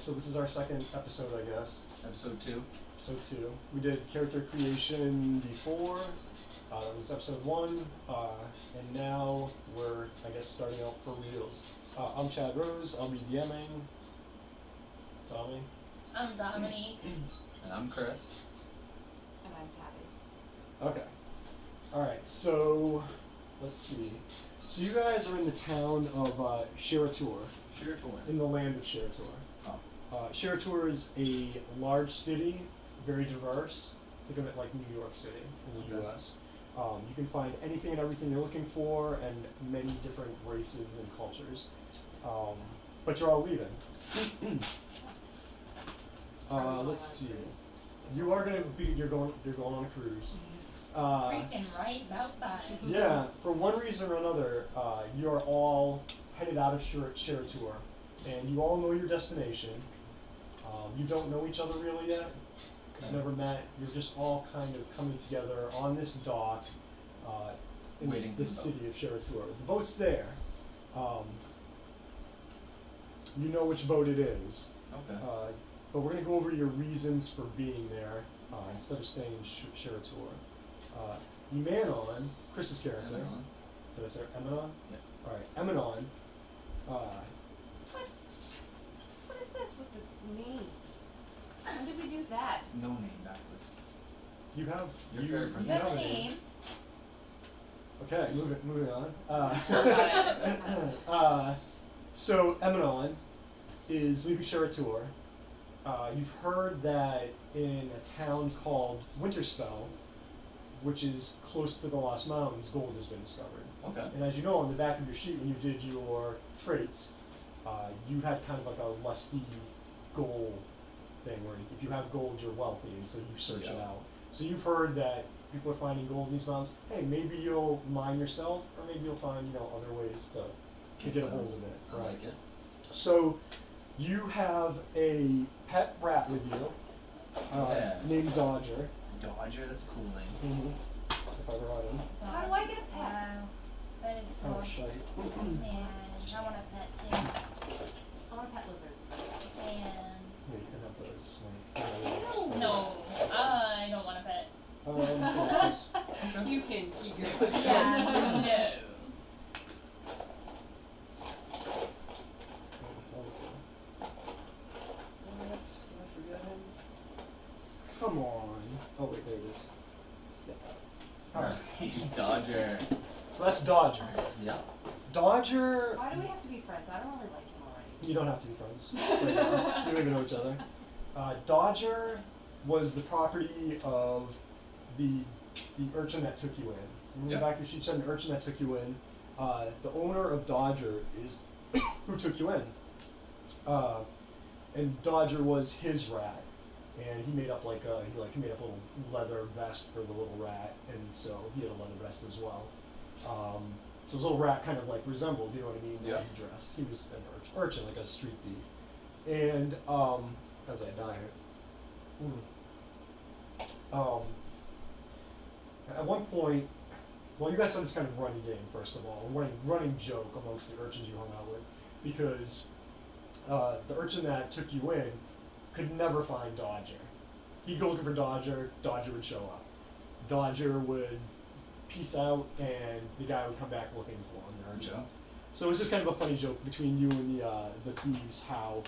so this is our second episode, I guess. Episode 2. Episode 2. We did character creation before. That was episode 1. And now we're, I guess, starting out for reals. I'm Chad Rose. I'll be DMing. Tommy. I'm Dominique. And I'm Chris. And I'm Tabby. Okay. Alright, so let's see. So you guys are in the town of Sheratur, in the land of Sheratur. Oh. Sheratur is a large city, very diverse. Think of it like New York City in the U.S. You can find anything and everything you're looking for, and many different races and cultures. But you're all leaving. Let's see. You are gonna be. You're going on a cruise. Freaking right about that. Yeah, for one reason or another, you are all headed out of Sheratur, and you all know your destination. You don't know each other really yet. You've never met. You're just all kind of coming together on this dock in Waiting for the the city of Sheratur. The boat's there. You know which boat it is. Okay. But we're going to go over your reasons for being there instead of staying in Sheratur. Emanon, Chris's character. Emanon. Did I say Emanon? Yeah. Alright, Emanon. What is this with the names? When did we do that? There's no name backwards. You have. Your you, favorite you prince. You have have a a name. name. Okay, moving on. So Emanon is leaving Sheratur. You've heard that in a town called Winterspell, which is close to the Lost Mountains, gold has been discovered. Okay. And as you know, on the back of your sheet when you did your traits, you had kind of like a lusty goal thing where if you have gold, you're wealthy, and so you search it out. So you've heard that people are finding gold in these mountains. Hey, maybe you'll mine yourself, or maybe you'll find other ways to get a hold of it. I like it. So you have a pet rat with you named Dodger. Dodger, that's a cool name. Mm-hmm. If I brought him. How do I get a pet? Wow. That is Oh, cool. shite. And I want a pet too. I want a pet lizard. And Yeah, you can have the snake. no, I don't want a pet. You can keep your pet. Yeah, no. What? Did I forget him? Come on. Oh, wait, there it is. Yeah. Alright. He's Dodger. So that's Dodger. Yeah. Dodger. Why do we have to be friends? I don't really like him already. You don't have to be friends. Right now. You don't even know each other. Dodger was the property of the urchin that took you in. Remember Yep. back your sheet said the urchin that took you in. The owner of Dodger is who took you in. And Dodger was his rat. And he made up he made up a little leather vest for the little rat, and so he had a leather vest as well. So his little rat kind of like resembled, you know what I mean, the way he dressed. He was an urchin, like a street thief. And as I die at one point, well, you guys had this kind of running game, first of all, a running joke amongst the urchins you hung out with, because the urchin that took you in could never find Dodger. He'd go looking for Dodger, Dodger would show up. Dodger would peace out, and the guy would come back looking for him, the urchin. Yeah. So it was just kind of a funny joke between you and the thieves, how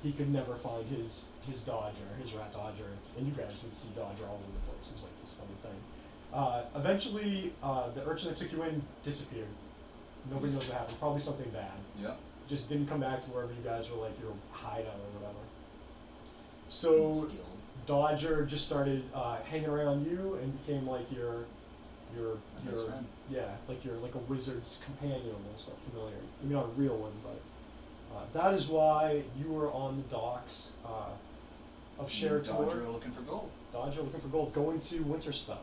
he could never find his Dodger, his rat Dodger, and you guys would see Dodger all over the place. It was like this funny thing. Eventually, the urchin that took you in disappeared. Nobody knows what happened. Probably something bad. Yeah. Just didn't come back to wherever you guys were, like your hideout or whatever. So Skilled. Dodger just started hanging around you and became like your best friend. like a wizard's companion almost, a familiar. Maybe not a real one, but that is why you were on the docks of Sheratur. Dodger looking for gold. Dodger looking for gold, going to Winterspell.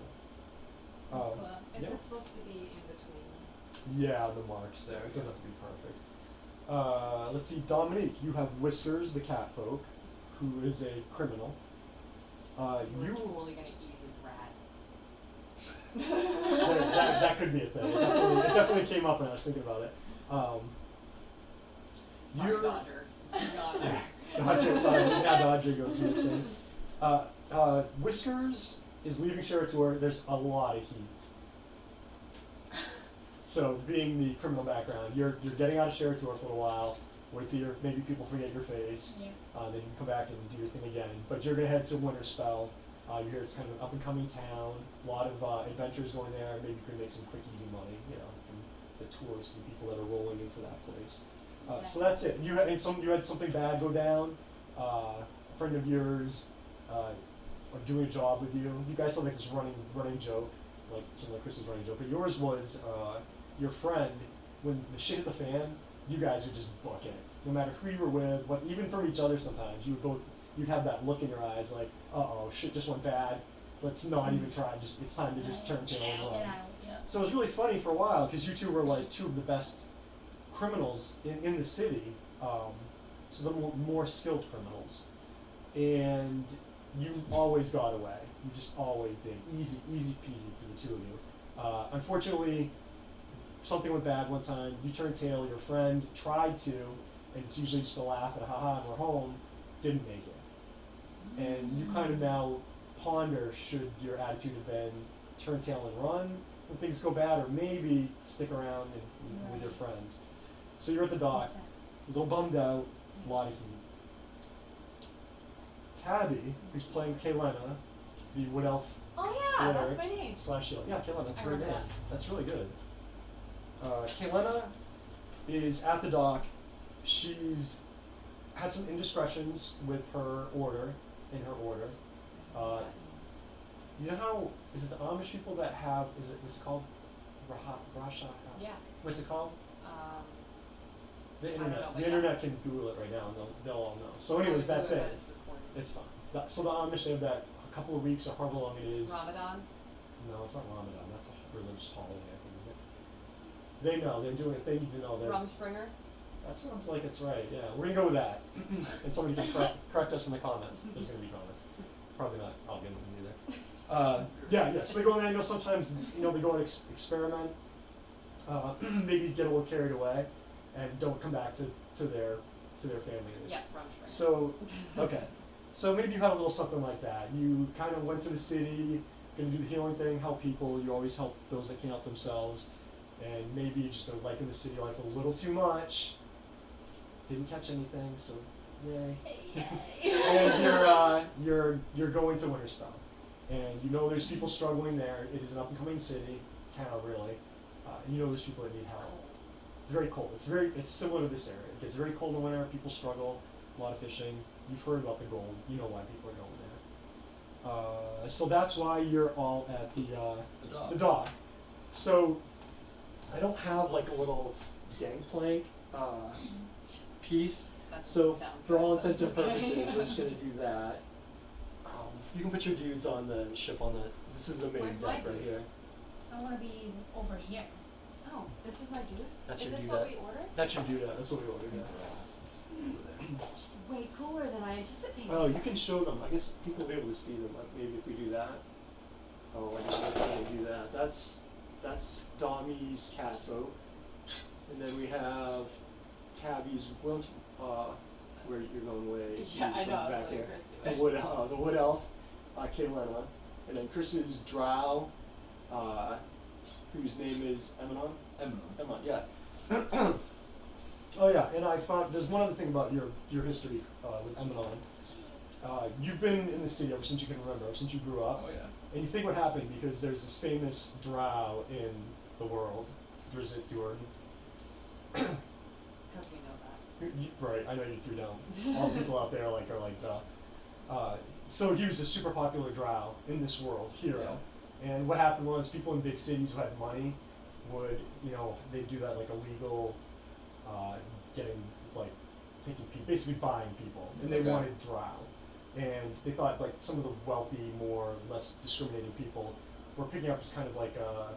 Is yeah. this supposed to be in between? Yeah, the marks there. It doesn't have to be perfect. Let's see, Dominique, you have Whiskers, the catfolk, who is a criminal. You're totally gonna eat his rat. that could be a thing. It definitely came up when I was thinking about it. Sorry, You're- Dodger. Dodger goes missing. Whiskers is leaving Sherator. There's a lot of heat. So, being the criminal background, you're getting out of Sherator for a little while. Wait till maybe people forget your face. Yeah. Then you can come back and do your thing again. But you're gonna head to Winterspell. You hear it's kind of an up and coming town. A lot of adventures going there. Maybe you can make some quick, easy money. From the tourists and people that are rolling into that place. So that's it. You had something bad go down. A friend of yours doing a job with you. You guys sound like this running joke, like something like Chris's running joke. But yours was your friend. When the shit hit the fan, you guys would just book it. No matter who you were with, even from each other sometimes, you'd have that look in your eyes like, uh-oh, shit just went bad. Let's not even try. It's time to just turn tail and run. Yeah. So it was really funny for a while because you two were like two of the best criminals in the city. So the more skilled criminals, and you always got away. You just always did. Easy peasy for the two of you. Unfortunately, something went bad one time. You turned tail. Your friend tried to, and it's usually just a laugh and haha, and we're home. Didn't make it. And you kind of now ponder, should your attitude have been turn tail and run when things go bad, or maybe stick around and with your friends. So you're at the dock, a little bummed out, a lot of heat. Tabby, who's playing Kaylena, the wood elf. Oh yeah, player that's my name. / yeah, Kaylena, that's a I great name. remember that. That's really good. Kaylena is at the dock. She's had some indiscretions with her order, You know how, is it the Amish people that have, what's it called? Rasha? Yeah. What's it called? The I don't internet. know, but The yeah. internet can Google it right now and they'll all know. So anyways, that thing, it's fine. So the Amish, they have that a couple of weeks or however long it is. Ramadan. No, it's not Ramadan. That's a religious holiday, I think, isn't it? They know. They're doing it. They need to know. Rumspringer. That sounds like it's right. Yeah, we're gonna go with that. And somebody can correct us in the comments. There's gonna be comments. Probably not Albanians either. Yeah. So they go in there. Sometimes they go and experiment. Maybe get a little carried away, and don't come back to their family. Yeah, Rumspringer. So okay. So maybe you had a little something like that. You kind of went to the city, gonna do the healing thing, help people. You always help those that can't help themselves. And maybe you just are liking the city life a little too much. Didn't catch anything, so yay. And you're going to Winterspell, and there's people struggling there. It is an up and coming town really, and there's people that need help. It's very cold. It's similar to this area. It gets very cold in winter. People struggle. A lot of fishing. You've heard about the gold. You know why people are going there. So that's why you're all at the dock. So I don't have like a little gangplank piece. So for all intents and purposes, we're just gonna do that. You can put your dudes on the ship this is the main Where's my deck right dude? here. I want to be over here. Oh, this is my dude? That's is your this dude. what we ordered? That's your dude. That's what we ordered. Yeah. It's way cooler than I anticipated. Oh, you can show them. I guess people will be able to see them. Like maybe if we do that. Oh, I guess we can't do that. That's Dommy's catfolk, and then we have Tabby's where you're going way. Yeah, I know. I was Back letting here. Chris do The it. wood elf, Kaylena, and then Chris's drow, whose name is Emanon. Emanon, yeah. Oh yeah, and I found there's one other thing about your history with Emanon. You've been in the city ever since you can remember, ever since you grew up. Oh yeah. And you think what happened because there's this famous drow in the world, Drizzt Do'Urden. Because we know that. Right, I know you threw down. All the people out there are like duh. So he was a super popular drow in this world, hero. Yeah. And what happened was people in big cities who had money would, they'd do that like illegal, basically buying people, and they wanted drow. And they thought like some of the wealthy, less discriminating people were picking up as kind of like how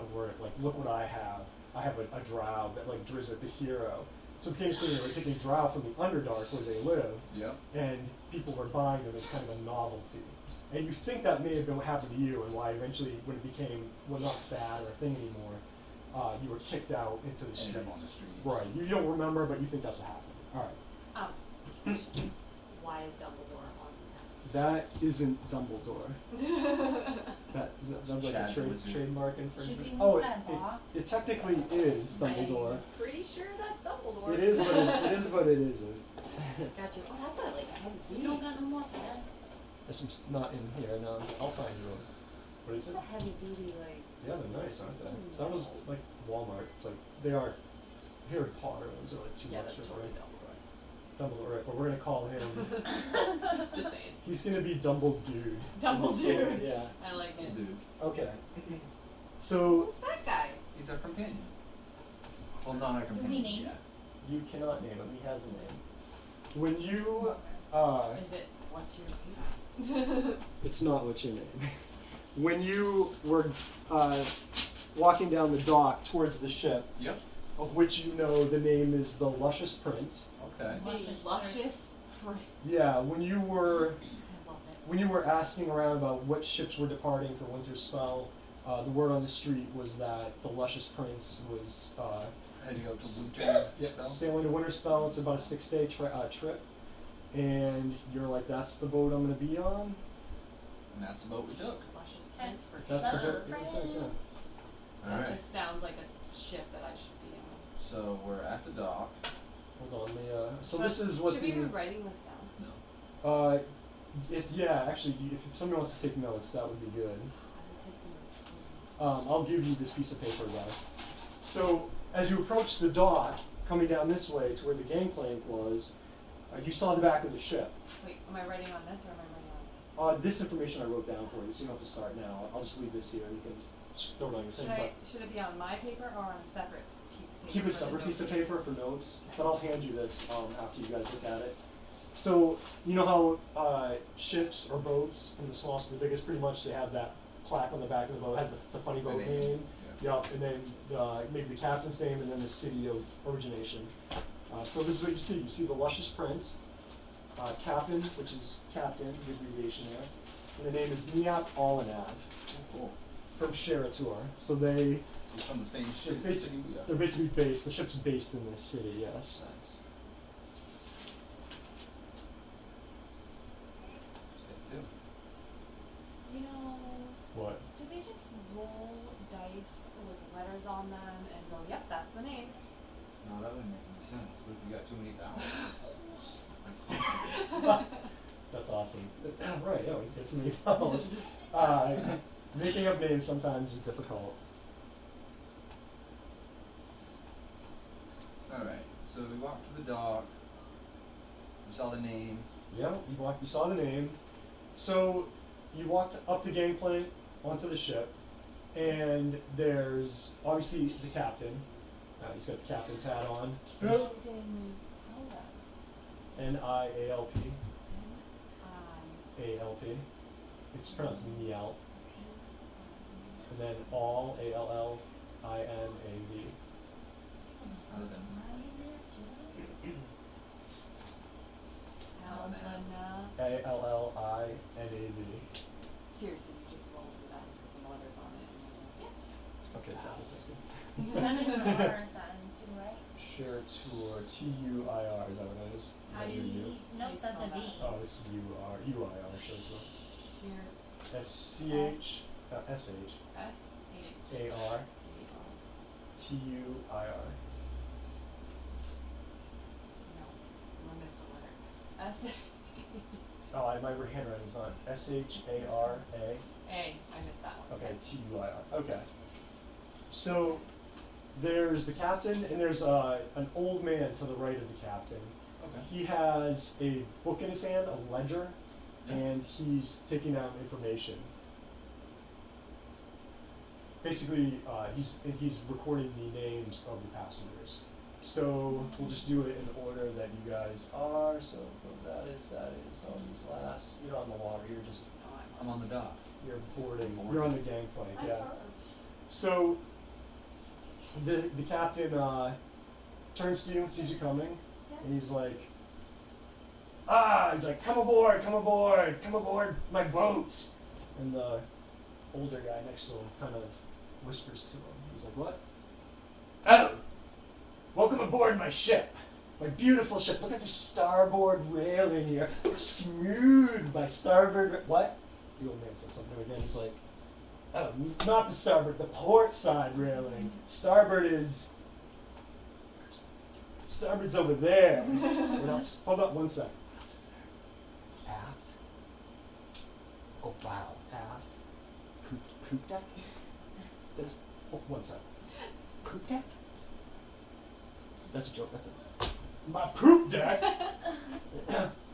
to word it, like look what I have. I have a drow that like Drizzt the hero. So it became something they were taking drow from the Underdark where they live, and people were buying them as kind of a novelty. And you think that may have been what happened to you, and why eventually when it became not fad or a thing anymore, you were kicked out into the streets. On the streets. Right. You don't remember, but you think that's what happened. All right. question. Why is Dumbledore on That isn't Dumbledore. that? That's like a Chad the Wizard. trademark Should infringement. we Oh, move that box? it technically is Dumbledore. Pretty sure that's Dumbledore. It is, but it isn't. Got you. Oh, that's a like a heavy You duty. don't got no more pens. There's some not in here. No, I'll find you one. What is It's it? a heavy duty like. Yeah, they're nice, aren't they? That was like Walmart. It's like they are. Harry Potter ones are like $2 Yeah, that's for totally right? Dumbledore. Dumbledore, right? But we're gonna call him. Just saying. He's gonna be Dumbledude. Dumbledude. Yeah. I like it. Dude, Okay. So Who's that guy? he's our companion. Well, not our Do we companion. name yet. you cannot name him. He has a name. When you Is it what's your name? it's not what you name. When you were walking down the dock towards the ship, Yep. of which you know the name is the Luscious Prince. Okay. Luscious Prince. Yeah, when you were I love it. when you were asking around about what ships were departing for Winter Spell, the word on the street was that the Luscious Prince was Heading out to Winter Spell. sailing to Winter Spell. It's about a 6-day trip, and you're like, that's the boat I'm gonna be on. And that's the boat we took. Luscious Prince for That's the sure. boat. That's it, yeah. That Alright. just sounds like a ship that I should be on. So we're at the dock. Hold on, so this is what should the we be writing this down? No. it's actually if somebody wants to take notes, that would be good. I will take the notes. I'll give you this piece of paper though. So as you approach the dock, coming down this way to where the gangplank was, you saw the back of the ship. Wait, am I writing on this or am I writing on this? This information I wrote down for you, so you don't have to start now. I'll just leave this here. You can just throw it on your thing. Should it be on my paper or on a separate piece of paper? Keep for a the separate piece of note-taking? paper for notes, but I'll hand you this after you guys look at it. So you know how ships or boats, from the smallest to the biggest, pretty much they have that plaque on the back of the boat, has the funny boat The name. name. Yep, and then maybe the captain's name and then the city of origination. So this is what you see. You see the Luscious Prince, captain, which is captain, the abbreviation there, and the name is Niap Alanav Cool. from Sheratur. So He's from the same ship They're city we are. they're basically based. The ship's based in this city. Yes. Nice. Step two. You know, What? do they just roll dice with letters on them and go, yep, that's the name? No, that wouldn't make any sense. What if you got too many vowels? That's awesome. Right, yeah, we get some many vowels. Making up names sometimes is difficult. Alright, so we walked to the dock. We saw the name. Yeah, you saw the name. So you walked up the gangplank onto the ship, and there's obviously the captain. He's got the captain's hat on. Captain Alda. Nialp. N-I. ALP. It's pronounced Nialp. And then all ALLINAV. Other than Alvina. ALLINAV. Seriously, you just rolled some dice with the letters on it. And Okay, it's That is an R then too, right? Sheratur, TUIR, is that what it is? Is How that do you your U? see- Nope, you that's a spell V. Oh, it's UIR, Sheratur. Sheer. SCH, SH, S-H-A-R. AR, TUIR. No, I missed a letter. S. Oh, my handwriting's on SHARA. A. I missed that one. Okay, TUIR. Okay. So there's the captain, and there's an old man to the right of the captain. Okay. He has a book in his hand, a ledger, Yeah. and he's taking down information. Basically, he's recording the names of the passengers. So we'll just do it in order that you guys are. So that is Tony's last. You're on the water. You're just No, I'm on the dock. you're boarding. Boarding. You're on the gangplank. I'm Yeah. first. So the captain turns to you, sees you coming, and he's like, come aboard, my boat. And the older guy next to him kind of whispers to him. He's like, what? Oh, welcome aboard my ship. My beautiful ship. Look at the starboard railing here. Smooth. My what? The old man said something again. He's like, oh, not the starboard, the port side railing. Starboard's over there. What else? Hold up one sec. What else is there? Aft. Oh wow, aft. Poop deck? One sec. Poop deck? That's a joke, that's it. My poop deck?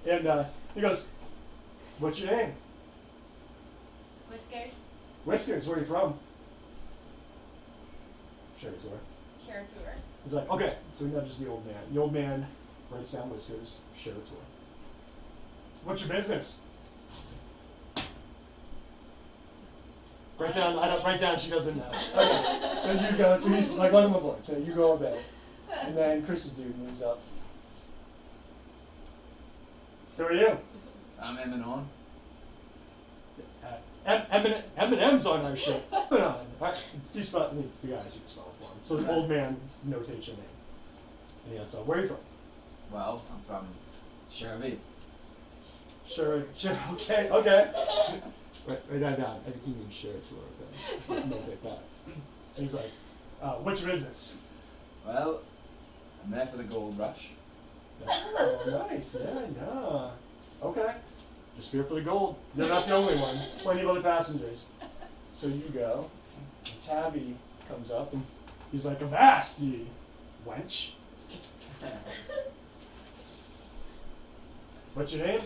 And he goes, what's your name? Whiskers. Whiskers, where are you from? Sherry's where? Share a tour. He's like, okay, so he nudges the old man. The old man writes down Whiskers, share a tour. What's your business? Write down, she doesn't know. Okay, so you go, so he's like, let him aboard. So you go obey. And then Chris's dude moves up. Who are you? I'm Eminon. M&M's on our ship. Hold on. You spell the guys you can spell it for him. So the old man notates your name. And he goes, where are you from? Well, I'm from Sherry. Sure, okay. Write that down. I think he means share it to her. Okay. Notate that. And he's like, what's your business? Well, I'm there for the gold rush. Oh, nice. Yeah. Okay. Just here for the gold. You're not the only one. Plenty of other passengers. So you go. And Tabby comes up and he's like, avast, ye wench. What's your name?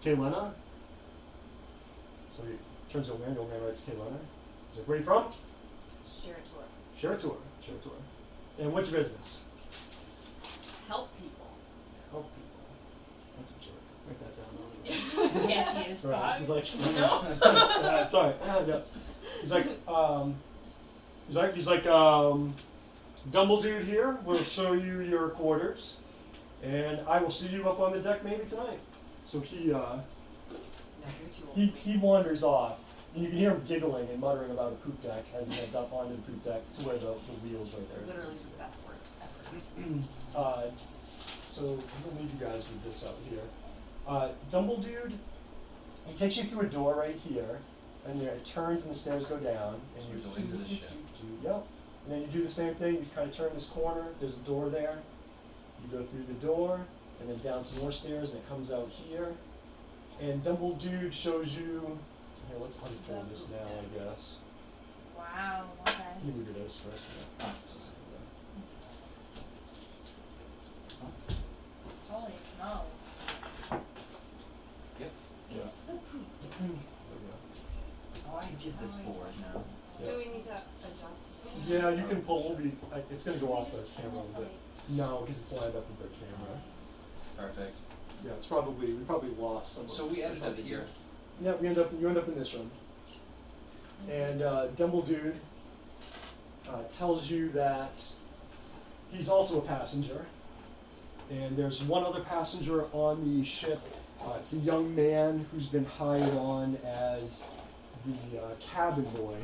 Kaylena. So he turns to the old man writes Kaylena. He's like, where are you from? Share a tour. Share a tour. And what's your business? Help people. Help people. That's a joke. Write that down. Sketchy as Right. fuck. He's like, sorry. Yeah. He's like, Dumble Dude here will show you your quarters, and I will see you up on the deck maybe tonight. So he wanders off, and you can hear him giggling and muttering about a poop deck as he heads up onto the poop deck to where the wheels right there. Literally the best word ever. So I'm gonna leave you guys with this out here. Dumble Dude, he takes you through a door right here, and there it turns and the stairs go down, and So you we go into the ship. Yep. And then you do the same thing. You kind of turn this corner. There's a door there. You go through the door, and then down some more stairs, and it comes out here. And Dumble Dude shows you. Here, let's unfold this now, I guess. Wow, okay. You move your nose first. Yeah. Holy smoke. Yep. Yeah. It's the poop. There we go. Oh, I did this board now. Yeah. Do we need to adjust? Yeah, you can pull. It's gonna go off the camera a little bit. No, because it's lined up with the camera. Perfect. Yeah, we probably lost some. So of we the ended up video. here. Yeah, you end up in this room. And Dumble Dude tells you that he's also a passenger. And there's one other passenger on the ship. It's a young man who's been hired on as the cabin boy.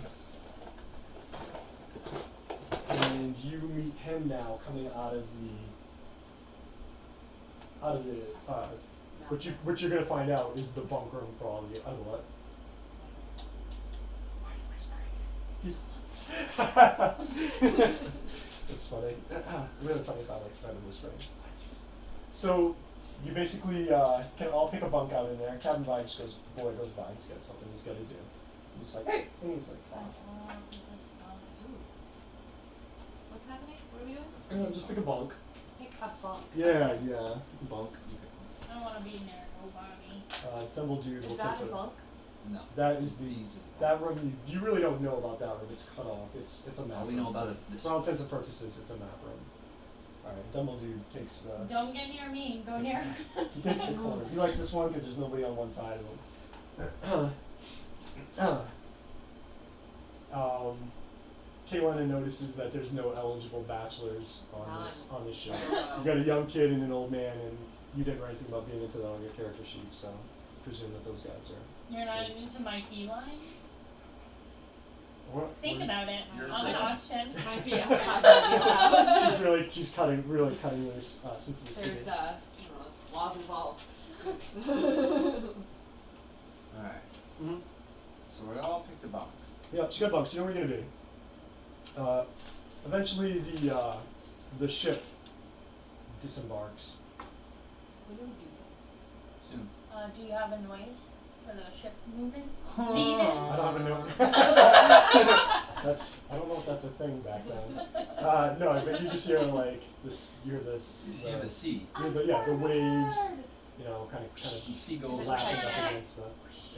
And you meet him now coming out of the what you're gonna find out is the bunk room for all of you. I don't know what. Why are you whispering? That's funny. Really funny if I started whispering. So you basically can all pick a bunk out in there. Cabin boy just goes by. He's got something he's got to do. He's just like, hey, and he's like, off. What's happening? What are we doing? Just pick a bunk. Pick a bunk. Yeah, pick a bunk. I don't want to be near nobody. Dumble Dude will Is that take a bunk? No. That is These. that room. You really don't know about that room. It's cut off. It's a map. All we room. know about is this. For all intents and purposes, it's a map room. All right, Dumble Dude takes. Don't get near me. Go near. He takes the corner. He likes this one because there's nobody on one side of him. Kaylena notices that there's no eligible bachelors on this show. You got a young kid and an old man, and you didn't write anything about being into that on your character sheet, so I presume that those guys are. You're not into my feline? What? Think about it. You're I'm an right. auction. Might be outside of your house. She's cutting loose since the city. There's laws involved. Alright. Mm-hmm. So we all picked a bunk. Yeah, it's good bunks. You know where you're gonna be. Eventually, the ship disembarks. When do we do things? Soon. Do you have a noise for the ship moving? I don't have a note. I don't know if that's a thing back then. No, but you just hear like this. You hear this. You see the sea. You hear the waves. You know, kind of Seagulls. Is it lapping up Titanic? against the.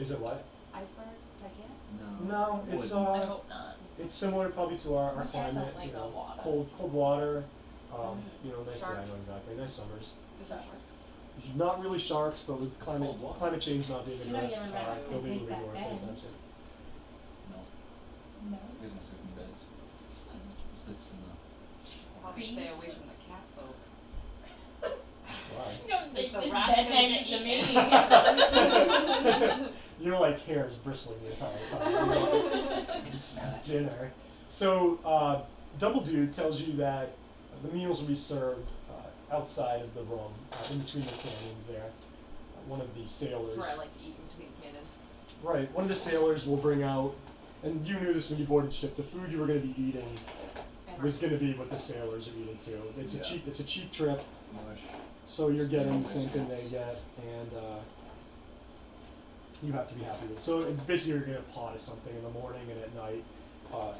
Is it what? Icebergs? Titanic? No. No, it's I hope not. it's similar probably to our I'm sure climate. don't like You the know, water. cold water. You know, nice. Yeah, I Sharks. know exactly. Nice summers. Is that sharks? Not really sharks, but with Cold water. climate change not being You know addressed, you're right. they'll be Take moving that north back. anytime soon. No. No. He doesn't sleep in beds. He sleeps in the. Probably stay Grease. away from the cat folk. Why? Don't Is take the this rat bed gonna next get to eaten? me. You're like hairs bristling the entire time. I can smell it. Dinner. So, Double Dude tells you that the meals will be served outside of the room, in between the cannons there. One of the sailors. That's where I like to eat in between cannons. Right, one of the sailors will bring out, and you knew this when you boarded ship, the food you were going to be eating And was going to be what the sailors are eating too. It's Yeah. a cheap trip. Mush. So you're getting the same Biscuits. thing they get, and you have to be happy with it. So basically, you're getting a pot of something in the morning and at night.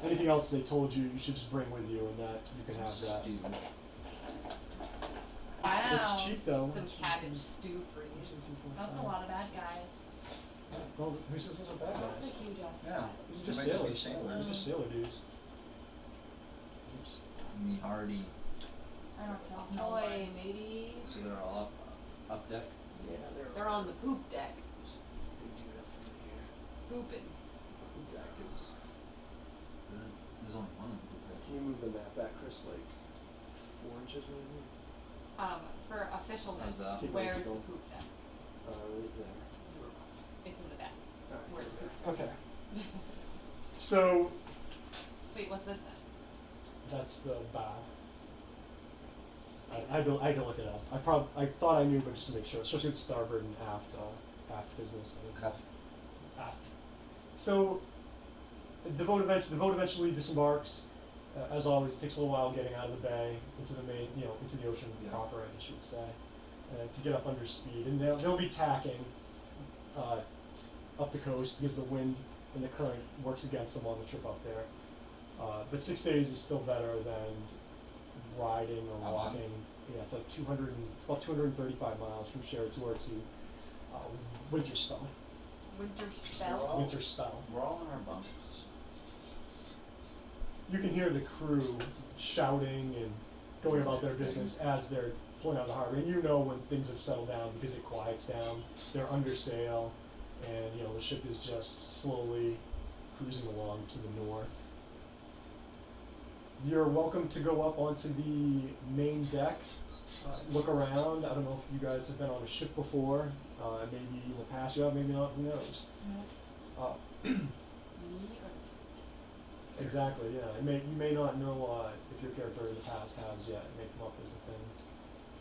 Anything else they told you, you should just bring with you, and that you can have that. Stew. Wow. It's cheap though. some cabbage stew for you. That's a lot of bad guys. Well, who says those are bad That's guys? a huge ass Yeah. cat. These are They just might just be sailors. sailors. These are just sailor dudes. Oops. Me hardy. I don't trust no Ahoy, one. mateys. So they're all up deck. Yeah, They're on the poop deck. Big dude up from here. Pooping. That gives us. There's only one on the poop deck. Can you move the map back, Chris, like 4 inches maybe? For officialness, How's that? Keep where going, is keep the going. poop deck? Right there. It's in the back. Alright, Where the right poop there. Okay. So Wait, what's this then? that's the bow. I had to look it up. I thought I knew, but just to make sure, especially with starboard and aft business. Aft. So the boat eventually disembarks. As always, it takes a little while getting out of the bay into the main, into the ocean Yeah. proper, I guess you would say, to get up under speed. And they'll be tacking up the coast because the wind and the current works against them on the trip up there. But 6 days is still better than riding or How long? walking. Yeah, it's like it's about 235 miles from Sherator to Winter Spell. Winter spell? Winter Spell. We're all in our bunks. You can hear the crew shouting and going about their business as they're pulling out of the harbor. And you know when things have settled down because it quiets down. They're under sail, and the ship is just slowly cruising along to the north. You're welcome to go up onto the main deck, look around. I don't know if you guys have been on a ship before. Maybe in the past you have, maybe not. Who knows? Me or Exactly. Yeah. You may not know if your character in the past has yet. It may come up as a thing.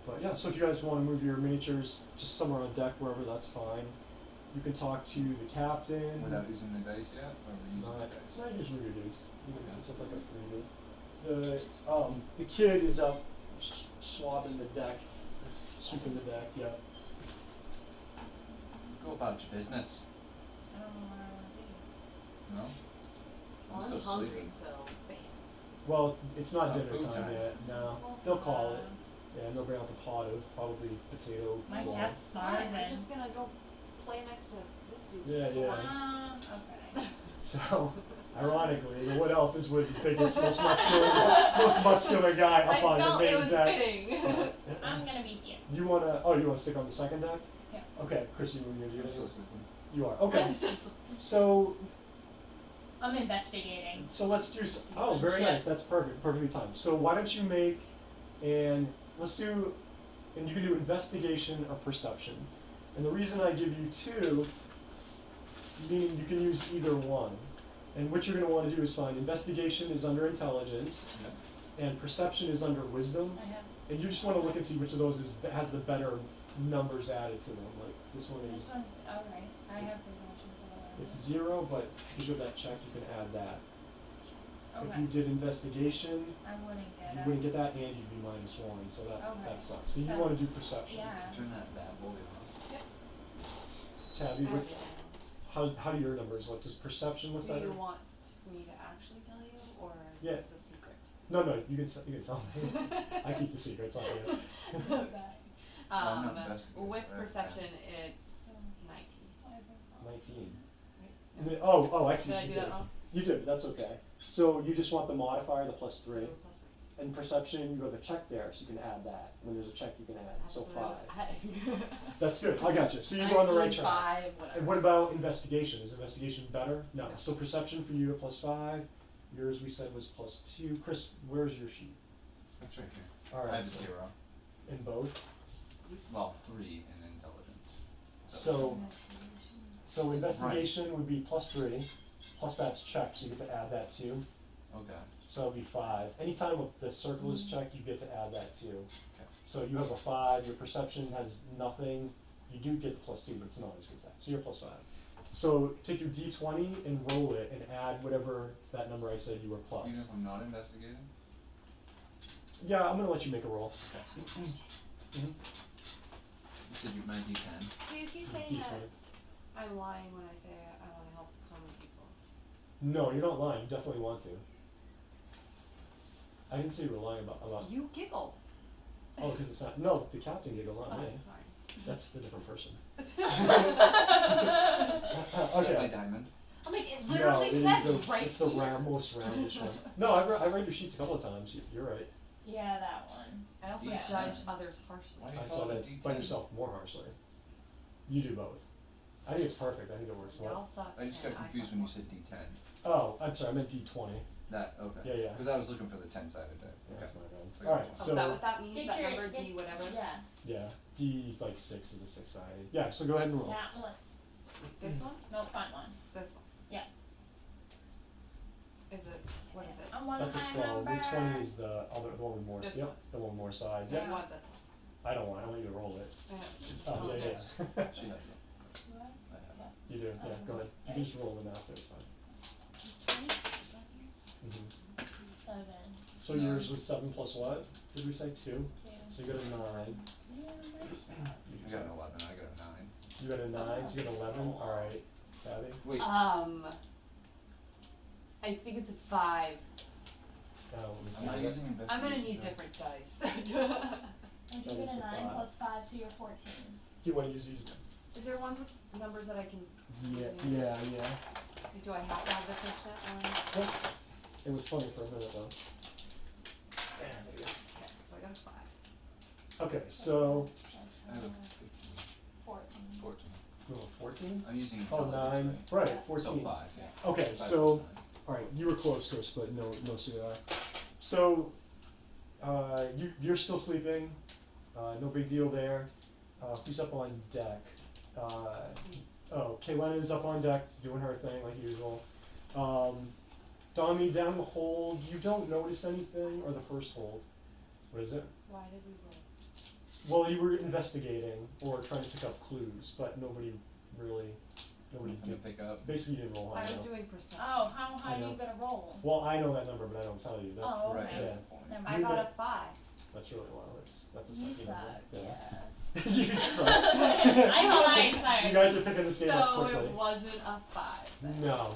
But yeah. So if you guys want to move your miniatures just somewhere on deck, wherever, that's fine. You can talk to the captain. Without using the dice yet? Or are we using the dice? Not usually your dudes. It's like a freebie. The kid is up swabbing the deck, sweeping the deck. Yeah. Go about your business. I don't know where I want to be. No? Well, still I'm hungry, sleeping. so bam. Well, it's not It's not dinner food time time. yet. No. Well, They'll call it. Yeah, and they'll bring out the pot of probably potato. My lard. cat's Fine, starving. I'm just gonna go play next to this dude. Yeah, yeah. Okay. So, ironically, the wood elf is with the biggest, most muscular guy up I on the felt it main was deck. fitting. I'm gonna be here. You wanna stick on the second deck? Yeah. Okay, Chris, you I'm still sleeping. You are okay. So I'm investigating. let's do. Oh, Good very shit. nice. That's perfectly timed. So why don't you make and you can do investigation or perception. And the reason I give you 2, meaning you can use either one. And what you're going to want to do is find investigation is under intelligence, Yeah. and perception is under wisdom. I have And you just want to look and see which of those has the better numbers added to them. Like this one this is, one's alright. I have presumptions of it's 0, but because you have that check, you can add that. If Okay. you did investigation, I wouldn't get you it. wouldn't get that, and you'd be -1, so that Okay. sucks. So you So- want to do perception. Yeah. Turn that bad boy on. Tabby, I what, have it. how do your numbers look? Does perception look Do better? you want me to actually tell you, or is Yeah. this a secret? No, you can tell me. I keep the secrets, not you. Okay. I'm not investigating, With but that's perception, it's 19. 19. Right? And then, oh, I see. Did I you do did. that wrong? You did. That's okay. So you just want the modifier, the +3. So +3. And perception, you have a check there, so you can add that. When there's a check, you can add. That's So what I was 5. adding. That's good. I got you. So you're on the right 19, track. 5, whatever. And what about investigation? Is investigation better? No. No. So perception for you at +5. Yours we said was +2. Chris, where's your sheet? That's right here. All I right. have So 0. in both. Well, 3 in intelligence. So investigation would be +3. Plus that's checked, so you get to add that too. Okay. So it'll be 5. Anytime the circle is checked, you get to add that too. Okay. So you have a 5. Your perception has nothing. You do get the +2, but it's not as good as that. So you're +5. So take your D20 and roll it and add whatever that number I said you were plus. Even if I'm not investigating? Yeah, I'm gonna let you make a roll. Okay. Mhm. You said you my D10. So you keep saying D20. that I'm lying when I say I want to help common people. No, you're not lying. You definitely want to. I didn't say you were lying about. You giggled. Oh, because it's not. No, the captain giggled, not me. Sorry. That's the different person. Is that my Okay. diamond? I'm like, it No, literally it says is right it's the here. most roundish one. No, I read your sheets a couple of times. You're right. Yeah, that one. I also Yeah. judge others harshly. Why do you I call saw it a that by D10? yourself more harshly. You do both. I think it's perfect. I think it works Y'all well. suck. I just and got confused suck when you more. said D10. Oh, I'm sorry. I meant D20. That, okay. Yeah, yeah. Because I was looking for the 10-sided die. Yeah, that's my bad. Okay. All right. Oh, is that So what that means? Get That your- number get- D whatever? Yeah, yeah, D is like 6 is a 6-sided. Yeah. So go ahead and roll. that one. This one? No, fun one. This one? Yeah. Is it, what is it? I want That's a my 12. number. Your 20 is the one with more. This Yep. one. The one with more sides. So Yep. you want this one? I don't want you to roll it. I have- Oh, yeah, okay. yeah. She has it. What? I have it. You do. Yeah. Go ahead. You can just roll them out there. It's fine. Is 26 on here? Mhm. 7. So yours was 7 plus what? Did we say 2? 2. So you got a 9. Yeah, my stuff. You I just- got an 11, I got a 9. You got a 9, so you got 11. All right, Tabby. Wait, I think it's a 5. Let me see. I'm not using investigation. I'm gonna need check. different dice. And you That get is a the 9 5. plus 5, so you're 14. You want to use these? Is there ones with numbers that I can? Yeah. Do I have to have the fishnet ones? Yep. It was funny for a minute though. There we go. Okay, so I got a 5. Okay, so I have a 15, 14. 14. you have a 14. I'm using Oh, intelligence, 9. Right, Yeah. 14. So 5, yeah. Okay, 5 so plus 9. all right, you were close, Chris, but no CR. So, you're still sleeping. No big deal there. Who's up on deck? Kaylena's up on deck doing her thing like usual. Dami down the hold. You don't notice anything, or the first hold. What is it? Why did we roll? Well, you were investigating or trying to pick up clues, but nobody Nothing to did. pick up. Basically, you didn't roll high I was enough. doing perception. Oh, how high I are you know. gonna roll? Well, I know that number, but I don't tell you. That's Oh, the, Right, okay. that's yeah. the point. Never I mind. got a 5. That's really low. That's a You sucky suck, number. yeah. You suck. I'm alive, sorry. You guys are picking this game up So quickly. it wasn't a 5 then. No.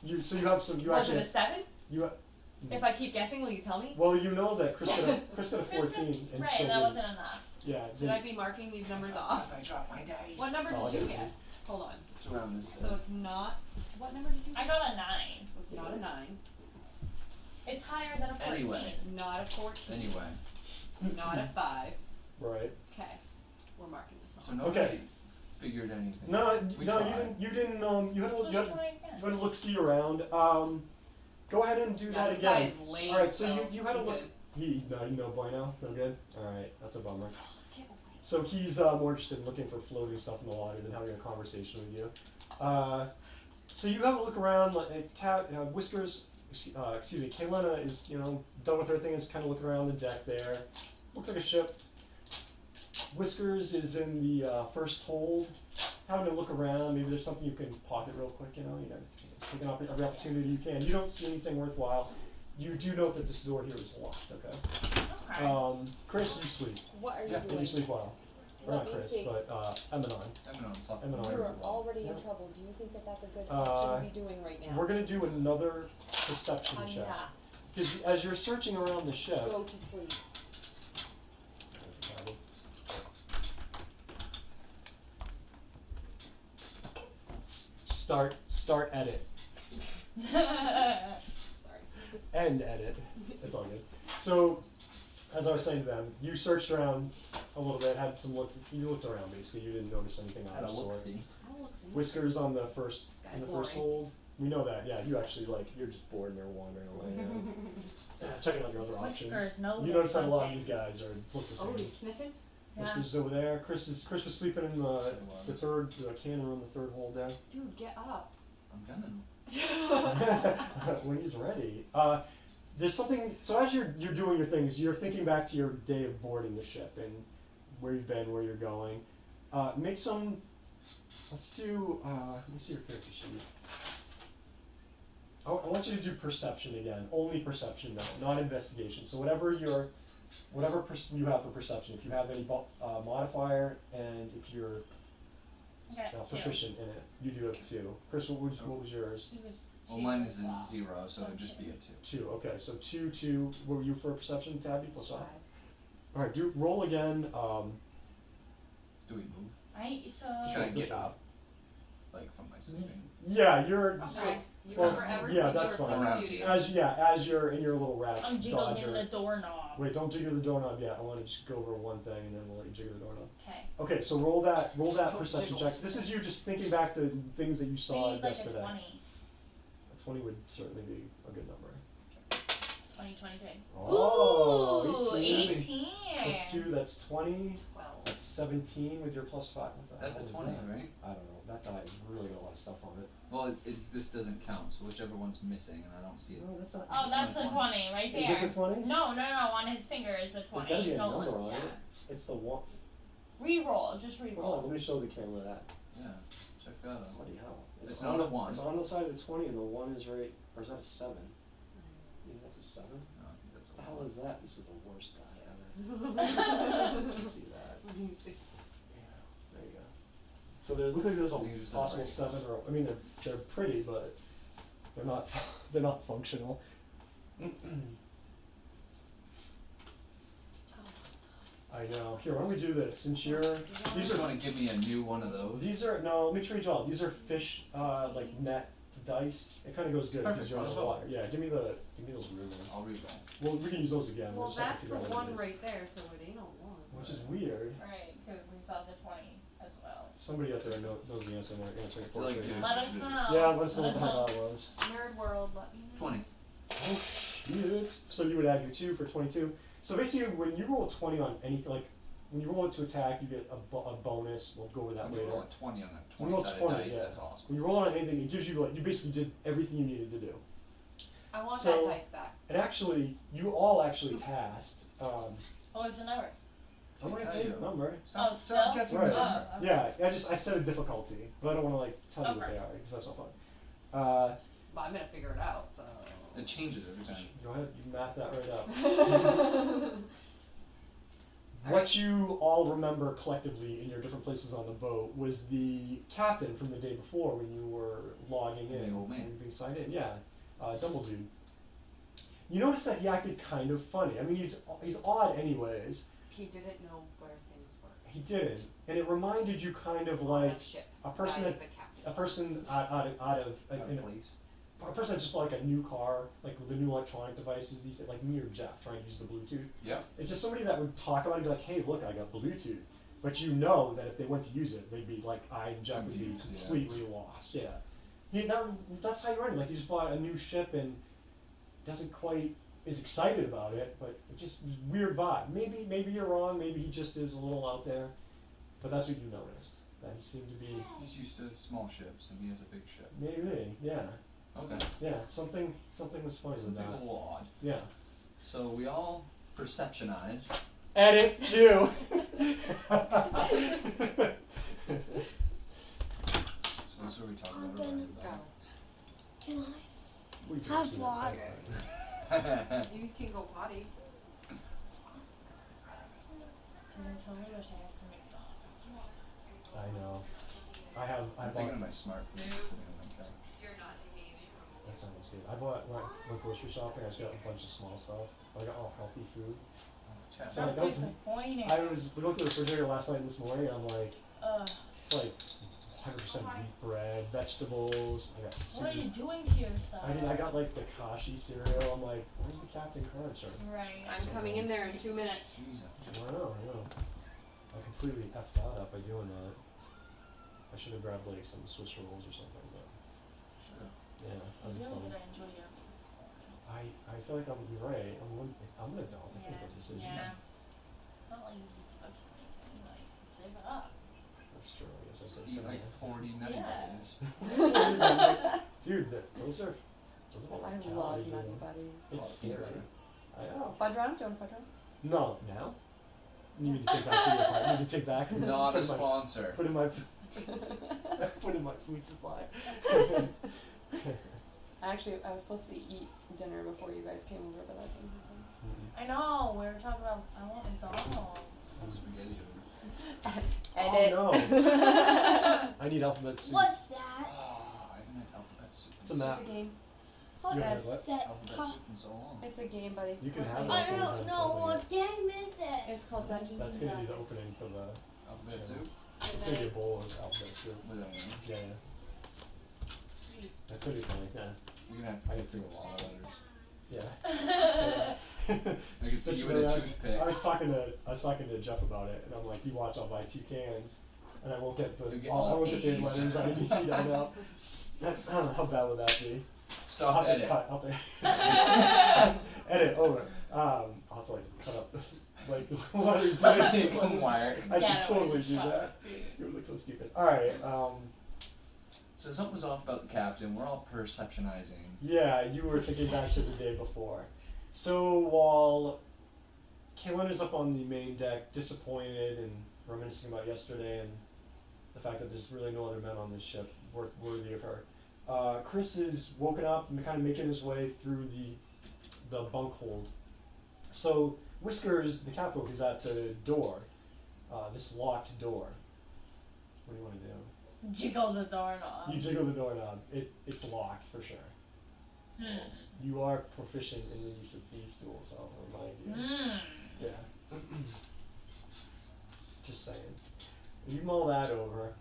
You you have some. You Was actually it a 7? you. If I keep guessing, will you tell me? Well, you know that Chris got a 14 and Right, still that didn't- wasn't enough. Yeah. Should I be marking these numbers off? I dropped my dice. What number Oh, I did you got get? Hold on. It's around this. So it's not. What number did you I get? got a 9. So it's not a 9. It's higher than a 14. Anyway. Not a 14. Anyway, Not a 5. Right. Okay. We're marking this so off. nobody Okay. figured anything. No, We no, tried. you didn't. You had to Let's look. try again. You had to look see around. Go ahead and do Yeah, that this again. guy is lame. All right, so you had to I'm look. good. No bueno, no good. All right, that's a bummer. Can't wait. So he's more interested in looking for floating stuff in the water than having a conversation with you. So you have a look around. Whiskers, excuse me, Kaylena is done with her thing. Is kind of looking around the deck there. Looks like a ship. Whiskers is in the first hold, having to look around. Maybe there's something you can pocket real quick. You gotta take every opportunity you can. You don't see anything worthwhile. You do note that this door here is locked. Okay. Okay. Chris, you sleep. What are you Yeah, doing? You sleep well. Or Let not me Chris, see. but Emanon. Eminon, stop. Eminon. You're already in Yeah. trouble. Do you think that that's a good action to be doing right now? We're gonna do another perception check. Enough. Because as you're searching around the ship, Go to sleep. start edit. Sorry. End edit. It's all good. So, as I was saying to them, you searched around a little bit, had some look. You looked around basically. You didn't notice anything out Had a of sorts. look-see. I don't look sleepy. Whiskers on the first This in the guy's first boring. hold. We know that. Yeah, you actually you're just bored and you're wandering away. Checking out your other options. Whiskers, no. You notice that a lot of these guys are look the same. Oh, he's sniffing? Yeah. Whiskers is over there. Chris was sleeping in the cannon room, the third hold there. Dude, get up. I'm gonna. When he's ready. There's something. So as you're doing your things, you're thinking back to your day of boarding the ship and where you've been, where you're going. Make some. Let's do. Let me see your character sheet. I want you to do perception again. Only perception though, not investigation. So whatever you have for perception. If you have any modifier, and if you're Okay, proficient in it, you do have 2. Chris, what was yours? He was Well, two mine as is a well. 0, so it'd So just two. be a 2. 2. Okay, so 2. What were you for perception, Tabby? +5. 5. All right, do roll again. Do we move? So. Should I this get one. up? Like from my sleeping? Yeah, you're. Okay. You Well, were forever yeah, sleeping that's or fine. sleeping beauty. As you're in your little rat I'm jiggling dodger. the doorknob. Wait, don't jiggle the doorknob yet. I want to just go over one thing and then we'll let you jiggle the doorknob. Okay. Okay, so roll that Don't perception jiggle. check. This is you just thinking back to things that you We saw need like a yesterday. 20. A 20 would certainly be a good number. 23. Oh, Ooh, 18. 18. Plus 2, that's 20. 12. That's 17 with your +5. What the That's a hell is 20, that? right? I don't know. That die has really got a lot of stuff on it. Well, this doesn't count, so whichever one's missing, and I don't see it. No, that's not. Oh, that's the 20 right there. Is it the 20? No, on his finger is the 20. There's gotta be a Don't number look- on yeah. it. It's the one. Reroll, just Hold on, reroll. let me show the camera that. Yeah, check that out. Bloody hell. It's not a 1. It's on the side of the 20 and the 1 is right, or is that a 7? You think that's a 7? No, I think that's What the a hell 1. is that? This is the worst die ever. Let's see that. Yeah, there you go. So there looks like there's I think you a just did it possible right. 7 or, I mean, they're pretty, but they're not, they're not functional. I know. Here, why don't we do this? Since you're, these You are, want to give me a new one of those? no, make sure you draw. These are fish, like net dice. It kind of goes good because Perfect, you're on the let's go. water. Yeah, give me those real ones. I'll read Well, we can use those again. Well, We'll just have that's to the figure out what it one is. right there, so it ain't a 1. Which is weird. Right, because we saw the 20 as well. Somebody out there knows the answer and they're answering it for Like, us. dude. Let us know. Yeah, let us know what the hell that was. Nerd world, let me know. 20. Oh, shit. So you would add your 2 for 22. So basically, when you roll a 20 on any, like, when you roll it to attack, you get a bonus. We'll go over that When you later. roll a 20 on a You roll 20-sided 20, dice, yeah. that's awesome. When you roll on anything, it gives you, like, you basically did everything you needed to do. I want So- that dice back. And actually, you all actually passed. What was the number? I'm gonna Tell tell you you. the number. Oh, still? guessing Right. the number. Oh, okay. Yeah, I said a difficulty, but I don't want to like tell you what Okay. they are because that's not fun. But I'm gonna figure it out, so. It changes every time. Go ahead, you math that right up. What you all remember collectively in your different places on the boat was the captain from the day before when you were logging in The old man. and being signed in. Yeah, Dumble Dude. You notice that he acted kind of funny. I mean, he's odd anyways. He didn't know where things were. He didn't, and it reminded you kind of On like a ship. a person Guy that is a captain. a person out of in a- Please. a person that just bought like a new car, like with the new electronic devices. He said, like me or Jeff trying to use the Bluetooth. Yep. It's just somebody that would talk about it and be like, hey, look, I got Bluetooth. But you know that if they went to use it, they'd be like, I and Jeff would be Confused, yeah. completely lost. Yeah. That's how you run it. Like, you just bought a new ship and doesn't quite is excited about it, but it just weird vibe. Maybe you're wrong. Maybe he just is a little out there. But that's what you noticed. That seemed to be He's used to small ships, and he has a big ship. maybe, yeah, Okay. yeah. Something was funny with Something's a that. little odd. Yeah. So we all perceptionize. Edit too. So this is what we talk I'm about. gonna around Go. Can We can Have do that. water. the- You can go potty. They told me I wish I had some McDonald's right I know. I I'm bought. thinking of my smartphone sitting on my couch. That sounds good. I bought when I went grocery shopping. I just got a bunch of small stuff. I got all healthy food. Chat. So I now. don't- Disappointing. I was going through the refrigerator last night and this morning. I'm like, Ugh. it's like 100% wheat bread, vegetables. I got soup. What are you doing to yourself? I mean, I got like the Kashi cereal. I'm like, where's the Captain Crunch? Or, Right. I'm coming in there in 2 minutes. Jeez, I know. I completely effed that up by doing that. I should have grabbed like some Swiss rolls or something, but Sure. yeah. I I'm, really I'm, gonna enjoy your. I feel like you're right. I'm an adult. I make those decisions. Yeah. It's not like you touch anything. Like, live it up. That's true. I guess I So could. eat like 40 nutty Yeah. buddies. Dude, those are a lot I of love calories in Nutty them. Buddies. It's Peanut scary. butter. I know. Fudge round? Do you want a fudge round? No, now? You need to take back to your part. You need to take back. Not a put in my- sponsor. Put in my put in my food supply. Actually, I was supposed to eat dinner before you guys came over, but that didn't happen. I know. We were talking about. I want McDonald's. Spaghetti over. Edit. Oh no. I need alphabet soup. What's that? Oh, I haven't had alphabet soup. It's a map. It's a game. What You have is what? that? Alphabet soup in so long. It's a game, buddy. You can Look, have it. look. I don't know what game is it. It's called Dungeons That's and gonna be the Dragons. opening for the. Alphabet Sure. soup? It's gonna be a bowl of alphabet soup. With onion. Yeah, yeah. That's gonna be funny. Yeah. You're gonna have to get through a lot of letters. Yeah. I can see Just you with a really, toothpick. I was talking to Jeff about it, and I'm like, you watch, I'll buy 2 cans, and I won't get You'll the get I all won't get the A's. letters I need. I know. How bad would that be? Stop I'll have edit. to cut. I'll have to edit over. I'll have to like cut up like letters. One wire. I Get should away totally from do that. food. It would look so stupid. All right. So something was off about the captain. We're all perceptionizing. Yeah, you were thinking back to the day before. So while Kaylin is up on the main deck, disappointed and reminiscing about yesterday and the fact that there's really no other men on this ship worthy of her, Chris is woken up and kind of making his way through the bunk hold. So Whiskers, the catfolk, is at the door, this locked door. What do you want to do? Jiggle the doorknob. You jiggle the doorknob. It's locked for sure. Hmm. You are proficient in the use of these tools, I'll remind you. Hmm. Yeah. Just saying. You mull that over.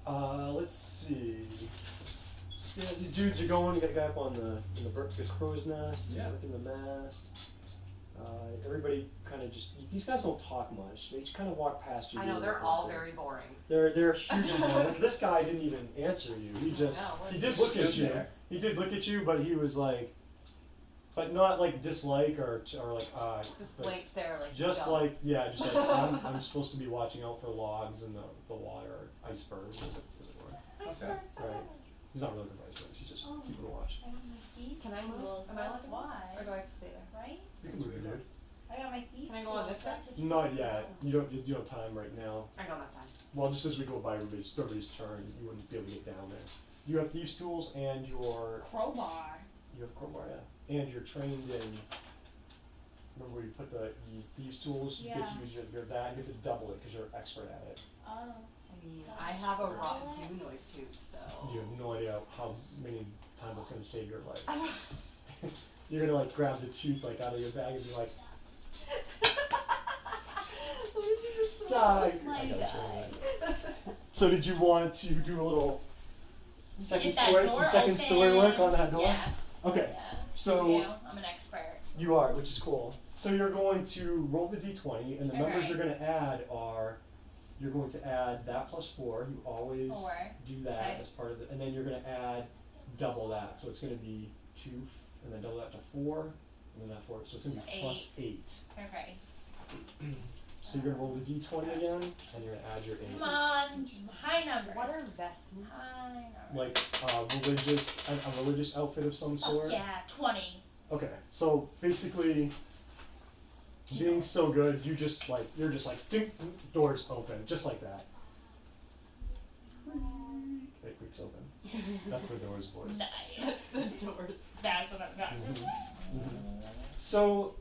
Let's see. So, yeah, these dudes are going. You got a guy up on the crow's nest. Yeah. Working the mast. Everybody kind of just. These guys don't talk much. They just kind of walk past you. I know, really they're all quickly. very boring. They're hugely boring. Like, this guy didn't even answer you. He just No, what- he did look at Stood you. there. He did look at you, but he was like, but not like dislike or like Just but blank stare, like, just go. like yeah, just like I'm supposed to be watching out for logs in the water, icebergs, as it were. Okay. Right. He's not really looking for icebergs. He's just keeping a watch. I got my feet Can I move? closed, Am I allowed that's to move? why. Or do I have to stay there? Right? You can move it, dude. I got my feet Can I go on this closed, side? that's what you Not do. yet. You don't have time right now. I don't have time. Well, just as we go by everybody's turn, you wouldn't be able to get down there. You have thieves' tools and your Crowbar. you have crowbar, yeah, and you're trained in. Remember where you put the thieves' tools? You get to Yeah. use your that. You get to double it because you're expert at it. Oh. I mean, I have a rotten humanoid too, so. You have no idea how many times it's gonna save your life. You're gonna like grab the tooth like out of your bag and be like, die. My I gotta God. tell you that. So did you want to do a little second Get that story, door some second open. story work on that door? Yeah. Okay. Yeah. So You, I'm an expert. you are, which is cool. So you're going to roll the d20, and the numbers Alright. you're going to add are, you're going to add that plus 4. You always 4. do that Okay. as part of it, and then you're going to add double that. So it's going to be 2, and then double that to 4, and then that 4. So it's going to be plus 8. Okay. So you're gonna roll the d20 again, and you're gonna add your 8. Come on, high numbers. What are vestments? High numbers. Like a religious outfit of some sort. Yeah, 20. Okay, so basically, being so good, you're just like ding, doors open, just like that. It creaks open. That's the door's voice. Nice. The doors. That's what I've got. So,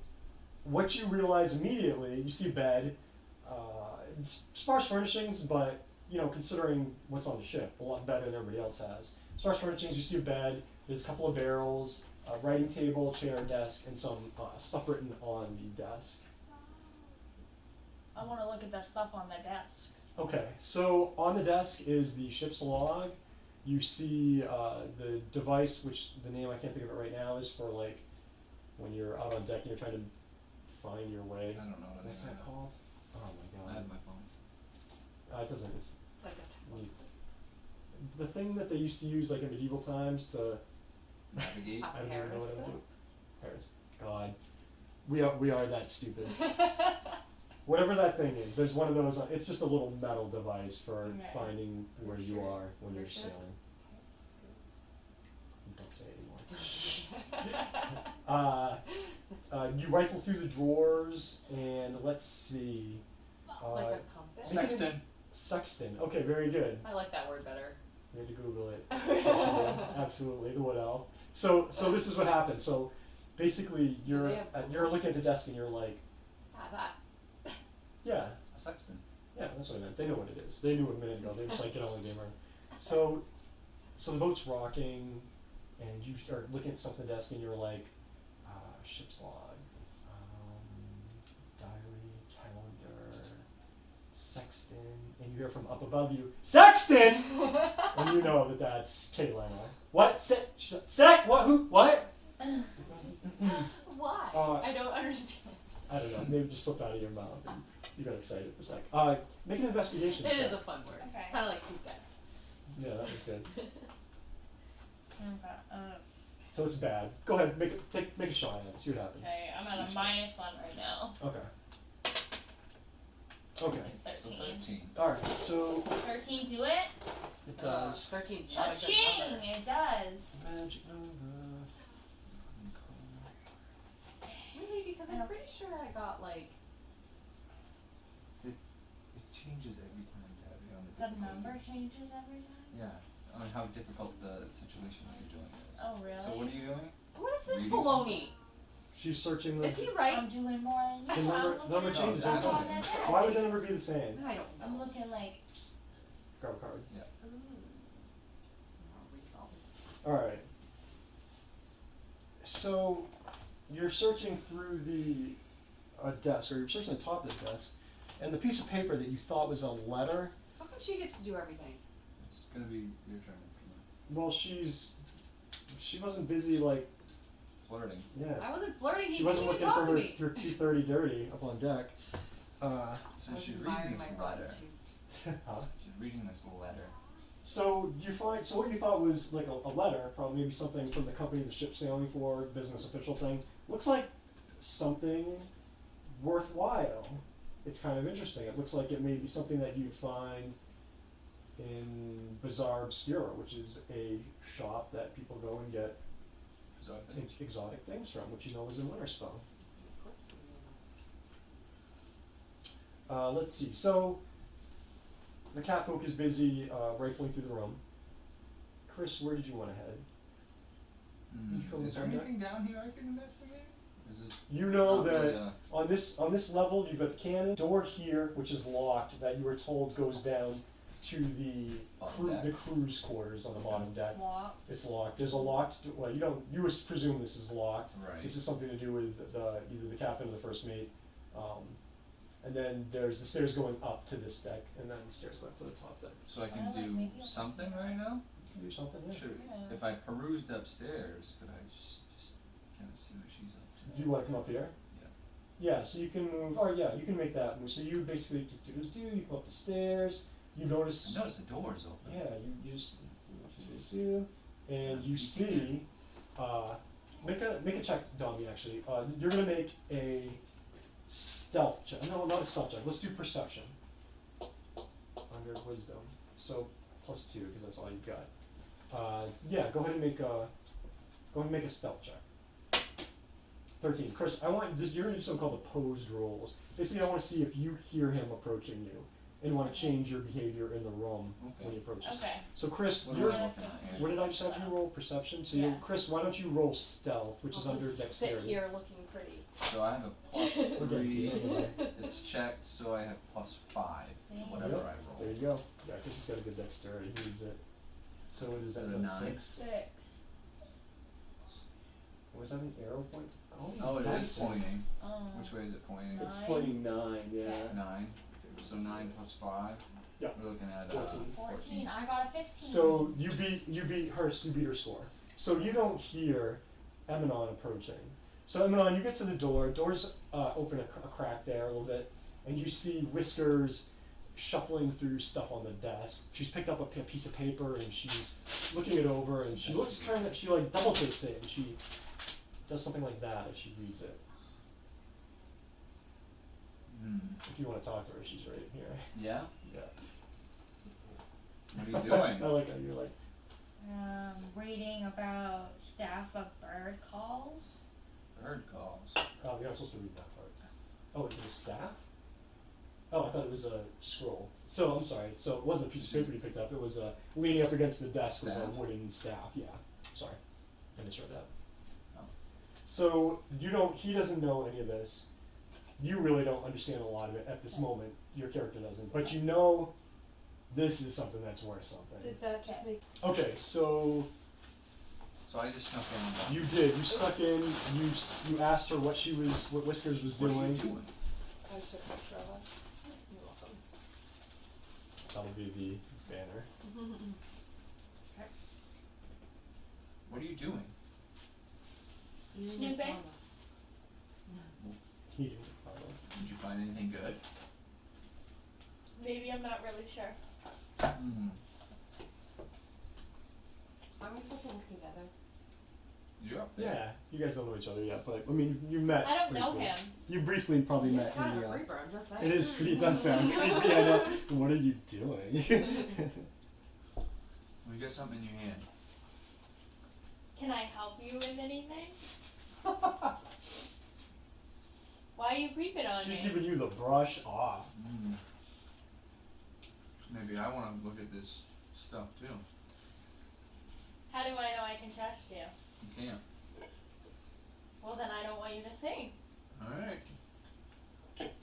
what you realize immediately, you see a bed, sparse furnishings, but considering what's on the ship, a lot better than everybody else has. Sparse furnishings, you see a bed. There's a couple of barrels, a writing table, chair, desk, and some stuff written on the desk. I want to look at that stuff on the desk. Okay, so on the desk is the ship's log. You see the device, which the name I can't think of it right now, is for like when you're out on deck and you're trying to find your way. I don't know the What's name that of called? Oh my it. I god. have my phone. It doesn't. It's Like a neat. The thing that they used to use like in medieval times to. Navigate. A I don't even know what I'm periscope? doing. Paris. God. We are that stupid. Whatever that thing is, there's one of those. It's just a little metal device for Okay. finding where you are when Your you're shirt's sailing. Don't say it anymore. You rifle through the drawers, and let's see. Like a compass? Sexton. Sexton. Okay, very good. I like that word better. You had to Google it. Yeah, absolutely, the wood elf. So this is what happened. So basically, you're they have you're looking at the desk, and you're like, That. yeah. A sexton. Yeah, that's what I meant. They know what it is. They knew it a minute ago. They were just like, get on the gamer. So the boat's rocking, and you are looking at something on the desk, and you're like, ship's log, diary, calendar, sexton, and you hear from up above you, Sexton! And you know that that's Caitlin. What? Sec? What? Who? What? Why? I don't understand. I don't know. Maybe just slipped out of your mouth. And you got excited for a sec. Make an investigation It check. is a fun word. Okay. Kind of like coop that. Yeah, that was good. Okay. So it's bad. Go ahead, make a shot at it. See what happens. Okay, I'm at a -1 right now. Okay. Okay. 13. 13. All right. So 13 do it? it does. 13's not a good Cha-ching! number. It does. Magic number. Really? Because I I'm don't- pretty sure I got like. It changes every time, Tabby, on the The difficulty. number changes every time? Yeah, on how difficult the situation that you're doing is. Oh, really? So what are you doing? What is this Reading baloney? She's searching the. Is he right? I'm doing more than The you. number- I'm the number looking at changes stuff every on time. the desk. Why would the number be the same? I don't know. I'm looking like. Grab a card. Ooh. I'll resolve this. All right. So you're searching through the desk, or you're searching the top of the desk, and the piece of paper that you thought was a letter. How come she gets to do everything? It's gonna be your turn. Well, she wasn't busy like Flirting. yeah. I wasn't flirting. He She wasn't didn't even looking talk for to her me. 230 dirty up on deck. So I was she's admiring reading this my brother letter. too. Huh? She's reading this letter. So what you thought was like a letter, probably maybe something from the company the ship's sailing for, business official thing, looks like something worthwhile. It's kind of interesting. It looks like it may be something that you'd find in Bazaar Obscura, which is a shop that people go and get Bizarre thing. exotic things from, which you know is in Winterspoon. Of course he will. Let's see. So the catfolk is busy rifling through the room. Chris, where did you want to head? You go Is there on deck? anything down here I can investigate? Is this You know not that really, on this level you've got the cannon door here, which is locked, that you were told goes down to the Bottom deck. the crew's quarters on the bottom deck. swap. It's locked. There's a locked. Well, you would presume this is locked. right. This is something to do with either the captain or the first mate. And then there's the stairs going up to this deck, and then the stairs go up to the top deck. So I can Well, do maybe I'll- something right now? You can do something. Yeah. Sure. Yeah. If I perused upstairs, could I just kind of see what she's up Do you want to come up here? Yeah. Yeah. So you can move. Or yeah, you can make that move. So you basically you come up the stairs. You notice. to? I noticed the door's open. Yeah, you just do, and you see. Make a check, Dami. Actually, you're gonna make a stealth check. No, not a stealth check. Let's do perception. Under wisdom. So +2 because that's all you've got. Yeah, go ahead and make a stealth check. 13. Chris, you're gonna do something called the posed rolls. Basically, I want to see if you hear him approaching you and want to change your behavior in the room when he approaches. Okay. So Chris, What you're. am I looking at here? What did I just have you roll? Perception. So Yeah. Chris, why don't you roll stealth, which is I'll under just dexterity. sit here looking pretty. So I have a We're getting to +3. it anyway. It's checked, so I have +5 to whatever Yep. I There roll. you go. Yeah, Chris has got a good dexterity. He needs it. So it is So at the 9. 6. 6. Was that an arrow point? Oh, it is nice. pointing. Oh. Which way is it pointing? It's 9. pointing 9. Yeah. Okay. 9. So 9 +5. Yeah. We're looking at 14. 14. I got a 15. So you beat her score. So you don't hear Emanon approaching. So Emanon, you get to the door. Doors open a crack there a little bit, and you see Whiskers shuffling through stuff on the desk. She's picked up a piece of paper and she's looking it over, and she looks she like double takes it and she does something like that as she reads it. If you want to talk to her, she's right here. Yeah? Yeah. What are you doing? I like how you're like. Reading about staff of bird calls. Bird calls. Oh, you're not supposed to read that part. Oh, is it a staff? Oh, I thought it was a scroll. So, I'm sorry. So, it wasn't a piece of paper you picked up. It was leaning up against the desk was a Staff. wooden staff. Yeah. Sorry. I misread that. Oh. So, he doesn't know any of this. You really don't understand a lot of it at this moment. Your character doesn't. But you know this is something that's worth something. Did that just make Okay, so So I just snuck in. you did. You snuck in. You asked her what Whiskers was What doing. are you doing? I just took a picture of us. You're welcome. That'll be the banner. What are you doing? Snooping? He didn't follow us. Did you find anything good? Maybe I'm not really sure. Hmm. Are we supposed to work together? You're up there. Yeah, you guys don't know each other yet, but I mean, you met. I don't know briefly. him. You briefly probably He's met kind in of a the. creeper, I'm just saying. It is creepy. It does sound creepy. I know. What are you doing? Well, you got something in your hand. Can I help you with anything? Why are you creeping on She's me? giving you the brush off. Maybe I want to look at this stuff too. How do I know I can trust you? You can't. Well, then I don't want you to sing. Alright.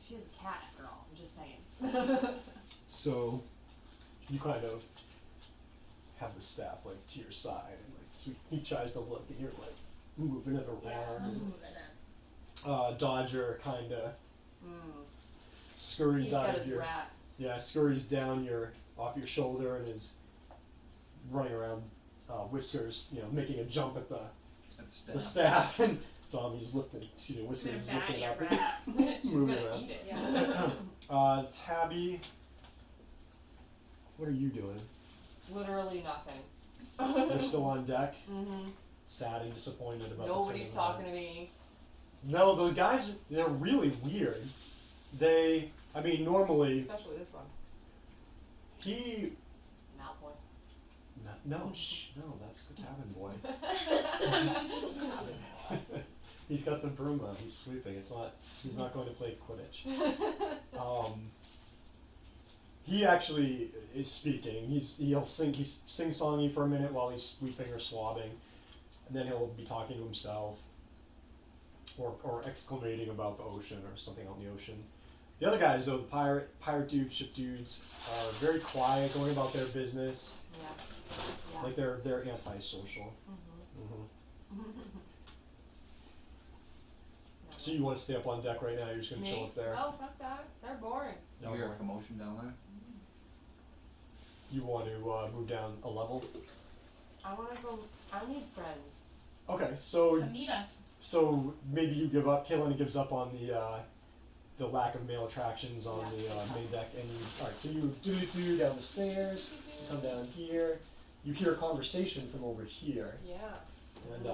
She's a cat after all, I'm just saying. So, you kind of have the staff like to your side, and like he tries to look, and you're like moving it around. And, Dodger kind of scurries He's out got of his your. rat. Yeah, scurries down off your shoulder and is running around Whiskers, making a jump at At the the staff. staff, and Tommy's lifting, Whiskers is lifting it up. and She's moving gonna around. eat it, yeah. Tabby, what are you doing? Literally nothing. You're still on deck, Mm-hmm. sad and disappointed about Nobody's the talking to tournament. me. No, the guys, they're really weird. Normally, Especially this one. he... Malfoy. No, that's the cabin boy. He's got the broom on. He's sweeping. He's not going to play Quidditch. He actually is speaking. He'll sing-songy for a minute while he's sweeping or swabbing, and then he'll be talking to himself, or exclamating about the ocean or something out in the ocean. The other guys, though, the pirate dudes, ship dudes, are very quiet, going about their business. Yeah. Like they're antisocial. Mm-hmm. So you want to stay up on deck right now? You're just gonna chill Me? up there. Oh, fuck that. They're boring. You hear a commotion down there? You want to move down a level? I wanna go. I need friends. Okay, so Come meet us. maybe you give up. Kaylin gives up on the lack of male attractions on the main deck, and alright. So you do down the stairs. You come down here. You hear a conversation from over here, Yeah. and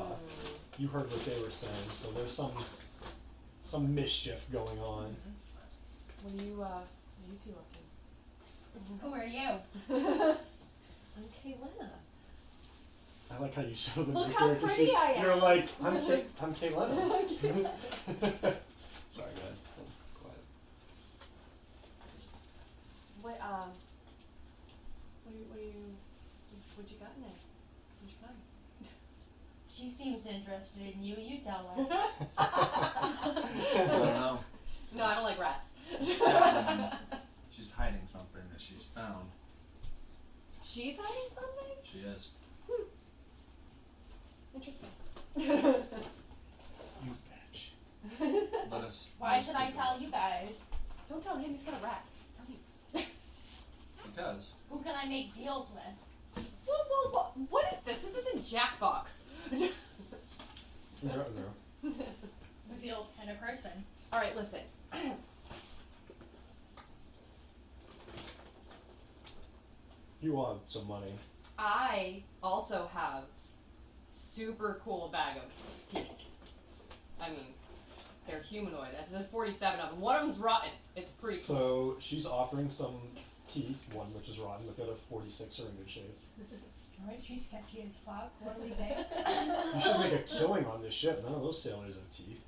you heard what they were saying. So there's some some mischief going on. What are you two up to? Who are you? I'm Kaylena. I like how you show them Look your how character pretty sheet. I am. You're like, I'm Kaylena. Sorry, go ahead. Go ahead. What you got in there? What'd you find? She seems interested in you. You tell her. I don't know. No, I don't like rats. She's hiding something that she's found. She's hiding something? She is. Interesting. You bitch. Let us. Why should I tell you guys? Don't tell him he's got a rat. Tell me. Because. Who can I make deals with? Whoa, what is this? This isn't Jackbox. No. The deals kind of person. Alright, listen. You want some money. I also have super cool bag of teeth. I mean, they're humanoid. There's 47 of them. One of them's rotten. It's pretty cool. So she's offering some teeth, one which is rotten, but the other 46 are in good shape. Alright, she's sketchy as fuck. What do we think? You should make a killing on this ship. None of those sailors have teeth.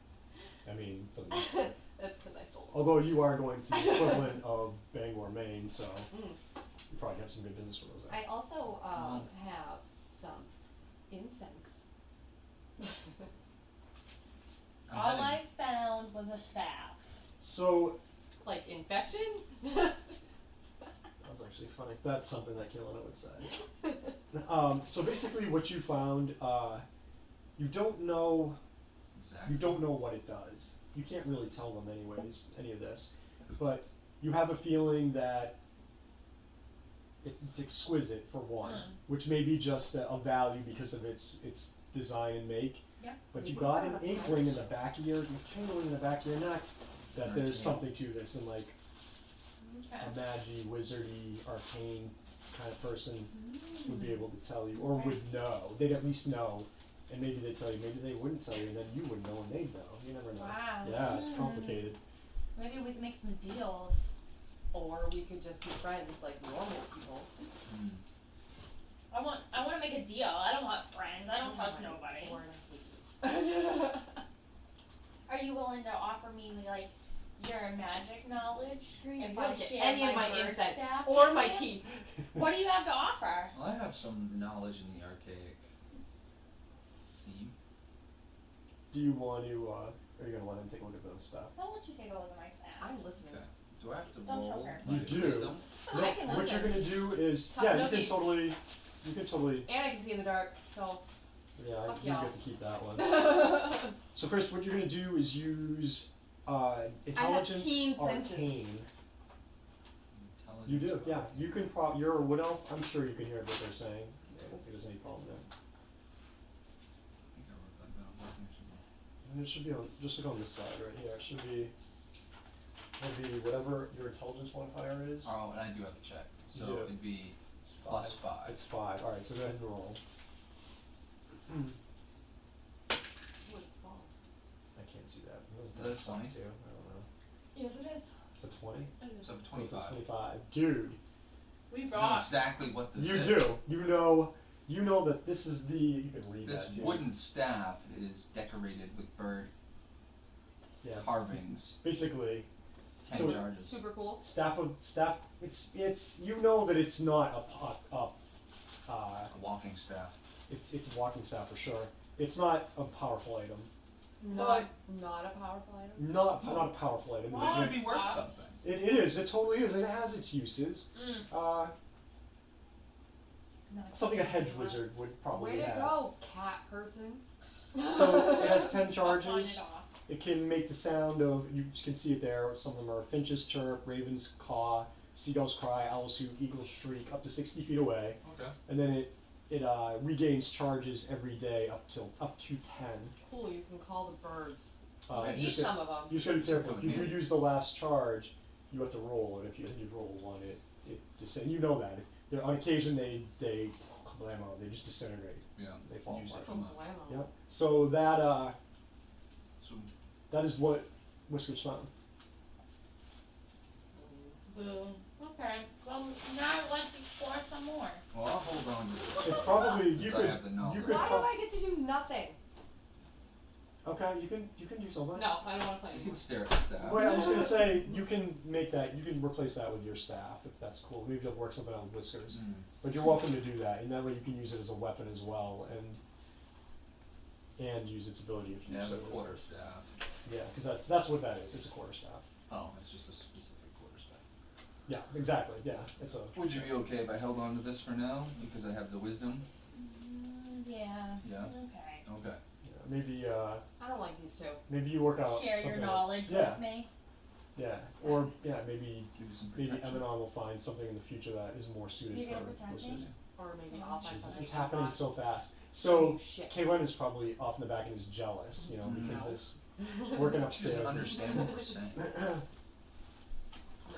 I mean, for the most part. That's because I stole them. Although you are going to the equivalent of Bangor, Maine, so Mm. you probably have some good business for those there. I also have some insects. All I found was a staff. So, Like infection? that was actually funny. That's something that Kaylina would say. So basically what you found, you don't know Exactly. what it does. You can't really tell them anyways, any of this. But you have a feeling that it's exquisite for one, which may be just a value because of its design and make. Yeah. But you got an inkling in the back of your tingling in the back of your neck that there's something to this, and like Okay. a magi, wizardy, arcane kind of person would be able to tell you, or would know. They'd at least know, and maybe they'd tell you, maybe they wouldn't tell you, and then you would know and they'd know. You never know. Wow. Yeah, it's complicated. Maybe we can make some deals. Or we could just be friends like normal people. Mm. I want to make a deal. I don't want friends. I don't trust nobody. Or I hate you. Are you willing to offer me like your magic knowledge? Screw you. If You I don't get share any of my bird insects staff or with my you? teeth. What do you have to offer? Well, I have some knowledge in the archaic theme. Do you want to, are you going to let him take a look at those stuff? I'll let you take a look at my staff. I'm listening. Okay. Do I have to Don't roll choke her. my You do. wisdom? Oh, I can What listen. you're going to do is, Top yeah, you noogies. can totally, And I can see in the dark, so. yeah, Fuck you y'all. get to keep that one. So Chris, what you're going to do is use intelligence keen arcane. senses. You do, Intelligence yeah. arcane. You can you're a wood elf, I'm sure you can hear what they're saying. I don't think there's any problem there. I think I wrote that down. Where can I see And it should be on, just look on this side right here. It should be, it'll be whatever your intelligence modifier is. that? Oh, and I do have to check. You So do. it'd be It's plus 5. It's 5. Alright, so go ahead and roll. I can't see that. That's 20? Too. I don't know. Yes, it is. It's a 20? So So it's a 25. 25. Dude, We This is brought. exactly what this you is. do. You know that this is the, you can read This that too. wooden staff is decorated with bird Yeah. carvings. Basically, 10 So- charges. Super cool. staff, it's, you know that it's not A walking staff. it's a walking staff for sure. It's not a powerful item. Not a powerful item. Not a powerful item. Why? It could be worth something. It is. It totally is. It has its uses. No. Something a hedge wizard would probably Way to have. go, cat person. So it has 10 I'll find charges. it off. It can make the sound of, you can see it there, some of them are finches chirp, ravens caw, seagulls cry, owls hoot, eagles shriek, up to 60 feet away. Okay. And then it regains charges every day up to 10. Cool, you can call the birds. Okay. You Eat some of them. You just gotta be careful. If you do Handy. use the last charge, you have to roll it. If you roll one, it just, and you know that. They're, on occasion they kablamo, they just disintegrate. Yeah. They fall Use apart. it from Kablamo. Yep. So that So that is what Whiskers found. Boom. Okay. Well, now let's explore some more. Well, I'll hold on to this. It's probably Since you I could. have the knowledge. You could. Why do I get to do nothing? Okay, you can do something. No, I don't want to play You anymore. can stare at the staff. Wait, I was gonna say you can make that. You can replace that with your staff if that's cool. Maybe you'll work something on Whiskers. Mm. But you're welcome to do that, and that way you can use it as a weapon as well, and use its ability if you Yeah, so. the quarter staff. Yeah, because that's what that is. It's a quarterstaff. Oh, it's just a specific quarter staff. Yeah, exactly. Yeah, it's a. Would you be okay if I held on to this for now because I have the wisdom? Yeah. Yeah. Okay. Okay. Yeah, maybe I don't like these two. maybe you work out Share something your else. knowledge Yeah, with me. yeah, or yeah, maybe Give you some maybe protection. Eminon will find something in the future that is more suited You're gonna for protect Whiskers. me? Or maybe I'll find Jesus, something. this is I'm happening not. so fast. Oh, So shit. Kaylin is probably off in the back and is jealous, you know, because No. this working She upstairs. doesn't understand what we're saying.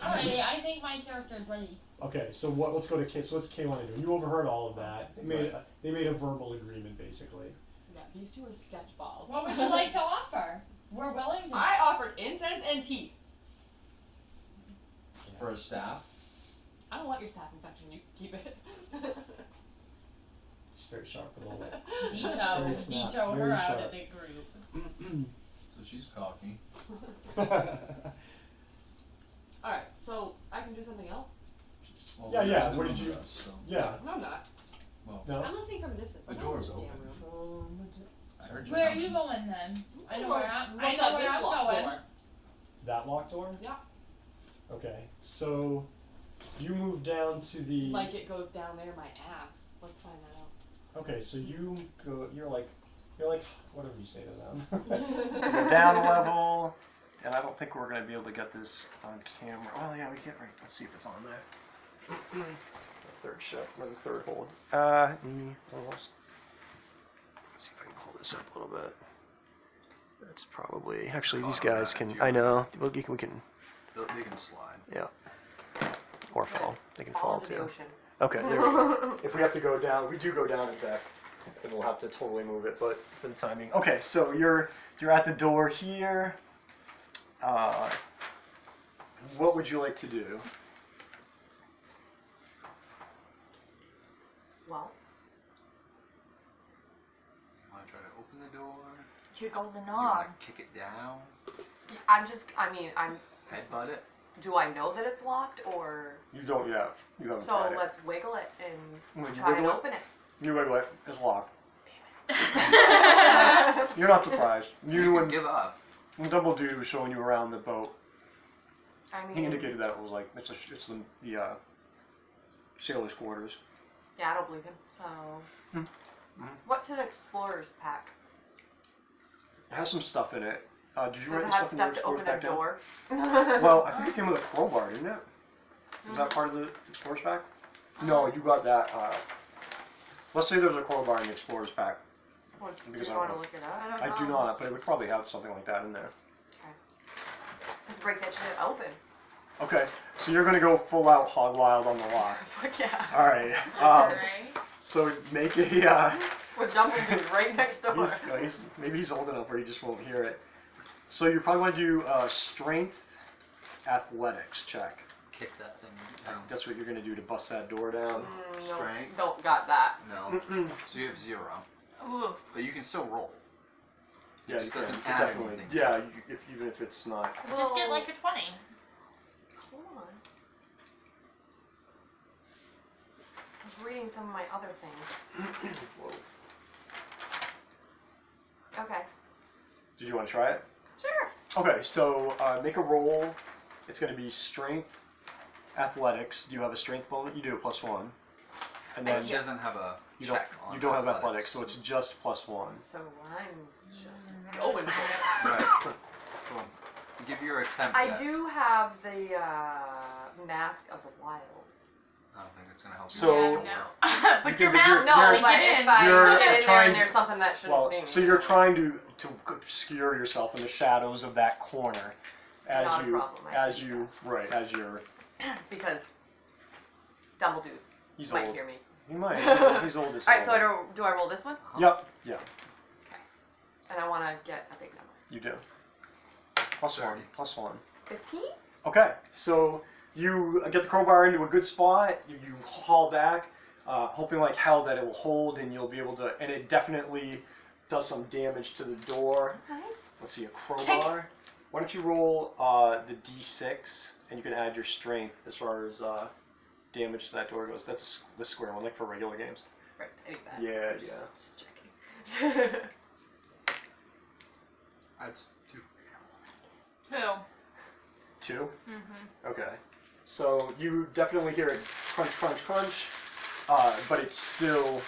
Alrighty, I think my character is ready. Okay, so let's go to so what's Kaylin doing? You overheard all of that. They made a verbal agreement basically. Yeah, these two are sketch balls. What would you like to offer? We're willing to. I offered incense and teeth. For a staff? I don't want your staph infection. You keep it. It's very sharp and all that. veto snap, veto very her out sharp. of the group. So she's cocky. Alright, so I can do something else? Well, Yeah, we're yeah, in the what room did with you- us, so. Yeah. No, I'm not. Well, No. I'm listening from a distance. The I'm not in door's this damn open. room. I heard you. Where are coming. you going then? I know where I'm. Look I know at where this I'm locked going. door. That locked door? Yeah. Okay. So you move down to the Like it goes down there my ass. Let's find that out. Okay, so you're like whatever you say to them. You're down a level, and I don't think we're gonna be able to get this on camera. Oh yeah, we can. Right, let's see if it's on there. The third shift, or the third hold. Almost. Let's see if I can pull this up a little bit. That's probably actually these guys can. I know. We can. They can slide. Yeah. Or fall. They can Fall fall into the too. ocean. Okay, there we go. If we have to go down, we do go down a deck, and we'll have to totally move it, but for the timing. Okay, so you're at the door here. What would you like to do? Well, You want to try to open the door? You're golden You knob. want to kick it down? I'm Headbutt it? do I know that it's locked or? You don't yet. You haven't So tried it. let's wiggle it and Would you try and wiggle it? open it. You wiggle it. It's locked. You're not surprised. You can when give up. Double Dude was showing you around the boat, I he mean, indicated that it was like it's the sailor's quarters. yeah, I don't believe him. So, Mhm. what's an explorer's pack? It has some stuff in it. Did you Does write it the have stuff in your stuff to explorer's open a pack down? door? Well, I think it came with a crowbar, didn't it? Was that part of the explorer's pack? No, you got that. Let's say there's a crowbar in the explorer's pack. Well, do because you I want to don't- look it up? I do not, but it would probably have something like that in there. Let's break that shit open. Okay, so you're gonna go full out hog wild on the lock. Fuck yeah. All right. Alright. So make a. With Dumbledore right next door. Maybe he's old enough where he just won't hear it. So you probably want to do a strength athletics check. Kick that thing down. That's what you're gonna do to bust that door down. No, Strength. don't got that. No. So you have 0. Oof. But you can still roll. Yeah, just you can. doesn't You add definitely. anything. Yeah, even if it's not. Just get like a 20. Hold on. I was reading some of my other things. Whoa. Okay. Did you want to try it? Sure. Okay, so make a roll. It's going to be strength, athletics. Do you have a strength bonus? You do a +1, and then She doesn't have a you don't check on you don't have athletics, so it's just +1. So I'm just going for it. Right. Cool. Give your attempt. I at- do have the Mask of the Wild. I don't think it's gonna help. So- you. No. But You your can- mouse you're- No, you're- but get if in. I You're get in there trying- and there's something that shouldn't Well, see me. so you're trying to obscure yourself in the shadows of that corner, as Not a you problem, I as think you right as you're. Because Dumbledore He's might old. hear me. He might. He's old as Alright, hell. so do I roll this one? Yep. Yeah. And I want to get a big number. You do. Plus 1. 30. Plus 1. 15? Okay, so you get the crowbar into a good spot. You haul back, hoping like hell that it will hold and you'll be able to. And it definitely does some damage to the door. Okay. Let's see, a crowbar. Why don't you roll the d6 and you can add your strength as far as damage to that door goes. That's the square one, like for regular games. Right, I need that. Yeah, Just checking. That's 2. 2. 2? Mm-hmm. Okay. So you definitely hear it crunch, crunch, crunch, but it's still.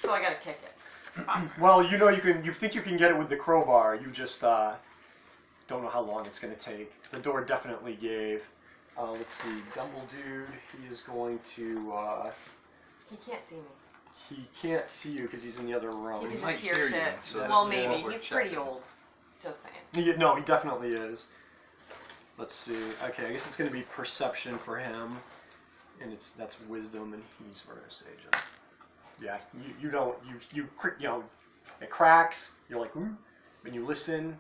So I gotta kick it. Well, you know you think you can get it with the crowbar. You just don't know how long it's going to take. The door definitely gave. Let's see, Dumble Dude. He is going to. He can't see me. He can't see you because he's in the other room. He can might just hear hear you, shit. so Well, that's maybe. what we're He's pretty checking. old. Just saying. No, he definitely is. Let's see. Okay, I guess it's going to be perception for him, and that's wisdom, and he's we're going to say just. Yeah, you don't you know it cracks. You're like ooh, when you listen,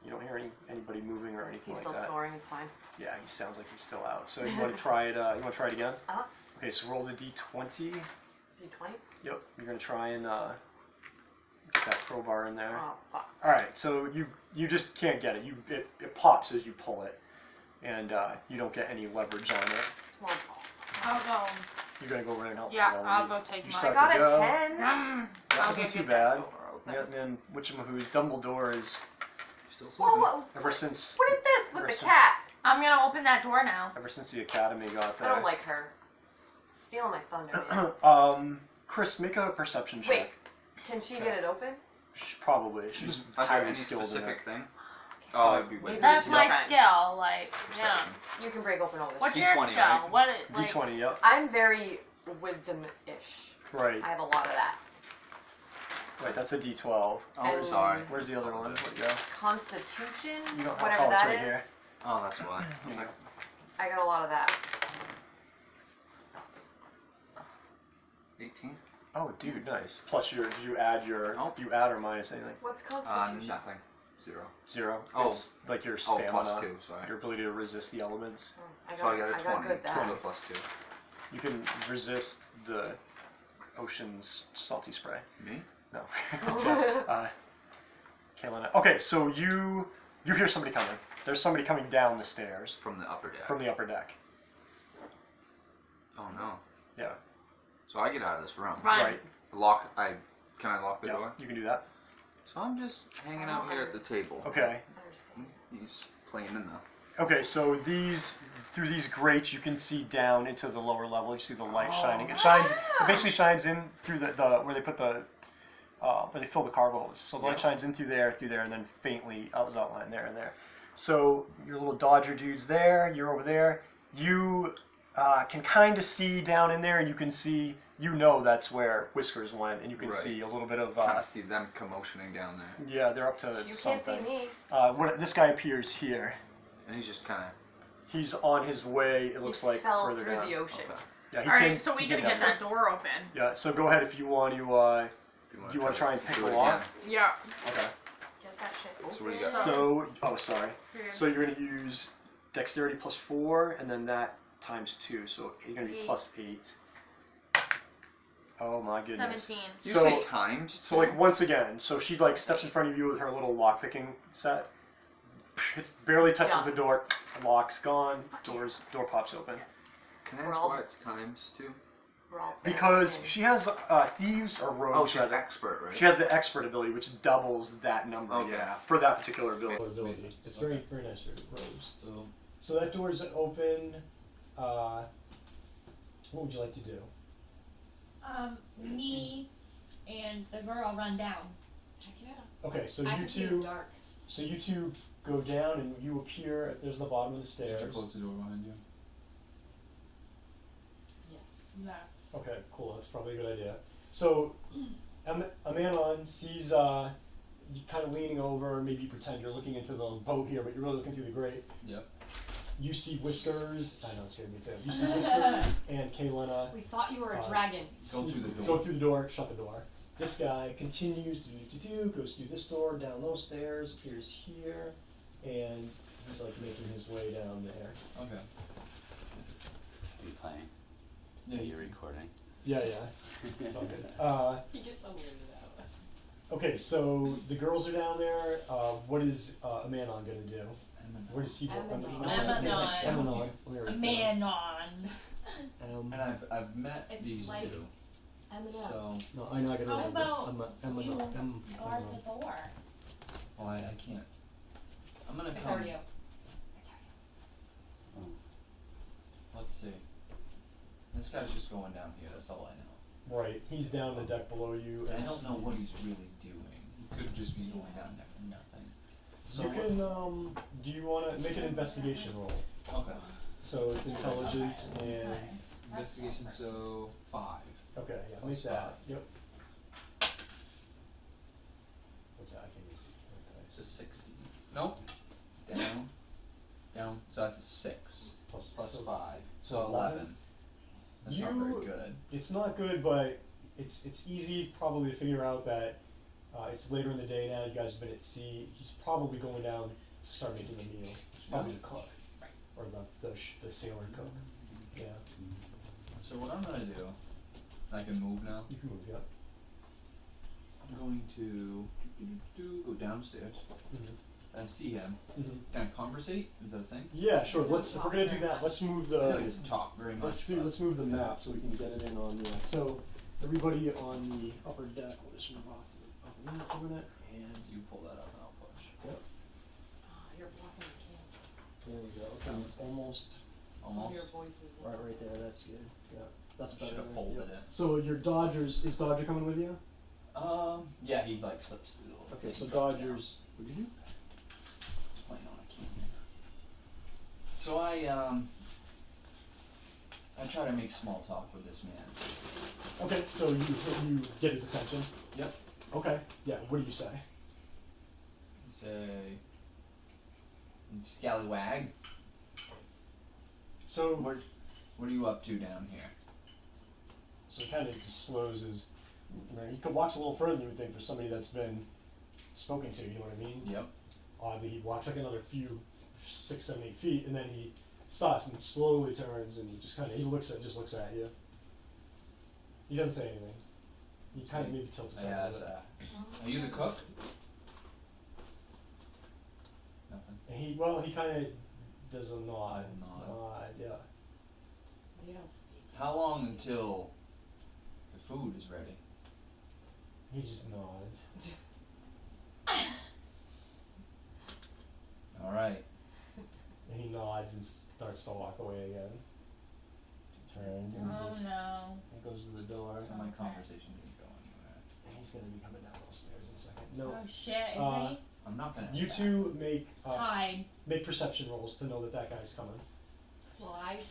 you don't hear anybody moving or anything He's like still that. snoring. It's fine. Yeah, he sounds like he's still out. So you want to try it? You want to try it again? Uh-huh. Okay, so roll the d20. D20? Yep, you're gonna try and get that crowbar in there. Oh, fuck. All right, so you just can't get it. It pops as you pull it, and you don't get any leverage on it. Come on, balls. I'll go. You're gonna go over there and help. Yeah, roll. I'll go take You mine. I start got to a go. 10. That That wasn't too bad. Yeah, Open. and who's Dumbledore is Still Whoa, sleeping? whoa. ever since What is this with the Person. cat? I'm gonna open that door now. the academy got I there. don't like her. Stealing my thunder, man. Chris, make a perception check. Wait, can she get it open? Probably. She's Is there highly any skilled in it. specific thing? Oh, it'd be Maybe wisdom. That's my Friends. skill. Like, yeah. You can break open all this. What's shit. your D20, skill? right? What? Like, D20, yep. I'm very wisdom-ish. Right. I have a lot of that. Right, that's a D12. Oh, And- sorry. Where's the other one? Where'd it go? Constitution, You don't- whatever oh, it's that right is. here. Oh, that's why. I was like, I got a lot of that. 18? Oh, dude, nice. Plus, did you add your? Nope. You add or minus anything? What's Constitution? Nothing. 0. 0. Oh. It's like your Oh, stamina, plus 2, sorry. your ability to resist the elements. Oh, So I got a 20. good 20 that. plus 2. You can resist the ocean's salty spray. Me? No. Kaylina. Okay, so you hear somebody coming. There's somebody coming down the stairs From the upper deck. from the upper deck. Oh no. Yeah. So I get out of this room. Run. Right. Can I lock the Yeah. door? You can do that. So I'm just hanging out here at the table. Okay. He's playing in the. Okay, so through these grates, you can see down into the lower level. You see the light shining. It basically shines in through the where they put the where they fill the cargo holes. So the light shines in through there, and then faintly was outlined there and there. So your little Dodger dude's there. You're over there. You can kind of see down in there, and you can see. You know that's where Whiskers went, and you can Right. see a little bit of. Kind of see them commotioning down there. Yeah, they're up to You can't something. see me. This guy appears here. And he's just kind of. He's on his way. It looks He like fell further through down. the ocean. Okay. Yeah, he All came- right, so we he gotta came get down. that door open. Yeah, so go ahead if you want to. You want to try and pick do the it lock? again. Yeah. Okay. Get that shit open. So what do you got? So, sorry. Here. So you're going to use dexterity plus 4, and then that times 2. So you're going to be 8. plus 8. Oh my goodness. 17. You So- say times? So like once again, so she like steps in front of you with her little lock picking set. Barely touches Done. the door. Lock's gone. Door pops open. Can I We're ask all- why it's times too? We're all Because there. she has thieves or Oh, rogues. she's rather. expert, right? She has the expert ability, which doubles that number. Okay. Yeah, for that particular ability. Ability. It's very nice for rogues. So, So that door's open. What would you like to do? Me and the girl run down. Heck yeah. Okay, so I you can see in two, the dark. go down, and you appear. There's the bottom of the stairs. Close the door behind you. Yes. Yes. Okay, cool. That's probably a good idea. So, Amanon sees you kind of leaning over. Maybe you pretend you're looking into the boat here, but you're really looking through the grate. Yep. You see Whiskers. I know it scared me too. You see Whiskers and Kaylina. We thought you were a Uh, dragon. Go through the door. Go through the door. Shut the door. This guy continues goes through this door, down those stairs, appears here. and he's like making his way down there. Okay. Are you playing? Yeah, Are you recording? Yeah, it's all good. He gets so weirded out. Okay, so the girls are down there. What is Amanon gonna do? Where does he go? Amanon. Amanon. Let me write that. Manon. And I've met It's these like- two. Eminem. So, No, I'm not gonna How remember. about Amanon. you Amanon. guard the door? well, I can't. I'm gonna It's come. already out. It's already out. Oh. Let's see. This guy's just going down here. That's all I know. Right, he's down the deck below you. I and don't know what he's really doing. He could just be going down there for nothing. So You can. Do you want to make an investigation roll? Okay. So it's intelligence Okay, and. sorry. Investigation. So 5. Okay, yeah, Plus make that. 5. Yep. What's that? I can't even see. So 60. Nope. Down. Down. So that's a 6. Plus Plus so 5. so So 11. 11. That's not very good. It's not good, but it's easy probably to figure out that it's later in the day now. You guys have been at sea. He's probably going down to start making a meal. It's probably the cook, Right. or the sailor cook. Yeah, So what I'm gonna do, I can move now. you can move. Yeah. I'm going to go downstairs. I see him. Mm-hmm. Can I conversate? Is that a thing? Yeah, sure. Let's if we're gonna do that. Let's move I know he the. doesn't talk very much. but- Let's move the map so we can get it in on the. So everybody on the upper deck will just move off the map for a minute, and You pull that up and I'll push. yep, Oh, you're blocking the camera. there we go. Okay, almost Almost. Your voice is right there. That's good. Yeah, that's better. Should have there. folded Yep. it. So your Dodgers is Dodger coming with you? Yeah, he like slips through the little Okay, thing, so drops down. Dodgers. What did you do? It's playing on a keyboard. So I try to make small talk with this man. Okay, so you get his attention. Yep. Okay, yeah. What do you say? Say, scallywag. So What are you up to down here? so kind of just slows his. He walks a little further than you would think for somebody that's been spoken to. You know what I mean? Yep. Oddly, he walks like another few, 6, 7, 8 feet, and then he stops and slowly turns and just kind of looks at you. He doesn't say anything. He kind of maybe tilts his head a Yes. little bit. Are you the cook? Nothing. And he kind of does a nod. Nod. Yeah. You don't speak. How long until the food is ready? He just nods. All right. And he nods and starts to walk away again. Turns and Oh just no. and goes to the door. So my Okay. conversation didn't go anywhere. And he's gonna be coming down those stairs in a second. No. Oh shit, is Uh, I'm not gonna. You attack. two make Hide. make perception rolls to know that guy's coming. Well, I think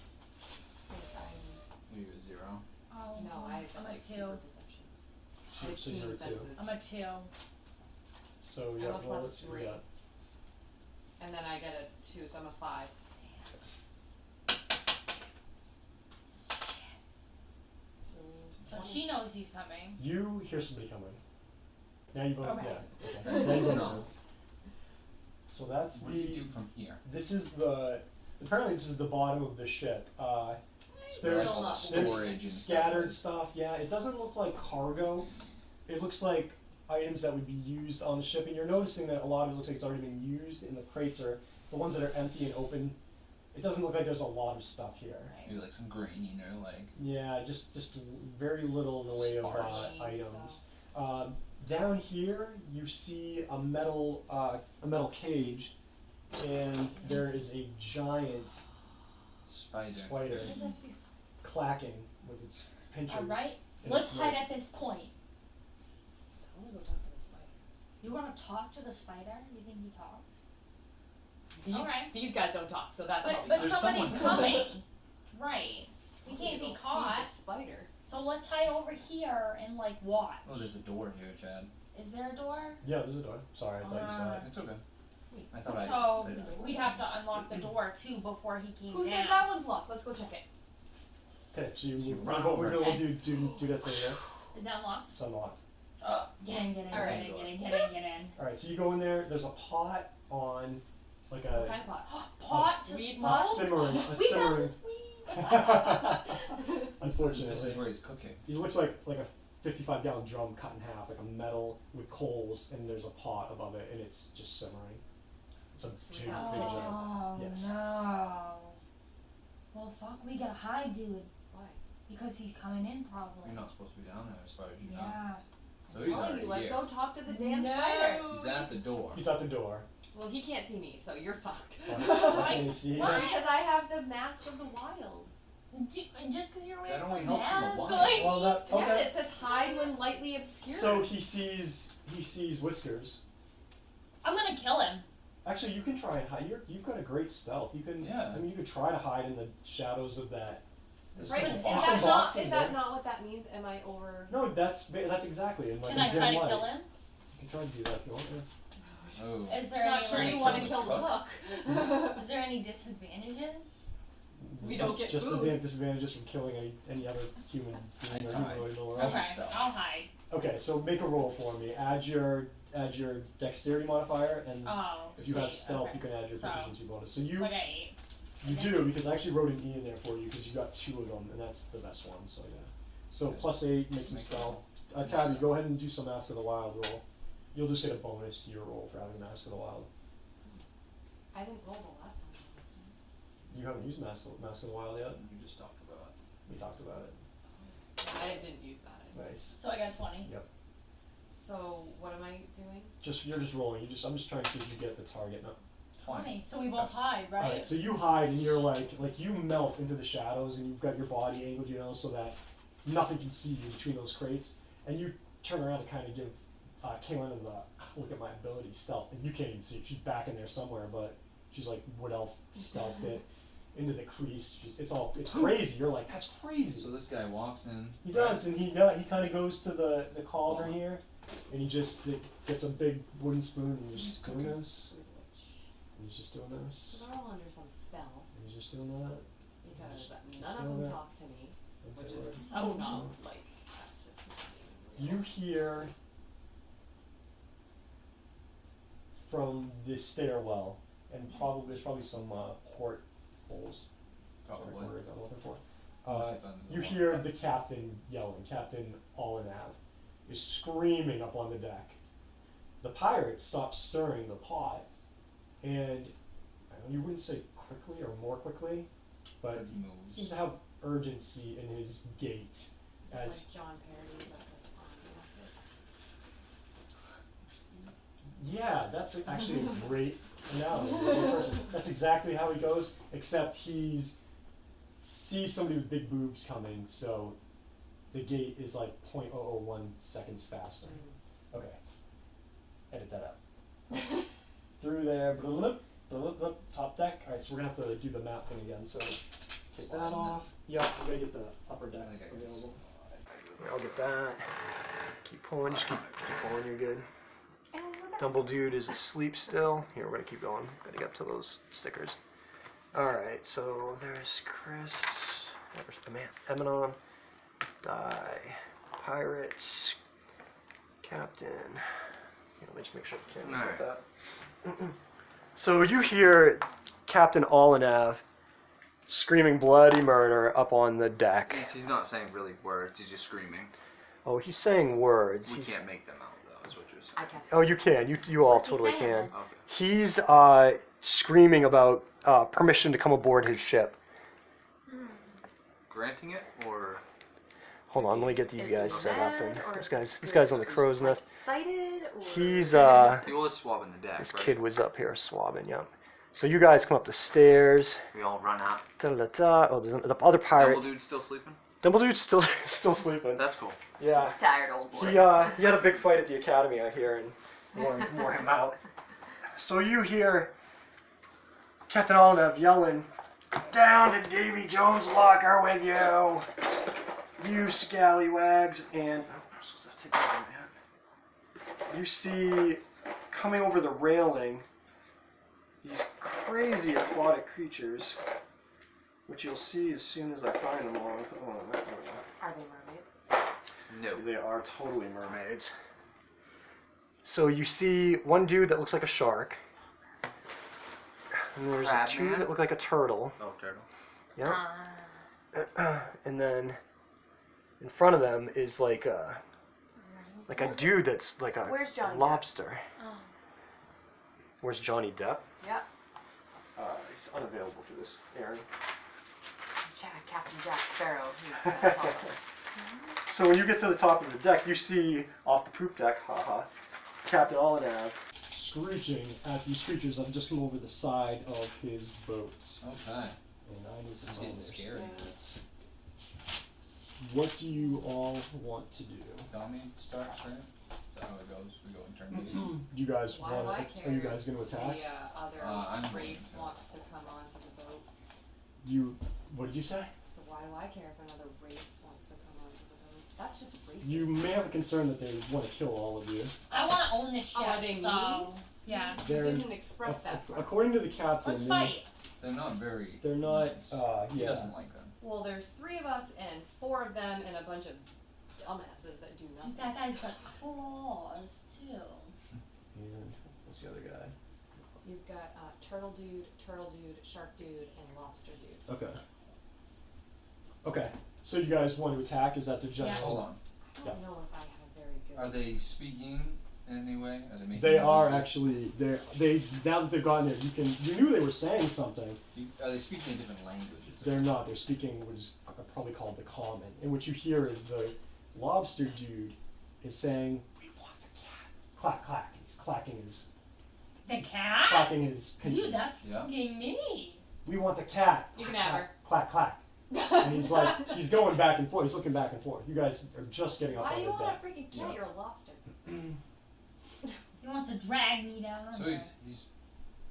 I'm. You a 0. Oh No, I I'm a like 2. super perception. I have So you're keen a 2. senses. I'm a 2. So I'm yeah, a roll plus it. So we 3. got And then I get a 2, so I'm a 5. So she knows he's coming. you hear somebody coming. Now you both Okay. yeah. Okay. Now you both know. So that's What do you the do from here? this is the apparently this is the bottom of the ship. There's Still not storage and scattered stuff. stuff. Yeah, it doesn't look like cargo. It looks like items that would be used on the ship, and you're noticing that a lot of it looks like it's already been used. And the crates are the ones that are empty and open. It doesn't look like there's a lot of stuff here. Maybe like some grain or like. Yeah, just very little in the way of Sparse. items. Down here, you see a metal cage, and there is a giant Spider. spider What does that have to be? clacking with its pinchers. Alright, and let's its hide legs. at this point. I wanna go talk to the spider. You wanna talk to the spider? You think he talks? These guys don't talk, so that But helps. but There's somebody's someone coming. Right. We can't be Feed caught. the spider. So let's hide over here and like watch. Oh, there's a door here, Chad. Is there a door? Yeah, there's a door. Sorry, I thought you saw it. It's okay. Wait. I thought So I'd say that. we'd have to unlock the door too before he came Who down. says that one's locked? Let's go check it. Okay, so you run we're over. gonna Okay. do that thing here. Is that unlocked? It's unlocked. Get in, get in, All right. get in, get in, get in, get in. All right, so you go in there. There's a pot on Like What a kind of pot? Pot to Weed a smoke? simmering, a We found simmering. this weed. Unfortunately, This is where he's cooking. it looks like a 55-gallon drum cut in half, like a metal with coals, and there's a pot above it, and it's just simmering. It's a So big, we big found jug. Oh Yes. no. Well, fuck, we gotta hide, dude. Why? Because he's coming in, probably. You're not supposed to be down there as far as you know. Yeah. So I'm he's telling already you, let's here. go talk to the damn No. spider. He's at the door. He's at the door. Well, he can't see me, so you're fucked. What can you see? Why? Because I have the mask of the wild. Just because you're wearing That only some helps in the mask, wild. like, Well, that- Yeah, Okay. but it says hide when lightly obscured. So he sees Whiskers. I'm gonna kill him. Actually, you can try and hide. You've got a great stealth. You can. Yeah. I mean, you could try to hide in the shadows of that. There's right? some Is awesome that not? boxes Is that there. not what that means? Am I over? No, that's exactly. In like Can a I dim try to light. kill him? You can try to do that if you want. Yeah. Oh. Is there I'm not any, sure like, you want to kill kill the the hook. is there any disadvantages? We don't get just food. the disadvantages from killing any other human being or Hide. humanoid in the world. That's Okay, stealth. I'll hide. Okay, so make a roll for me. Add your dexterity modifier, and Oh, if you have sweet, stealth, okay. you can add your So- proficiency bonus. So So you I got 8. you okay. do, because I actually wrote an E in there for you because you got 2 of them, and that's the best one. So yeah. So +8 makes some stealth. Tabby, go ahead and do some Mask of the Wild roll. You'll just get a bonus to your roll for having Mask of the Wild. I didn't roll the last time. You haven't used Mask of the Wild yet. You just talked about it. We talked about it. I didn't use that. Nice. So I got 20. So what am I doing? You're just rolling. I'm just trying to see if you get the target. No. 20. So we both hide, right? Alright, so you hide and you're like you melt into the shadows and you've got your body angled, so that nothing can see you between those crates. And you turn around to kind of give Kaylin a look at my ability, stealth, and you can't even see it. She's back in there somewhere, but she's like wood elf stealthed it into the crease. It's crazy. You're like, that's crazy. So this guy walks in. He does, and he kind of goes to the cauldron here, and he just gets a big wooden spoon and he's just doing this. Who's a witch? And he's just doing this. So they're all under some spell And he's just doing that. because Just none of doing them that. talk to me, That's which it, is right? so not like that's just not even You real. hear from the stairwell, and there's probably some port holes. Probably. Words I'm looking for. Unless it's under the You wall. hear the captain yelling. Captain Allinav is screaming up on the deck. The pirate stops stirring the pot, and I know you wouldn't say quickly or more quickly, but But he moves. seems to have urgency in his gait. Is it as- like John Parody, but like on acid? Yeah, that's actually a great analogy. Good person. That's exactly how he goes, except sees somebody with big boobs coming, so the gate is like 0.001 seconds faster. Okay. Edit that out. Through there, top deck. Alright, so we're gonna have to do the map thing again, so take that Slide off. Yep, we gotta get the upper deck I think I can available. I'll get that. Keep pulling, just keep pulling, you're good. Dumble Dude is asleep still. Here, we're gonna keep going. Gotta get up to those stickers. Alright, so there's Chris. There's Eminon. Die. Pirates. Captain. Here, let me just make sure the camera's like that. So you hear Captain Allinav screaming bloody murder up on the deck. He's not saying really words, he's just screaming. Oh, he's saying words. We can't make them out though, is what you're saying. I can't. Oh, you can. You all What's he totally saying can. then? Okay. He's screaming about permission to come aboard his ship. Granting it or Hold on, let me get these Is guys he set up. And mad, or this is guy's on the Chris, crow's like, nest. Excited? Or He's he was swabbing the deck, this right? kid was up here swabbing. Yeah. So you guys come up the stairs. We all run out. Da da da. Oh, there's the other pirate. Dumble dude's still sleeping? Dumbledude's still sleeping. That's cool. Yeah. tired old boy. He had a big fight at the academy, I hear, and wore him out. So you hear Captain Allinav yelling, "Down to Davy Jones' locker with you, you scallywags!" And I'm supposed to take that out. You see coming over the railing these crazy aquatic creatures, which you'll see as soon as I find them all. I'll put them on the map. There we go. Are they mermaids? No. They are totally mermaids. So you see one dude that looks like a shark. and there's Crab two man? that look like a turtle. Oh, turtle. Yep. And then in front of them is like a dude that's like a Where's Johnny Depp? lobster. Oh. Where's Johnny Depp? Yep. He's unavailable for this airing. Captain Jack Sparrow. He's gonna call us. So when you get to the top of the deck, you see off the poop deck, haha, Captain Olinav screeching at these creatures that have just come over the side of his boat. Okay. And I need to It's find getting their scary. stats. What do you all want to do? Dami starts, right? Is that how it goes? We go in turn based. You guys Why do I want? care? Are you guys going to attack? The other I'm going race to. wants to come onto the boat. You. What did you say? So why do I care if another race wants to come onto the boat? That's just racist. You may have a concern that they want to kill all of you. I want to own this ship. Oh, are they so yeah. You They're- didn't express that. part. According to the captain, Let's fight. They're not very. they're not. nice. He Yeah. doesn't like them. Well, there's 3 of us and 4 of them and a bunch of dumbasses that do nothing. Dude, that guy's got claws too. And what's the other guy? You've got turtle dude, shark dude, and lobster dude. Okay. Okay. So you guys want to attack? Is that the general? Hold on. I don't know if I have a very good. Are they speaking in any way? Are they making They are noises? actually. They now that they've gotten there, you knew they were saying something. Are they speaking in different languages? They're not. They're speaking what is probably called the common. And what you hear is the lobster dude is saying, "We want the cat." Clack clack. He's clacking his pinches. Dude, that's Yeah. fucking me. We want the cat. You can have her. Clack clack. And he's like, he's going back and forth. He's looking back and forth. You guys are just getting up Why on do the you want deck. a freaking cat? Yeah. You're a lobster. He wants to drag me down. So there.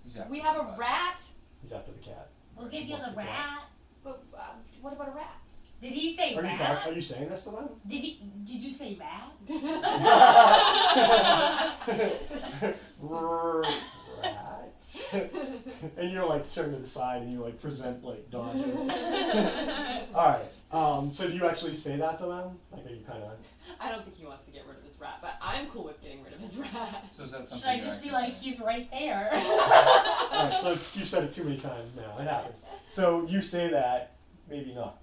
he's after We have a the rat. He's after the cat. We'll give you Wants the the cat. rat. But what about a rat? Did he say Are you, rat? are you saying this to them? Did you say rat? Rat. And you're like turn to the side and you like present like dodging. Alright. So do you actually say that to them? Like are you kinda I don't think he wants to get rid of his rat, but I'm cool with getting rid of his rat. So is that something Should I you're just be actually like, saying? he's right there? Alright, so you said it too many times now. It happens. So you say that, maybe not.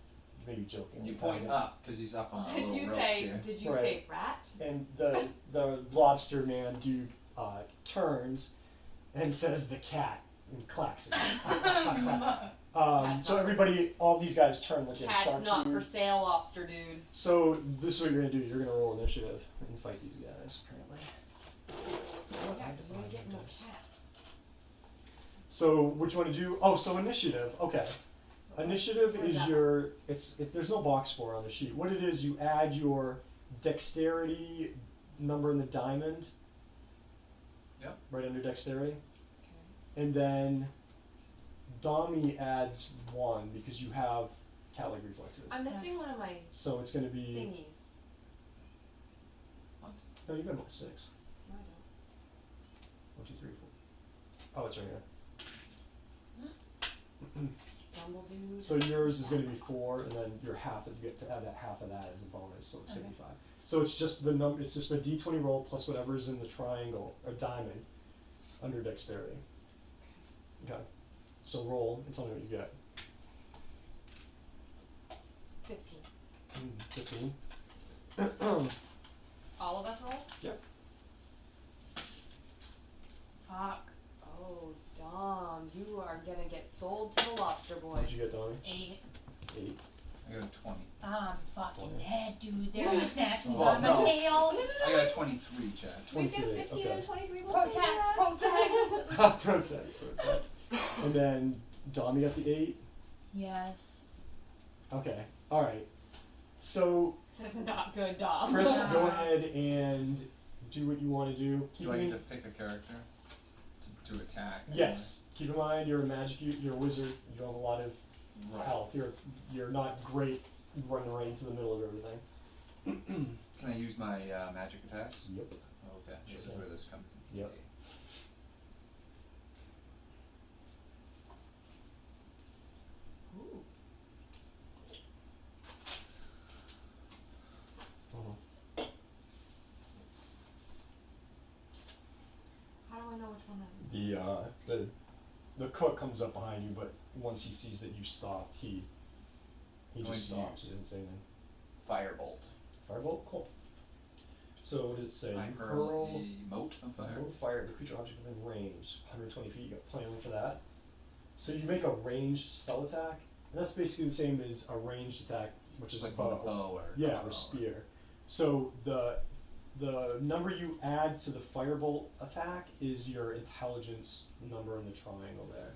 Maybe joking. You point up because he's up on the little You ropes say, here. did you Right. say rat? And the lobster man dude turns and says the cat and clacks it. Clack, clack, clack, clack. Cat's So not- everybody, all these guys turn like a Cat's shark not dude. for sale, lobster dude. So this is what you're gonna do. You're gonna roll initiative and fight these guys. Apparently. Yeah, because we're gonna get no cat. So what you want to do? Oh, so initiative. Okay. Initiative Where's is that? your. There's no box for it on the sheet. What it is, you add your dexterity number in the diamond. Yep. Right under dexterity, Okay. and then Dami adds 1 because you have cat-like reflexes. I'm missing one of my So it's gonna be. thingies. What? No, you got them at 6. No, I 1, 2, 3, 4. Oh, it's right here. Dumbledore. So yours is going to be 4, and then your half. You get to add that half of that as a bonus, so it's going to be 5. So it's just the number. It's just a D20 roll plus whatever's in the triangle or diamond under dexterity. Okay. So roll and tell me what you get. 15. 15. All of us roll? Yep. Fuck. Oh, Dom, you are gonna get sold to the lobster boy. What did you get, Donnie? 8. 8. I got a 20. I'm fucking dead, dude. They're gonna snatch me Oh, by my no. tail. I got a 23, Chad. We've got 23, 15 okay. and 23 rolls. Protect. Protect. And then Dom, you got the 8. Yes. Okay. All right. So This is not good, Dom. Chris, go ahead and do what you want to do. Do I need to pick a character to attack? Yes. Keep in mind, you're a magic. You're a wizard. You don't have a lot of Right. health. You're not great running right into the middle of everything. Can I use my magic attacks? Yep. Okay. This Sure is can. where this comes in. Yep. Ooh. How do I know which one that is? The the cook comes up behind you, but once he sees that you stopped, he Going just to stops. He doesn't say anything. Firebolt. Firebolt, cool. So what does it say? I You hurl a mote of fire. Remote fire at the creature object within range, 120 feet. You got plenty of room for that. So you make a ranged spell attack, and that's basically the same as a ranged attack, which is Like a bow. with a bow or Yeah, arrow or spear. So the number you add to the firebolt attack is your intelligence number in the triangle there.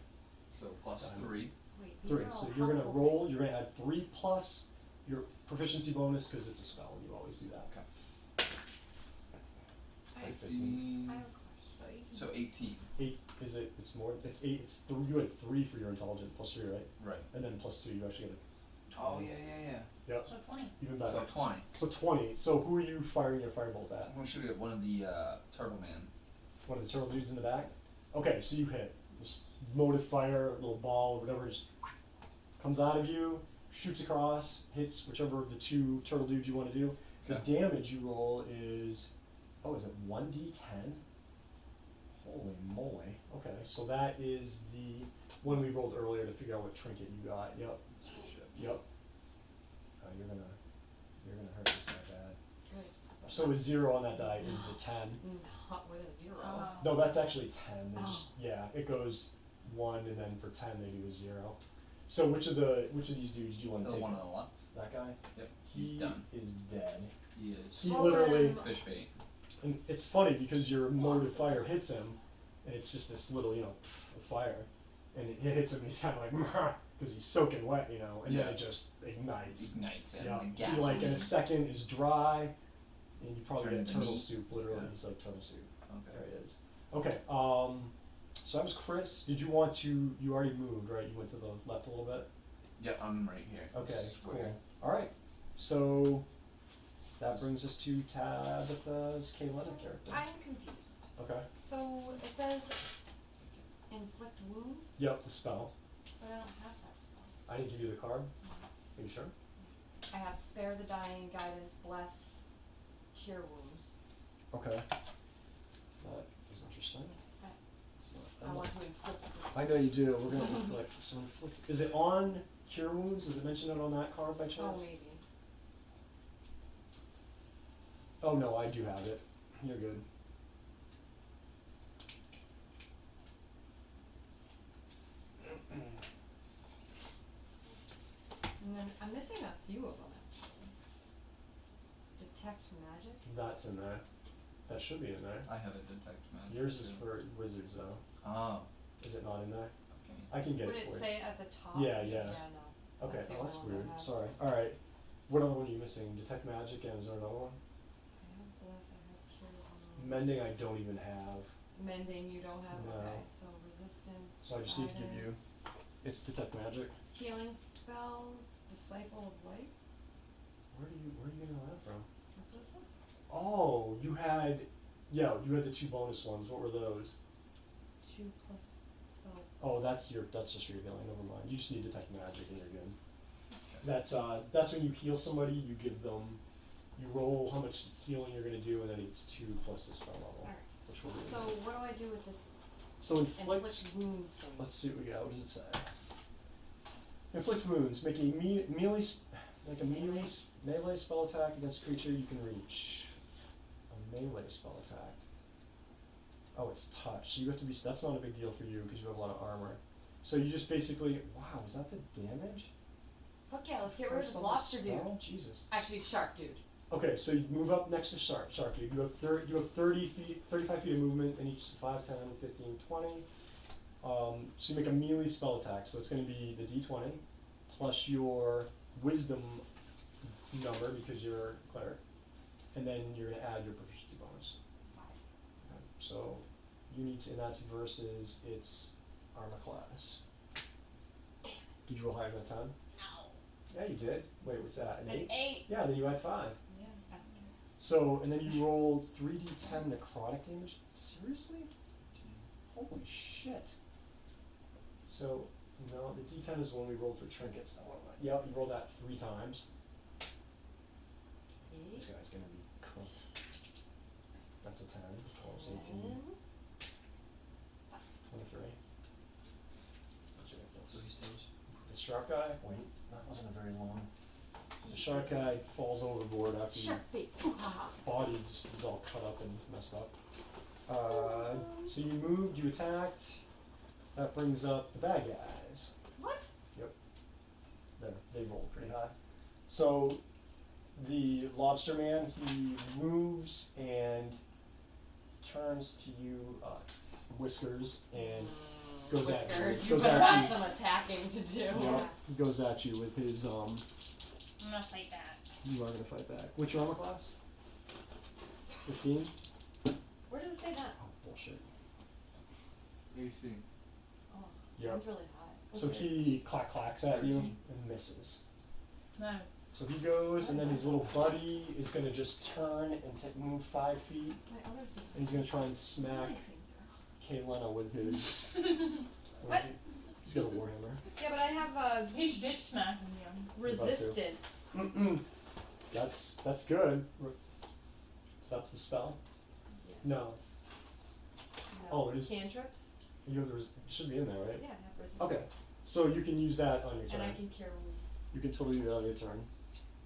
So plus Diamond. 3. Wait, these 3. are all So you're gonna helpful roll. things. You're gonna add 3 plus your proficiency bonus because it's a spell. You always do that. Okay. I have, 15. I have a question. So 18. 8 is it? It's more. It's 8. It's 3. You had 3 for your intelligence plus 3, right? Right. And then plus 2. You actually get a. Oh yeah, yeah, yeah. Yep. So 20. Even So better. 20. So 20. So who are you firing your firebolt at? I'm gonna shoot it at one of the turtle man. One of the turtle dudes in the back? Okay, so you hit. Just motive fire, a little ball, or whatever, just comes out of you, shoots across, hits whichever of the 2 turtle dudes you want to do. The Okay. damage you roll is, is it 1d10? Holy moly. Okay, so that is the one we rolled earlier to figure out what trinket you got. Yep, Shit. yep. You're gonna hurt this guy bad. Good. So a 0 on that die is the 10. Not with a 0. No, that's actually 10. They Oh. just, yeah, it goes 1 and then for 10 they do a 0. So which of these dudes do you want to The take? one on the left. That guy? Yep. He He's done. is dead. He is He Roll literally, him. fish bait. and it's funny because your motive fire hits him, and it's just this little, of fire, and it hits him. And he's kind of like, because he's soaking wet, and Yeah. then it just ignites. Ignites and Yeah, like he, like in gasoline. a second is dry, and you probably Turn get into turtle meat. soup. Literally, Yeah. he's like turtle soup. There Okay. it is. Okay. So that was Chris. Did you want to? You already moved, right? You went to the left a little bit. Yeah, I'm right here. Okay. Square. Cool. All right. So that brings us to Tabitha's Kaylena character. I'm confused. Okay. So it says inflict wounds, Yep. The spell. but I don't have that spell. I didn't give you the card. Are you sure? I have spare the dying, guidance, bless, cure wounds. Okay. That is interesting. Okay. It's I not- want to inflict. I know you do. We're gonna inflict. So inflict. Is it on cure wounds? Does it mention it on that card by Oh, chance? maybe. Oh no, I do have it. You're good. And then I'm missing a few of them actually. Detect magic. That's in there. That should be in there. I have a detect magic. Yours is too. for wizards though. Oh. Is it not in there? Okay. I can get Would it it for you. say at the top? Yeah, yeah. Yeah, no. Okay, That's the oh, only that's ones I weird. have. Sorry. Alright. What other one are you missing? Detect magic, and is there another one? I have bless, I have cure wounds. Mending I don't even have. Mending you don't have, No. okay. So resistance. So I just need to give you- guidance, It's detect magic. healing spells, disciple of life. Where are you getting all that from? That's what it says. Oh, you had the 2 bonus ones. What were those? 2 plus spells. Oh, that's just for your healing. Never mind. You just need detect magic and you're good. That's when you heal somebody. You give them, you roll how much healing you're gonna do, and then it's 2 plus the spell level, Alright. which we're doing. So what do I do with this So inflict. inflict wounds thing? Let's see what we got. What does it say? Inflict wounds. Make a melee spell attack against a creature you can reach. A melee spell attack. Oh, it's touch. So you have to be. That's not a big deal for you because you have a lot of armor. So you just basically. Wow, is that the damage? Fuck yeah, let's get rid of First this level lobster dude. spell? Jesus. Actually, shark dude. Okay, so you move up next to shark dude. You have 30 feet, 35 feet of movement in each 5, 10, 15, 20. So you make a melee spell attack. So it's going to be the d20 plus your wisdom number because you're a cleric, and then you're going to add your proficiency bonus. Okay, so you need to, and that's versus its armor class. Did you roll higher than a 10? No. Yeah, you did. Wait, what's that? An 8? 8. Yeah, then you add 5. Yeah. So, and then you rolled 3d10 necrotic damage? Seriously? Holy shit. So, no, the d10 is the one we rolled for trinkets. Yeah, you rolled that 3 times. This guy's gonna be cooked. That's a 10, 12, 18, 23. shark guy. Wait, that wasn't a very long. The shark guy falls overboard after his Shark bait. Ooh, ha, ha. body just is all cut up and messed up. So you moved, you attacked. That brings up the bad guys. What? They rolled pretty high. So the lobster man, he moves and turns to you, Whiskers, and goes at you. Whiskers, you Goes better at have you. some attacking to do. Yeah, he goes at you with his I'm gonna fight that. You are gonna fight back. What's your armor class? 15? Where does it say that? Oh, bullshit. 18. Oh, Yep. mine's really high. So he clacks at you 13. and misses. No. So he goes, and then his little buddy is gonna just turn and move 5 feet, My other thing. and he's gonna try and smack My things are Kaylena with his. What? He's got a warhammer. Yeah, but I have a He's bitch smacking you. resistance. That's good. That's the spell. Yeah. No, No. Oh, it is- Cantrips? it should be in there, right? Yeah, I have resistance. Okay. So you can use that on your turn. And I can cure wounds. You can totally do that on your turn.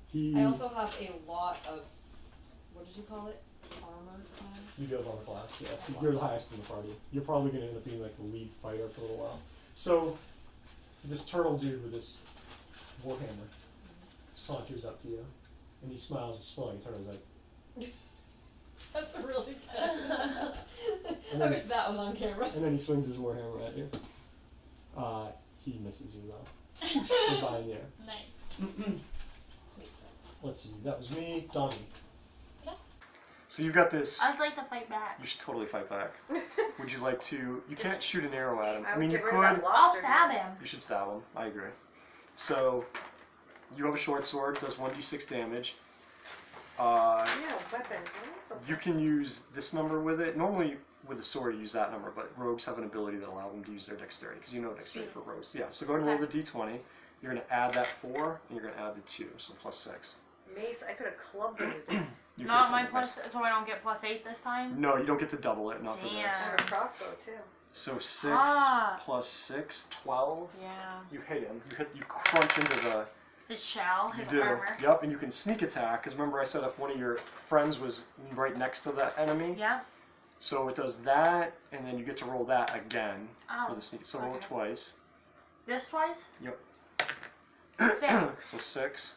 He. I also have a lot of, what did you call it? Armor class? You do have armor class, yes. I love You're the that. highest in the party. You're probably going to end up being like the lead fighter for a little while. So, this turtle dude with this warhammer saunters up to you, and he smiles slow. He turns like, That's really good. And I then- wish that was on camera. and then he swings his warhammer at you. He misses you though. He's behind you. Nice. Makes sense. Let's see. That was me, Donnie. Yeah. So you've got this. I'd like to fight back. You should totally fight back. Would you like to? You can't shoot an arrow at him. I I would mean, you get rid of that could. I'll lobster stab head. him. You should stab him. I agree. So, you have a short sword. Does 1d6 damage. Yeah, weapons. You can use this number with it. Normally, with a sword, you use that number, but rogues have an ability that allows them to use their dexterity, because you know dexterity for rogues. Yeah, so go ahead and roll the d20. You're going to add that 4, and you're going to add the 2, so plus 6. Mace, I could have clubbed him to death. You Not could've my done plus, so I don't get +8 this time? No, you don't get to double it, not for Damn. I this. have a crossbow too. So 6 Ah. plus 6, 12. Yeah. You hit him. You crunch into the... His shell, You his do. armor. Yep, and you can sneak attack, because remember I said if one of your friends was right next to that enemy? Yeah. So it does that, and then you get to roll that again Ow. for the sneak. So roll it Okay. twice. This twice? Yep. 6. So 6.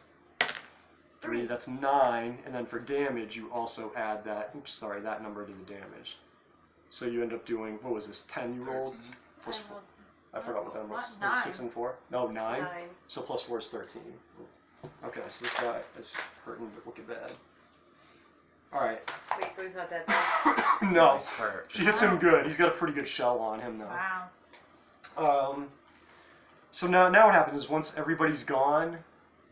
3, that's 9, and then for damage you also add that, that number to the damage. So you end up doing, what was this, 10 you rolled? 13. Plus I 4. rolled- I forgot what that was. What? Was it 9. 6 and 4? No, 9. 9. So plus 4 is 13. Okay, so this guy is hurting wicked bad. Alright. Wait, so he's not dead. No. He's hurt. She hits him good. He's got a pretty good shell on him though. Wow. So now what happens is once everybody's gone,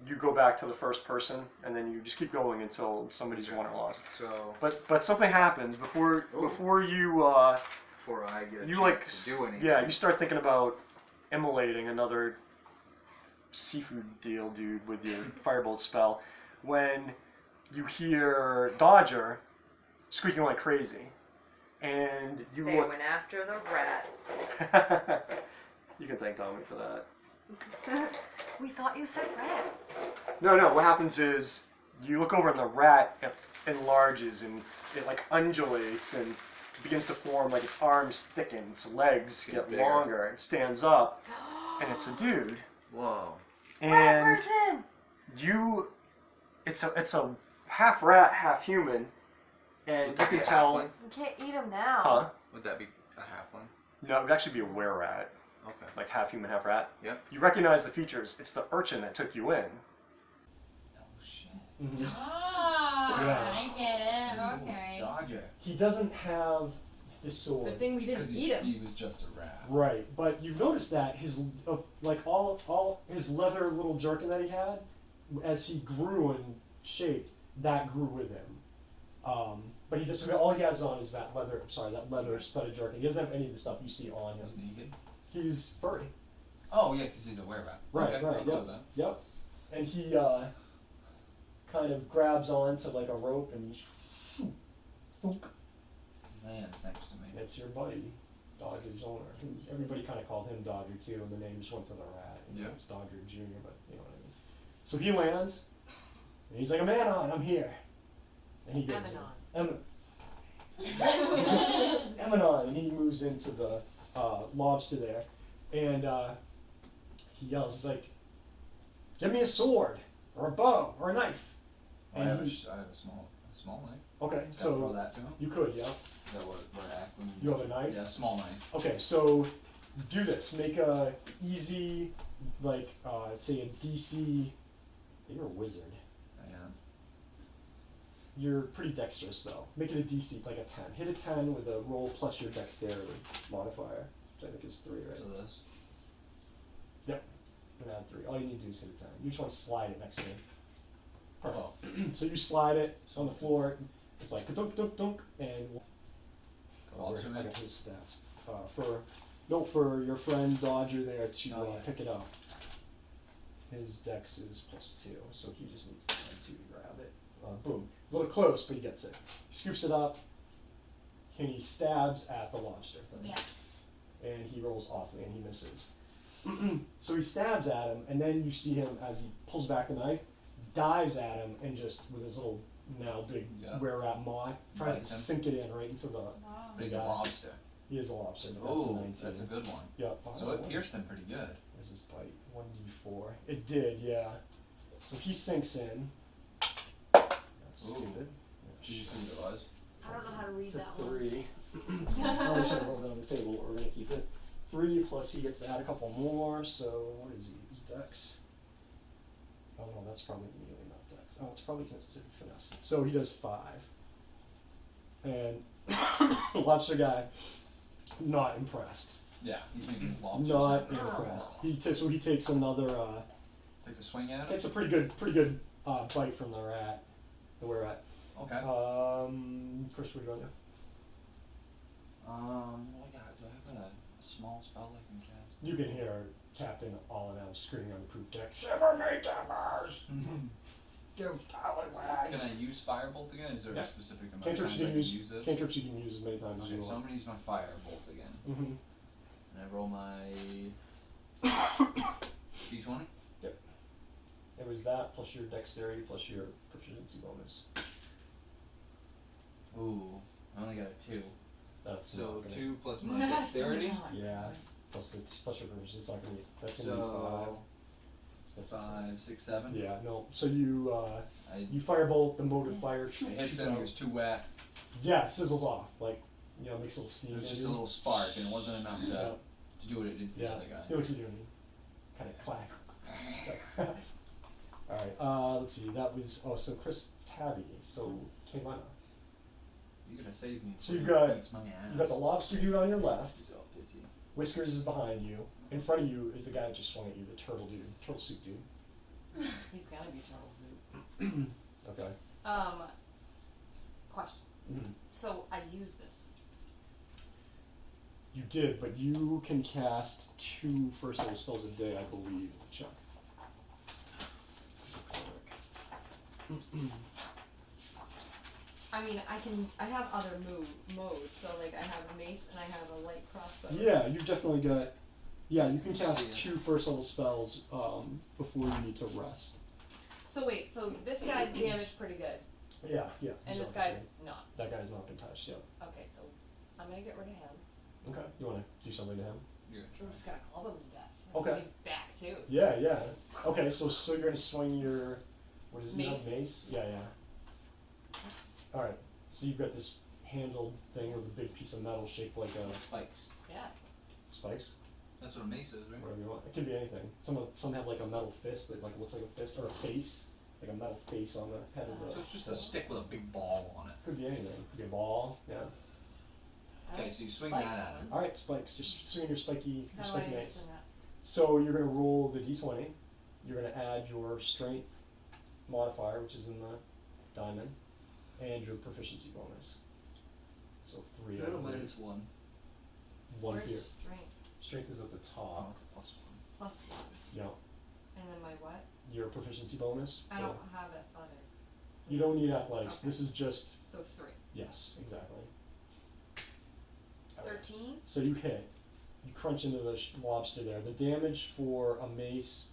you go back to the first person, and then you just keep going until somebody's won or lost. So, But something happens before you before I get a you chance like to do anything. yeah, you start thinking about immolating another seafood deal dude with your firebolt spell when you hear Dodger squeaking like crazy, and you They look. went after the rat. You can thank Dominic for that. We thought you said rat. No, what happens is you look over and the rat enlarges and it like undulates and begins to form, like its arms thicken, its legs Get get bigger. longer, it stands up, and it's a dude. Whoa. And it's a half rat, half human, and Would you that be can a tell. halfling? You can't eat him now. Huh? Would that be a halfling? No, it would actually be a were rat, Okay. like half human, half rat. Yep. You recognize the features. It's the urchin that took you in. Oh shit. Ah, Yeah. I get it. Okay. Dodger. He doesn't have the sword. Good thing we didn't eat him. he was just a rat. Right, but you've noticed that his like all his leather little jerkin that he had, as he grew in shape, that grew with him. But he just all he has on is that leather. That leather studded jerkin. He doesn't have any of the stuff you see on He's him. naked. He's furry. Oh yeah, because he's a were-rat. Right, okay, right, I'll go yep. with that. Yep. And he kind of grabs onto like a rope and thunk. Lands next to me. It's your buddy. Dodger's owner. Everybody kind of called him Dodger too, and the name just went to the rat. And Yeah. It was Dodger Jr., but you know what I mean. So he lands, and he's like, "Amanon, I'm here." And he goes, Amanon, and he moves into the lobster there, and he yells, he's like, "Give me a sword, or a bow, or a knife." I And have, he- I have a small knife. Okay, Can I throw so that to him? you could, yeah. Is that what I act when You have a knife? Yeah, small knife. Okay, so do this. Make a easy, like, say a DC. You're a wizard. I am. You're pretty dexterous though. Make it a DC, like a 10. Hit a 10 with a roll plus your dexterity modifier, which I think is 3, right? So this. And add 3. All you need to do is hit a 10. You just want to slide it next to him. Perfect. Oh. So you slide it on the floor. It's like dunk dunk dunk, and Lobster I man? got his stats. For your friend Dodger there to Oh, yeah. pick it up. His dex is +2, so he just needs 10 to grab it. Boom. A little close, but he gets it. He scoops it up, and he stabs at the lobster thing. Yes. And he rolls awfully, and he misses. So he stabs at him, and then you see him as he pulls back the knife, dives at him, and just with his little now big Yeah. were-rat maw tries to Bites him. sink it in right into the. Wow. But he's Yeah. a lobster. He is a lobster, but that's a Oh, 19. that's a good one. Yep. So it pierced him pretty good. Where's his bite? 1d4. It did, yeah. So he sinks in. That's Ooh. stupid. Did you see what it was? I don't know how to read It's a that one. 3. I wish I rolled it on the table, but we're gonna keep it. 3 plus he gets to add a couple more, so what is he? He's Dex. Oh no, that's probably immediately not Dex. Oh, it's probably considered finesse. So he does 5. And the lobster guy, not impressed. Yeah, he's making lobsters. Not impressed. So he takes another Take the swing at it? takes a pretty good bite from the rat. The were rat. Okay. First would you want to? What I got? Do I have a small spell I can cast? You can hear Captain Allenham screaming on the poop deck. Shiver me timbers! You scallywags! Can I use Firebolt again? Is there Yeah. a specific amount Cantrips of you times I can can use. this? Cantrips you can use as many times as Okay, you so I'm want. gonna use my Firebolt again. Mm-hmm. And I roll my D20? It was that plus your dexterity plus your proficiency bonus. Ooh, I only got a 2. That's So not gonna, 2 plus my That's dexterity. not Yeah. good. Plus your proficiency. It's not gonna be. That's gonna be 5. So So that's 5, 6, 7. Yeah. No. So you I you firebolt the motive fire. it Shoots hits him. He out. was too wet. Yeah, it sizzles off. Like makes a little steam. It was just a engine. little spark, and it wasn't enough Yeah. to do what it did to Yeah. the other guy. He looks at you and he kind of clack. Alright, let's see, that was, so Chris Tabby, so Kaylana. You're gonna save me. So before you've he got- beats my ass. You've got the lobster dude on your left, He's all busy. Whiskers is behind you, in front of you is the guy that just swung at you, the turtle suit dude. He's gotta be turtle suit. Okay. Question. Mhm. So I use this. You did, but you can cast 2 first level spells a day, I believe, Chuck. I mean, I have other modes. So like I have a mace and I have a light crossbow. Yeah, you've definitely got, you can See cast it. 2 first level spells, before you need to rest. So wait, so this guy's damaged pretty good, Yeah, yeah. and he's this not guy's touched. not. That guy's not been touched, yeah. Okay, so I'm gonna get rid of him. Okay, you wanna do something to him? You're I'm gonna just gonna club him to death. Okay. He's back too. Yeah, yeah. Okay, so you're gonna swing your, what is it? Mace. Mace? Yeah, yeah. Alright, so you've got this handled thing with a big piece of metal shaped like a spikes. Yeah. spikes, That's what a mace is, right? whatever you want. It could be anything. Some have like a metal fist that like looks like a fist, or a face, like a metal face on the head of So the. it's just a stick with a big ball on it. Could be anything. Could be a ball. Yeah. Okay, so you swing Spikes that at on him. All right, spikes. Just swing your spiky How do mace. I swing that? So you're gonna roll the d20. You're gonna add your strength modifier, which is in the diamond, and your proficiency bonus. So 3. Total minus 1. 1 Where's fear. strength? Strength is at the Oh, top. it's a plus 1. Plus 1. Yeah. And then my what? Your proficiency bonus. I for- don't have athletics. You don't need athletics. Okay. This is just So 3. yes, exactly. 13. So you hit. You crunch into the lobster there. The damage for a mace,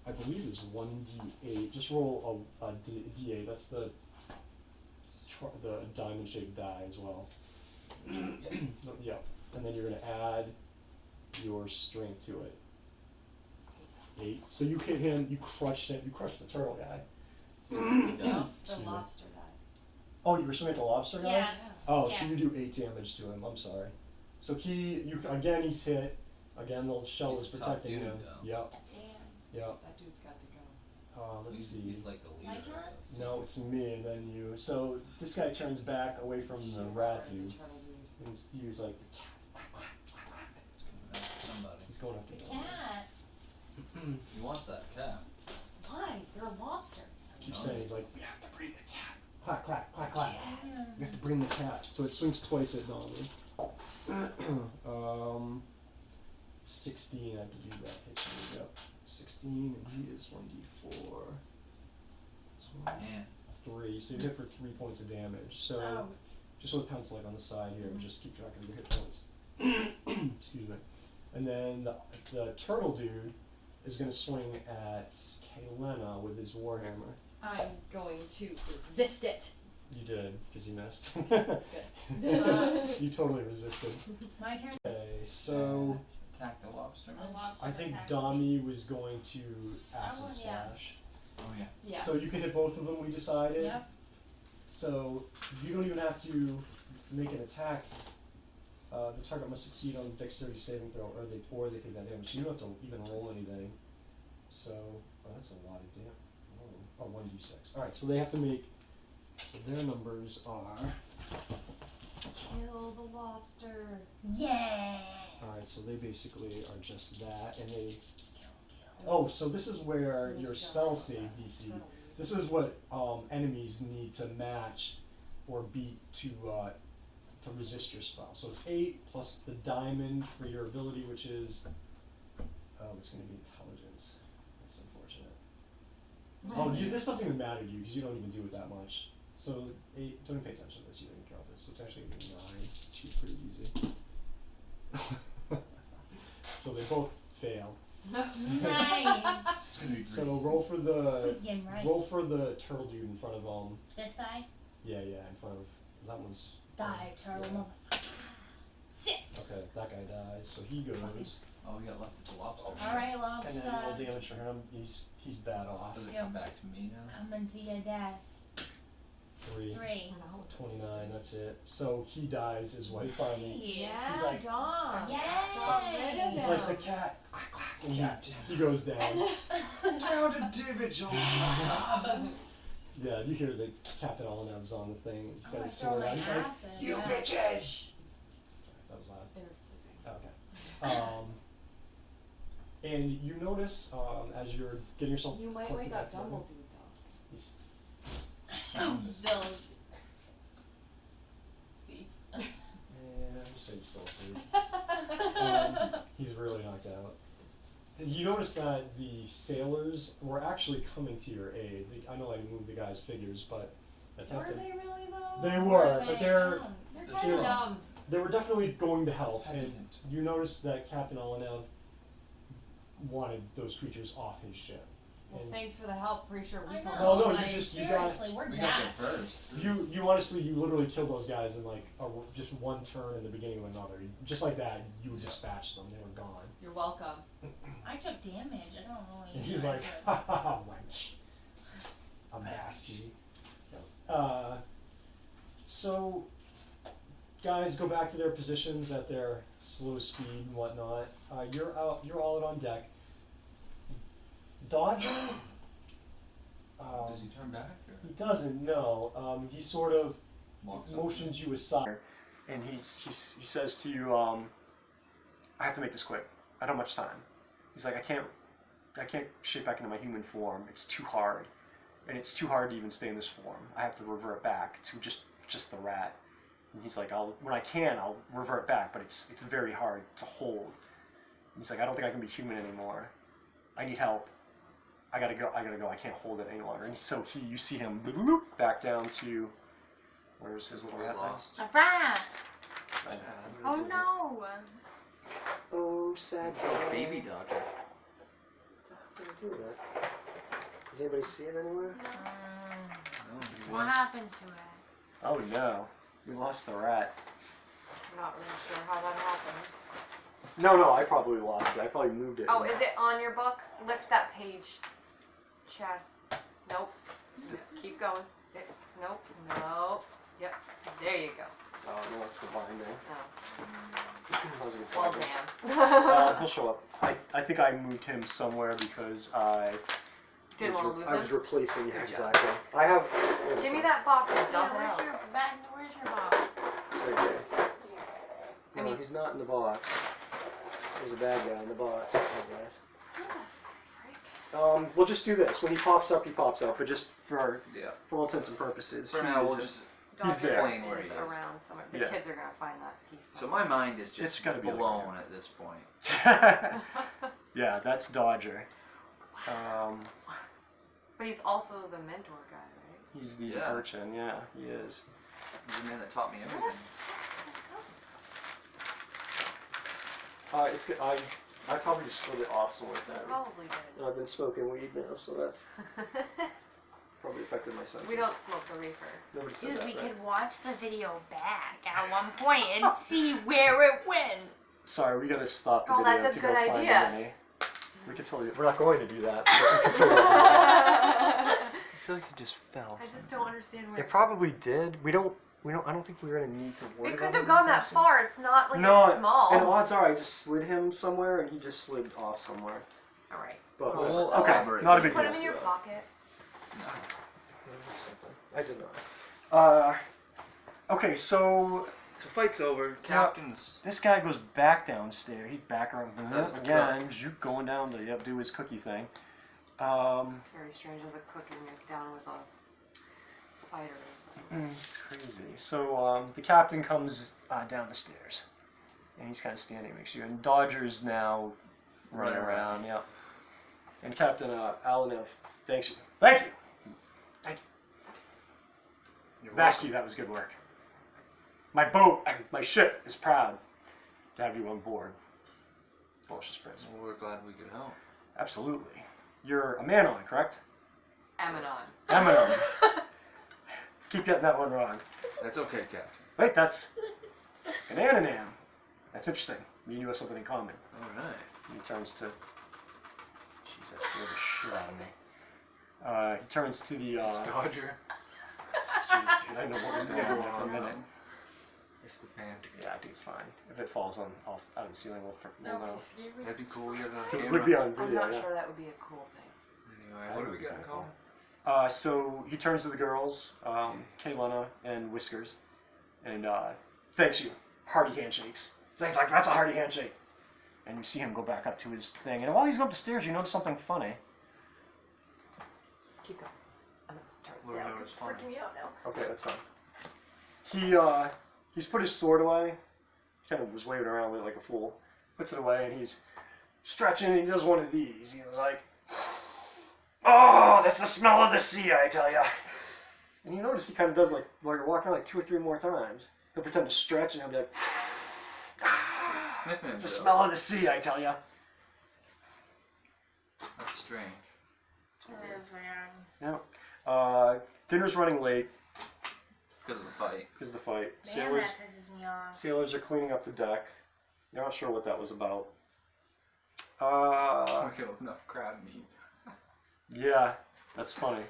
I believe, is 1d8. Just roll a d8. That's the diamond-shaped die as well. No, yeah. And then you're going to add your strength to it. 8. So you hit him. You crushed him. You crushed the turtle guy. No, the Excuse me. lobster died. Oh, you were swinging at the lobster guy? Yeah. Oh, so Yeah. you do 8 damage to him. I'm sorry. So again, he's hit. Again, the shell He's is a tough protecting dude, him. though. Yep. Damn. Yep. That dude's got to go. Let's see. He's like the leader. My of turn? those. No, it's me and then you. So this guy turns back away from the rat dude. Turtle dude. And he's like the cat. He's coming after somebody. He's going after The Dom. cat. He wants that cat. Why? You're lobsters. Keeps saying, he's like, we have to bring the cat. Clack, clack, clack, clack. Damn. We have to bring the cat. So it swings twice at Donnie. 16, I believe that hits me. Yep. 16, and he is 1d4. This one, Man. 3. So you hit for 3 points of damage. So Oh. just with pencil like on the side here, just keep track of your hit points. Excuse me. And then the turtle dude is going to swing at Kaylena with his warhammer. I'm going to resist it. You did, because you missed. Good. You totally resisted. My turn. Okay, so Attack the lobster. The lobster I think attacked Dami was going to acid one, yeah. splash. Oh yeah. Yes. So you can hit both of them, we decided. Yep. So you don't even have to make an attack. The target must succeed on dexterity saving throw, or they take that damage. So you don't have to even roll anything. So that's a lot of damage. Oh, 1d6. Alright, so they have to make. So their numbers are. Kill the lobster. Yeah. Alright, so they basically are just that, and they. Oh, so this is where your spell save DC. This is what enemies need to match or beat to resist your spell. So it's 8 plus the diamond for your ability, which is it's going to be intelligence. That's unfortunate. This doesn't even matter to you because you don't even do it that much. So 8. Don't even pay attention to this. You didn't count this. So it's actually going to be 9. It's pretty easy. So they both fail. Nice. It's gonna be great. So roll for the Freaking right. roll for the turtle dude in front of This guy. yeah, in front of that one's Die, turtle yeah. motherfucker. 6. Okay, that guy dies, so he goes. All we got left is the lobster. Alright, And lobster. then roll damage for him. He's bad off. Does it Yeah. come back to me now? Coming to your death. 3. 3. 29, that's it. So he dies, his wife finally. Yeah, He's like- Dom. Yay. Got rid of He's him. like the cat. Clack, clack, and Captain. he goes down. Down to David Jones. Yeah, you hear the Captain Olenev's on the thing. He's got I'm his gonna throw sword my out. He's like, acid. "You Yeah. bitches!" That was loud. They were sleeping. Okay. And you notice as you're getting yourself. You might plucked wake back up together, Dumbledore though. He's, Sound is Bill. See? I'm just saying he's still asleep. He's really knocked out. And you notice that the sailors were actually coming to your aid. I know I moved the guys' figures, but I Were kept them. they really though? They were, but They're They're kind of dumb. they were definitely going to help. And hesitant. you notice that Captain Olenev wanted those creatures off his ship. Well, And thanks for the help. Pretty sure we I can. know. No, no, you like, just- you got- seriously, we're We got there death. first. you honestly, you literally killed those guys in like just one turn in the beginning of another. Just like that, you dispatched them. They were gone. You're welcome. I took damage. I don't really. And he's know like, what ha ha ha, wench. I'm nasty. So, guys go back to their positions at their slow speed and whatnot. You're all out on deck. Dodger. Does he turn back He or doesn't. No. He sort of walks up? motions you aside, and he says to you, "I have to make this quick. I don't have much time." He's like, I can't shape back into my human form. It's too hard, and it's too hard to even stay in this form. I have to revert back to just the rat." And he's like, when I can, I'll revert back, but it's very hard to hold. And he's like, I don't think I can be human anymore. I need help. I gotta go. I can't hold it any longer. And so you see him back down to, where's his little We're rat? lost. Alright. Oh no! Oh, sad Oh, baby Dodger. do that. Does anybody see it anywhere? No, What happened to it? Oh no, we lost the rat. I'm not really sure how that happened. No, I probably lost it. I probably moved it. Oh, is it on your book? Lift that page, Chad. Nope. Keep going. Nope. Nope. Yep. There you go. Oh no, that's the binding. Oh. That was a good Well, binding. damn. He'll show up. I think I moved him somewhere because I Didn't want to lose I was him. replacing him. Good job. Exactly. I have. Give me that box and Yeah, dump it where's out. your bag? Where's your box? Right there. I No, mean- he's not in the box. There's a bad guy in the box. I guess. What the frick? We'll just do this. When he pops up, but just for Yeah. all intents and purposes. For he now, is we'll a- just. He's there. Explain where Is he is. around somewhere. The Yeah. kids are gonna find that piece. So my mind is It's just gotta be like blown that. at this point. Yeah, that's Dodger. But he's also the mentor guy, right? He's the Yeah. urchin. Yeah, he is. He's the man that taught me everything. It's good. I probably just slid it off somewhere. Probably did. I've been smoking weed now, so that's probably affected my senses. We don't smoke the reefer. Nobody said Dude, that, we right? could watch the video back at one point and see where it went. Sorry, we gotta stop the Oh, video that's a to go good find idea. Vinny. We could totally. We're not going to do that. But we could totally do that. I I feel like it just fell. just don't understand where. It probably did. We don't. I don't think we're gonna need to worry. It about couldn't have it gone that anytime soon. far. It's not like No, it's small. and odds are I just slid him somewhere and he just slid off somewhere. All right. But Well, whatever. I'll Okay, remember it. not a big Put deal. him in your pocket. I did not. Okay, so So fight's over. Captain's. this guy goes back downstairs. He's back around That's the again. Zoop going down to do his cookie thing. It's very strange that the cooking is down with a spider. It's crazy. So the captain comes down the stairs, and he's kind of standing next to you. And Dodger's now running around. Yeah. And Captain Alanov thanks you. Thank you. You're Vashti, that was good work. My boat, my ship is proud to have you on board. Luscious Prince. Well, we're glad we could help. Absolutely. You're a Manon, correct? Amanon. Amanon. Keep getting that one wrong. That's okay, Captain. Wait, that's an Ananam. That's interesting. Me and you have something in common. All right. He turns to... Jeez, that scared the shit out of me. He turns to the... It's Dodger. Jeez, dude, I know what was going on there for a minute. It's the band. Yeah, I think it's fine. If it falls out of the ceiling, we'll know. That'd be cool. We got it on It camera. would be on I'm video, not yeah. sure that would be a cool thing. Anyway, what do we got in common? So he turns to the girls, Kaylana and Whiskers, and thanks you. Hearty handshakes. He's like, that's a hearty handshake. And you see him go back up to his thing. And while he's going up the stairs, you notice something funny. Keep going. I'm gonna turn What it do down we 'cause it's notice freaking me out now. Okay, that's fine. He's put his sword away. He kind of was waving around with it like a fool. Puts it away, and he's stretching, and he does one of these. He was like, oh, that's the smell of the sea, I tell ya. And you notice he kind of does like, while you're walking around, like 2 or 3 more times. He'll pretend to stretch, and he'll be like, Sniffing it's the himself. smell of the sea, I tell ya. That's strange. Yeah. Dinner's running late Because of the fight. because of the fight. Man, that pisses me off. Sailors are cleaning up the deck. They're not sure what that was about. We killed enough crab meat. Yeah, that's funny.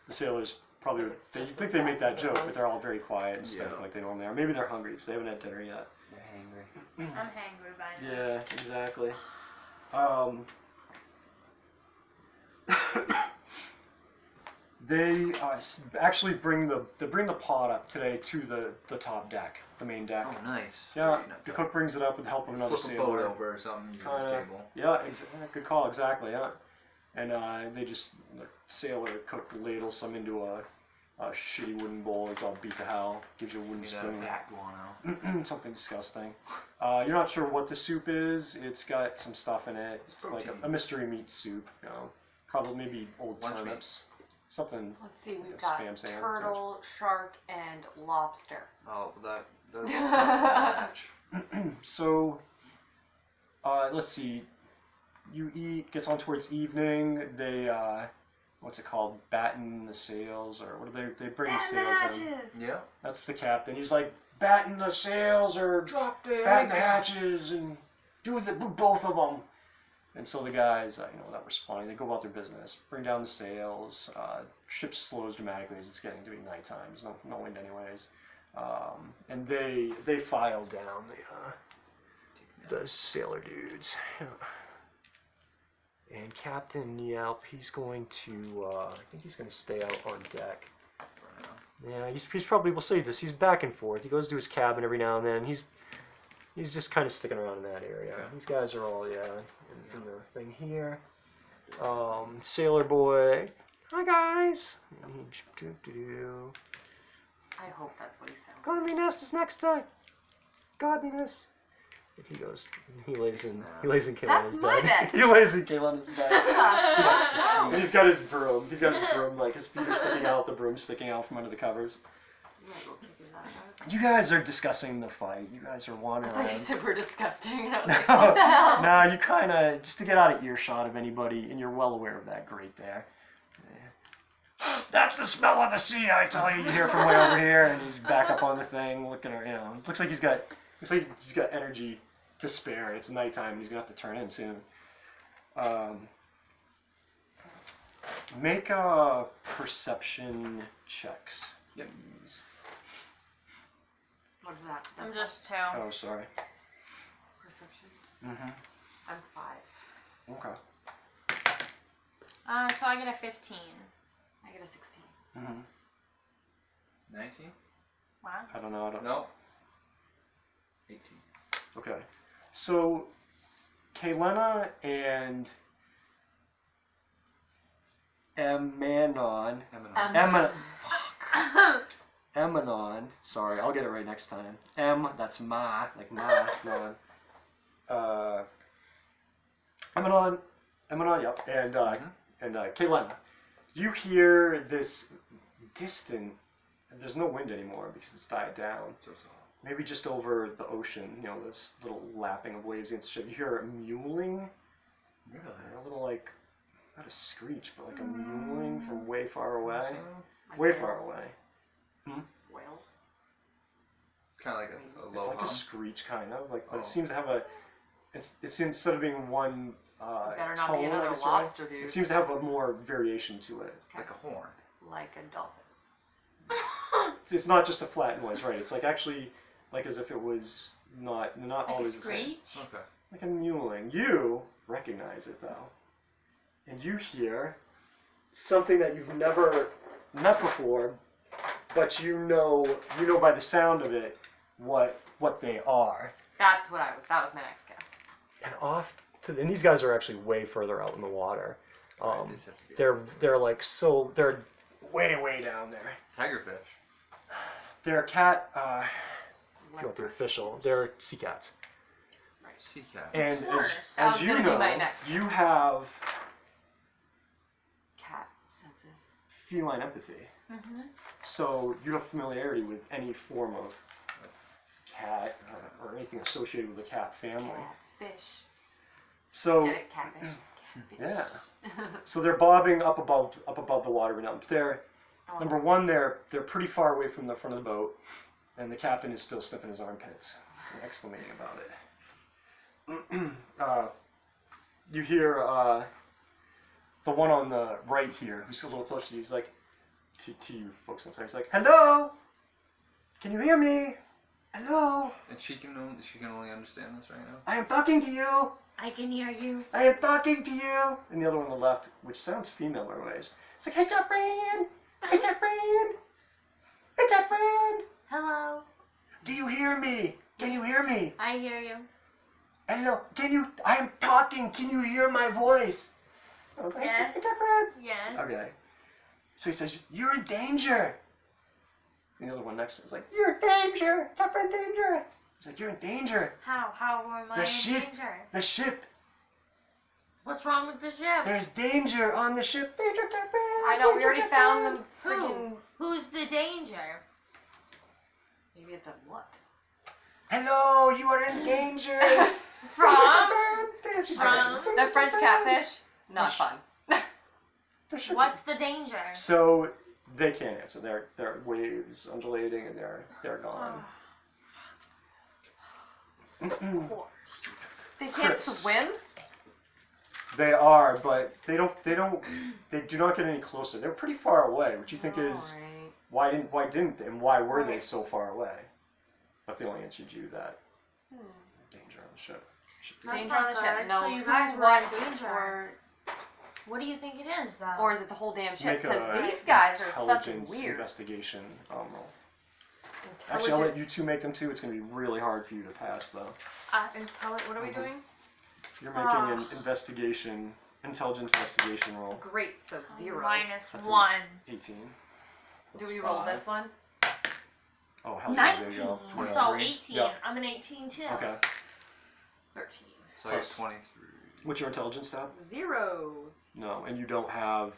The sailors probably would, It's they just think as they make fast that as joke, it but was. they're all very quiet and stuff Yeah. like they normally are. Maybe they're hungry because they haven't had dinner yet. They're hangry. I'm hangry by now. Yeah, exactly. They actually bring the pot up today to the top deck, the main deck. Oh, nice. Yeah, Very nice. the cook brings it up with the help of another Flip a boat sailor. over or something. Use the Kinda, table. yeah, good call, exactly, yeah. And the sailor cook ladles some into a shitty wooden bowl. It's all beat to hell. Gives you a wooden Made out of spoon. bat guano. Something disgusting. You're not sure what the soup is. It's got some stuff in it. It's like protein. a mystery meat soup. You know, probably maybe old Lunch meat. turnips. Something. Let's see, we've Like a got spam sandwich. turtle, shark, and lobster. Oh, well, Doesn't sound like a match. So, let's see. You eat, gets on towards evening. They, what's it called? Batten the sails, or what do they bring the sails in? Yeah. That's the captain. He's like, batten the sails, or Drop the batten the hatches, and do both of them. And so the guys, that were responding, they go about their business, bring down the sails. Ship slows dramatically as it's getting to be nighttime. There's no wind anyways. And they file down the sailor dudes. And Captain Yelp, he's going to, I think he's going to stay out on deck. Yeah, he's probably, we'll say this, he's back and forth. He goes to his cabin every now and then. He's just kind of sticking around in that area. Okay. These guys are all, in the thing here. Sailor Boy, hi guys. I hope that's what he sounds like. Godliness is next to godliness. And he goes, he lays in Kaylena's bed. He lays in Kaylena's bed. And he's got his broom. Like his feet are sticking out, the broom's sticking out from under the covers. You guys are discussing the fight. You guys are wandering around. I thought you said we're disgusting, and I was like, what the hell? Nah, you kind of, just to get out of earshot of anybody, and you're well aware of that grate there. Yeah. That's the smell of the sea, I tell you. You hear from way over here, and he's back up on the thing, looking around. Looks like he's got energy to spare. It's nighttime, and he's gonna have to turn in soon. Make perception checks. Yep. What is that? I'm just 2. Oh, sorry. Perception? Mm-hmm. I'm 5. Okay. So I get a 15. I get a 16. Mm-hmm. 19? Wow. I don't know. No. 18. Okay. So, Kaylena and Emanon. Emanon. Sorry, I'll get it right next time. That's ma, like ma, non. Emanon, yep. And Kaylena. You hear this distant, there's no wind anymore because it's died down. Maybe just over the ocean, this little lapping of waves against the ship. You hear a mewling. Really? A little like, not a screech, but like a mewling from way far away. Like Way whales. far away. Whales? Kind of like a low It's like hum. a screech, kind of. Like, but it seems to have a. It's instead of being one Better not tone, be I another guess, lobster, right? dude. It seems to have a more variation to it. Like a horn. Like a dolphin. It's not just a flat noise, right? It's like actually, like as if it was not Like a always the same. screech? Okay. Like a mewling. You recognize it though, and you hear something that you've never met before, but you know by the sound of it what they are. That was my next guess. And and these guys are actually way further out in the water. Right, these have to be- They're way down there. Tigerfish. They're cat. If you want the official, they're sea cats. Sea cat. And Of course. That as was you gonna be know, my next. you have Cat senses. feline empathy. Mm-hmm. So you have familiarity with any form of cat or anything associated with the cat family. Fish. So Get it? Catfish. yeah. So they're bobbing up above the water right now. They're number one, they're pretty far away from the front of the boat, and the captain is still sniffing his armpits, and exclamating about it. You hear the one on the right here, who's a little closer to you. He's like to you folks inside. He's like, "Hello, can you hear me? Hello, And she can only understand this right now? I am talking to you. I can hear you. I am talking to you." And the other one on the left, which sounds female by the way, it's like, "Hey, cat friend! Hey, cat friend! Hey, cat friend! Hello. Do you hear me? Can you hear me? I hear you. Hello, I am talking, can you hear my voice?" I was like, Yes. "Hey, cat friend!" Yeah. Okay. So he says, "You're in danger." And the other one next to him is like, "You're in danger! Cat friend, danger!" He's like, "You're in danger! How? How am I The in ship. danger? The ship! What's wrong with the ship? There's danger on the ship! Danger, cat friend! I know, we danger, already cat found friend." them freaking... Who's the danger? Maybe it's a what? Hello, you are in danger. From The French catfish, not fun. what's the danger? So they can't answer. Their waves undulating and they're gone. They can't Chris. swim? They are, but they do not get any closer. They're pretty far away, which you think is Alright. why didn't they, and why were they Right. so far away? But they only answered you that danger on the ship. That's Danger not on the ship. good. No, So you who, guys were what, in danger. Or, What do you think it is, though? or is it the whole damn ship? Make Because a these guys are fucking intelligence weird. investigation roll. Actually, I'll let you Intelligence. two make them too. It's going to be really hard for you to pass, though. Us. What are we doing? You're making an intelligence investigation roll. Great, so 0. Minus That's 1. 18. Do we roll Five. this one? Oh, hell yeah, there 19. you go. Twenty. So 23. 18. Yep. I'm an 18 too. Okay. 13. So I got Plus. 23. What's your intelligence tab? 0. No, and you don't have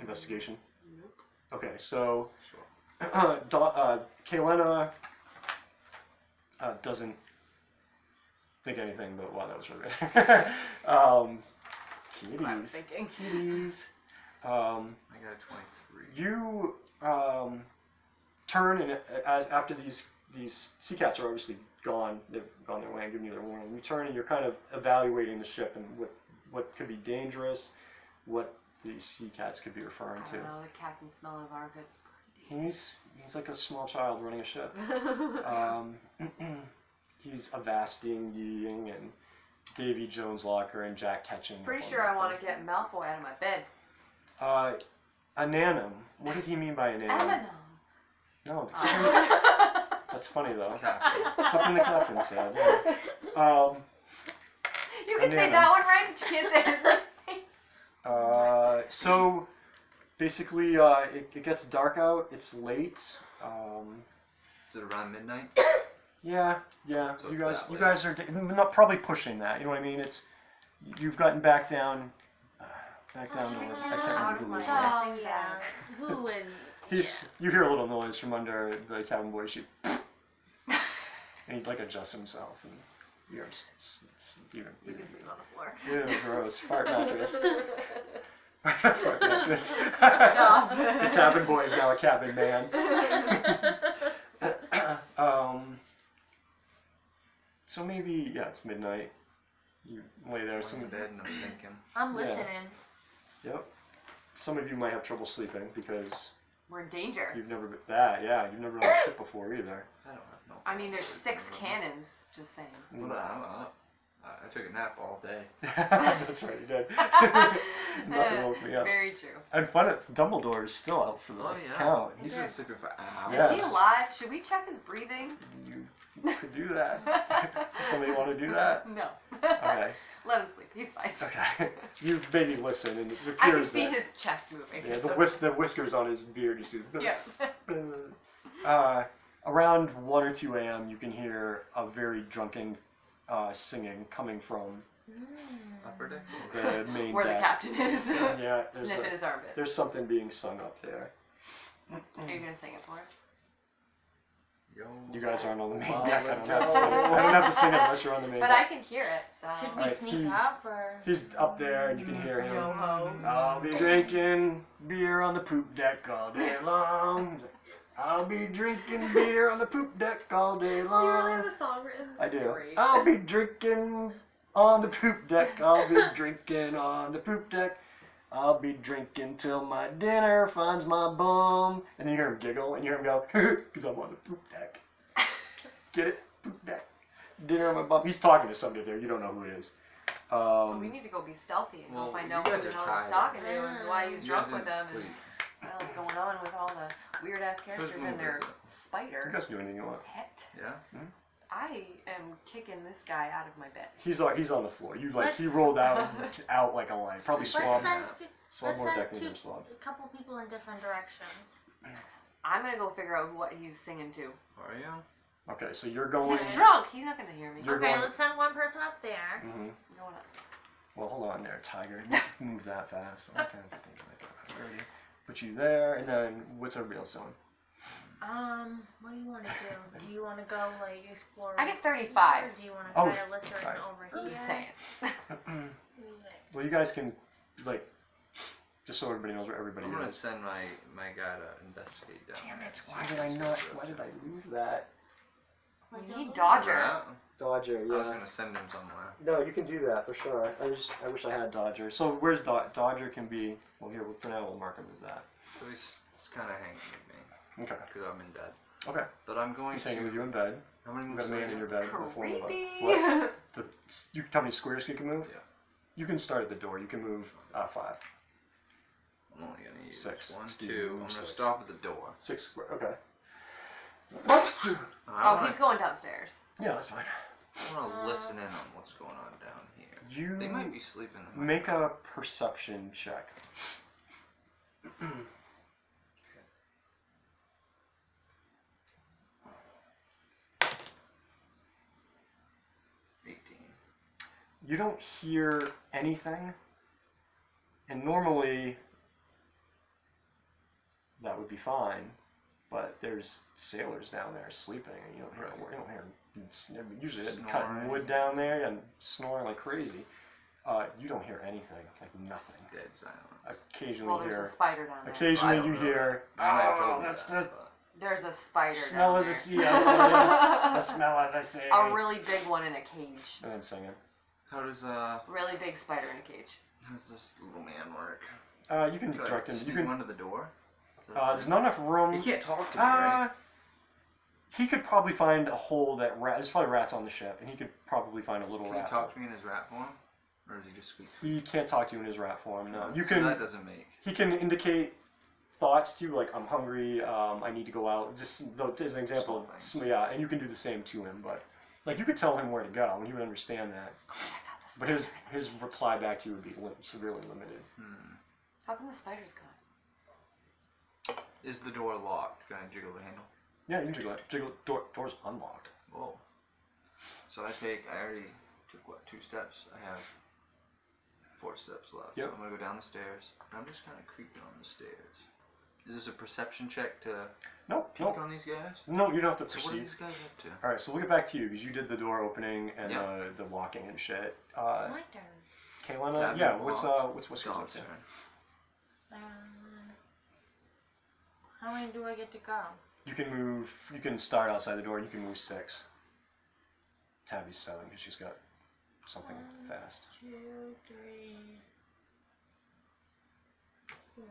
investigation? Nope. Okay, so Sure. Kaylena doesn't think anything but, wow, that was really good. That's what I was Kitties. thinking. Kitties. I got a 23. You turn, and after these sea cats are obviously gone, they've gone their way and given you their warning. You turn and you're kind of evaluating the ship and what could be dangerous, what these sea cats could be referring I to. don't know, the cat can smell his armpits. He's like a small child running a ship. He's avasting, yeeting, and Davy Jones Locker and Jack Ketchum. Pretty sure I want to get Malfoy out of my bed. Ananum. What did he mean by ananum? Amazon. No, Oh. that's funny though. Captain. Something the captain said. Yeah. You can say Ananum. that one right, but you can't say his name. So basically, it gets dark out. It's late. Is it around midnight? Yeah. So You it's that late. guys are not probably pushing that. You know what I mean? You've gotten back down. Back down. To, I can't Out remember of who my was Oh, Nothing yeah. bad. Who is... You hear a little noise from under the cabin boy sheet. And he like adjusts himself and you hear him You can see him on the floor. ew, gross. Fart mattress. Fart mattress. Stop. The cabin boy is now a cabin man. So maybe, yeah, it's midnight. You lay there. I'm in bed and I'm thinking. I'm listening. Yep. Some of you might have trouble sleeping because We're in danger. you've never been you've never been on a ship before either. I don't have no. I mean, there's 6 cannons. Just saying. Well, I took a nap all day. That's right, you did. Nothing woke me up. Very true. And fun if Dumbledore is still out for the Oh yeah. count. He's been sleeping for hours. Yeah. Is he alive? Should we check his breathing? You could do that. Does somebody want to do that? No. Okay. Let him sleep. He's fine. Okay. You maybe listen, and it appears I can see that his chest moving. yeah, so- the whiskers on his beard just do. Yeah. Around 1 or 2 a.m., you can hear a very drunken singing coming from Upper deck. the main Where the deck. captain is. Yeah, Sniffing his armpits. there's something being sung up there. Are you gonna sing it for us? Yo. You guys aren't on the main Mama deck. I don't Joe. have to sing it. I don't have to sing it unless you're on the main But deck. I can hear it, so. Should we Alright, sneak he's- up or... He's up there and you can hear him. Yo-ho. I'll be drinking beer on the poop deck all day long. I'll be drinking beer on the poop deck all day You really long. have a song written? I do. Great. I'll be drinking on the poop deck. I'll be drinking on the poop deck. I'll be drinking till my dinner finds my bum. And then you hear him giggle and you hear him go, because I'm on the poop deck. Get it? Poop deck. Dinner on my bum. He's talking to somebody there. You don't know who it is. So we need to go be stealthy and well, go find you out who guys the are hell he's tired. talking to and why he's You drunk guys with didn't them and sleep. what the hell's going on with all the weird ass characters Whose and move their is it? You spider guys do anything you want. pet. Yeah. I am kicking this guy out of my bed. He's on the floor. He Let's- rolled out like a light. Probably Let's swab. send, Swab let's more send deck than two, him swab. a couple people in different directions. I'm gonna go figure out what he's singing to. Are you? Okay, so you're going. He's drunk. He's not gonna hear me. You're Okay, going- let's send one person up there. Mhm. I'm going up. Well, hold on there, Tiger. Move that fast. 1, 10, 15, 20, 25, 30. Put you there, and then what's everybody else doing? What do you want to do? Do you want to go like explore? I get 35. Or do you want to Oh, try to listen sorry. over I'm here? just saying. Well, you guys can, like, just so everybody knows where everybody I'm gonna is. send my guy to investigate down Damn there. it! Why did I not? Why did I lose that? We need Dodger. Yeah. Dodger, I was gonna send him somewhere. No, you can do that for sure. I wish I had Dodger. So where's Dodger can be? Well, here for now we'll mark him as that. So he's kind of hanging with me Okay. because I'm in bed. Okay. But I'm going He's to. hanging with you in bed. How many You've moves got a do I man in have? your bed. in the form of a- Creepy. What? How many squares you can move? Yeah. You can start at the door. You can move 5. I'm only gonna use 6. 1, Steve, 2. move I'm gonna 6. stop at the door. 6 square. Okay. Oh, he's going downstairs. Yeah, that's fine. I want to listen in on what's going on down here. You They might be sleeping. make a perception check. 18. You don't hear anything, and normally that would be fine, but there's sailors down there sleeping, and you don't hear. Right. You don't hear. Usually, they're Snoring. cutting wood down there and snoring like crazy. You don't hear anything, like nothing. Dead silence. Occasionally, Well, you there's a hear. spider down there. Occasionally, Well, I you don't know. hear. They might have Oh, told me that's that, the but There's a spider smell down of the there. sea. I'll tell you. The smell of the sea. A really big one in a cage. And then singing. how does Really big spider in a cage. this little man work? You can Could I direct him. You sneak can. him under the door? Is that There's not enough room. He can't talk to me, right? He could probably find a hole that there's probably rats on the ship, and he could probably find a little Can he rat. talk to me in his rat form, or does he just speak? He can't talk to you in his rat form. No, you So can. that doesn't make. He can indicate thoughts to you, like I'm hungry, I need to go out. Just as an example. Small Yeah, and you can do the same to him, but like you could tell him where to go, and he would understand that. But his reply back to you would be severely limited. How come the spider's gone? Is the door locked? Can I jiggle the handle? Yeah, you can jiggle it. Door's unlocked. Whoa. So I already took what, 2 steps? I have 4 steps left. Yep. So I'm gonna go down the stairs. I'm just kind of creeping on the stairs. Is this a perception check to Nope. peek on these guys? No, you don't have to So what are proceed. these guys up to? All right, so we'll get back to you because you did the door opening and Yeah. the walking and shit. My turn. Kaylana, Tabby yeah. walked. What's yours up Dog's to? turn. How many do I get to go? You can move. You can start outside the door. You can move 6. Tabby's 7 because she's got something fast. 2, 3, 4,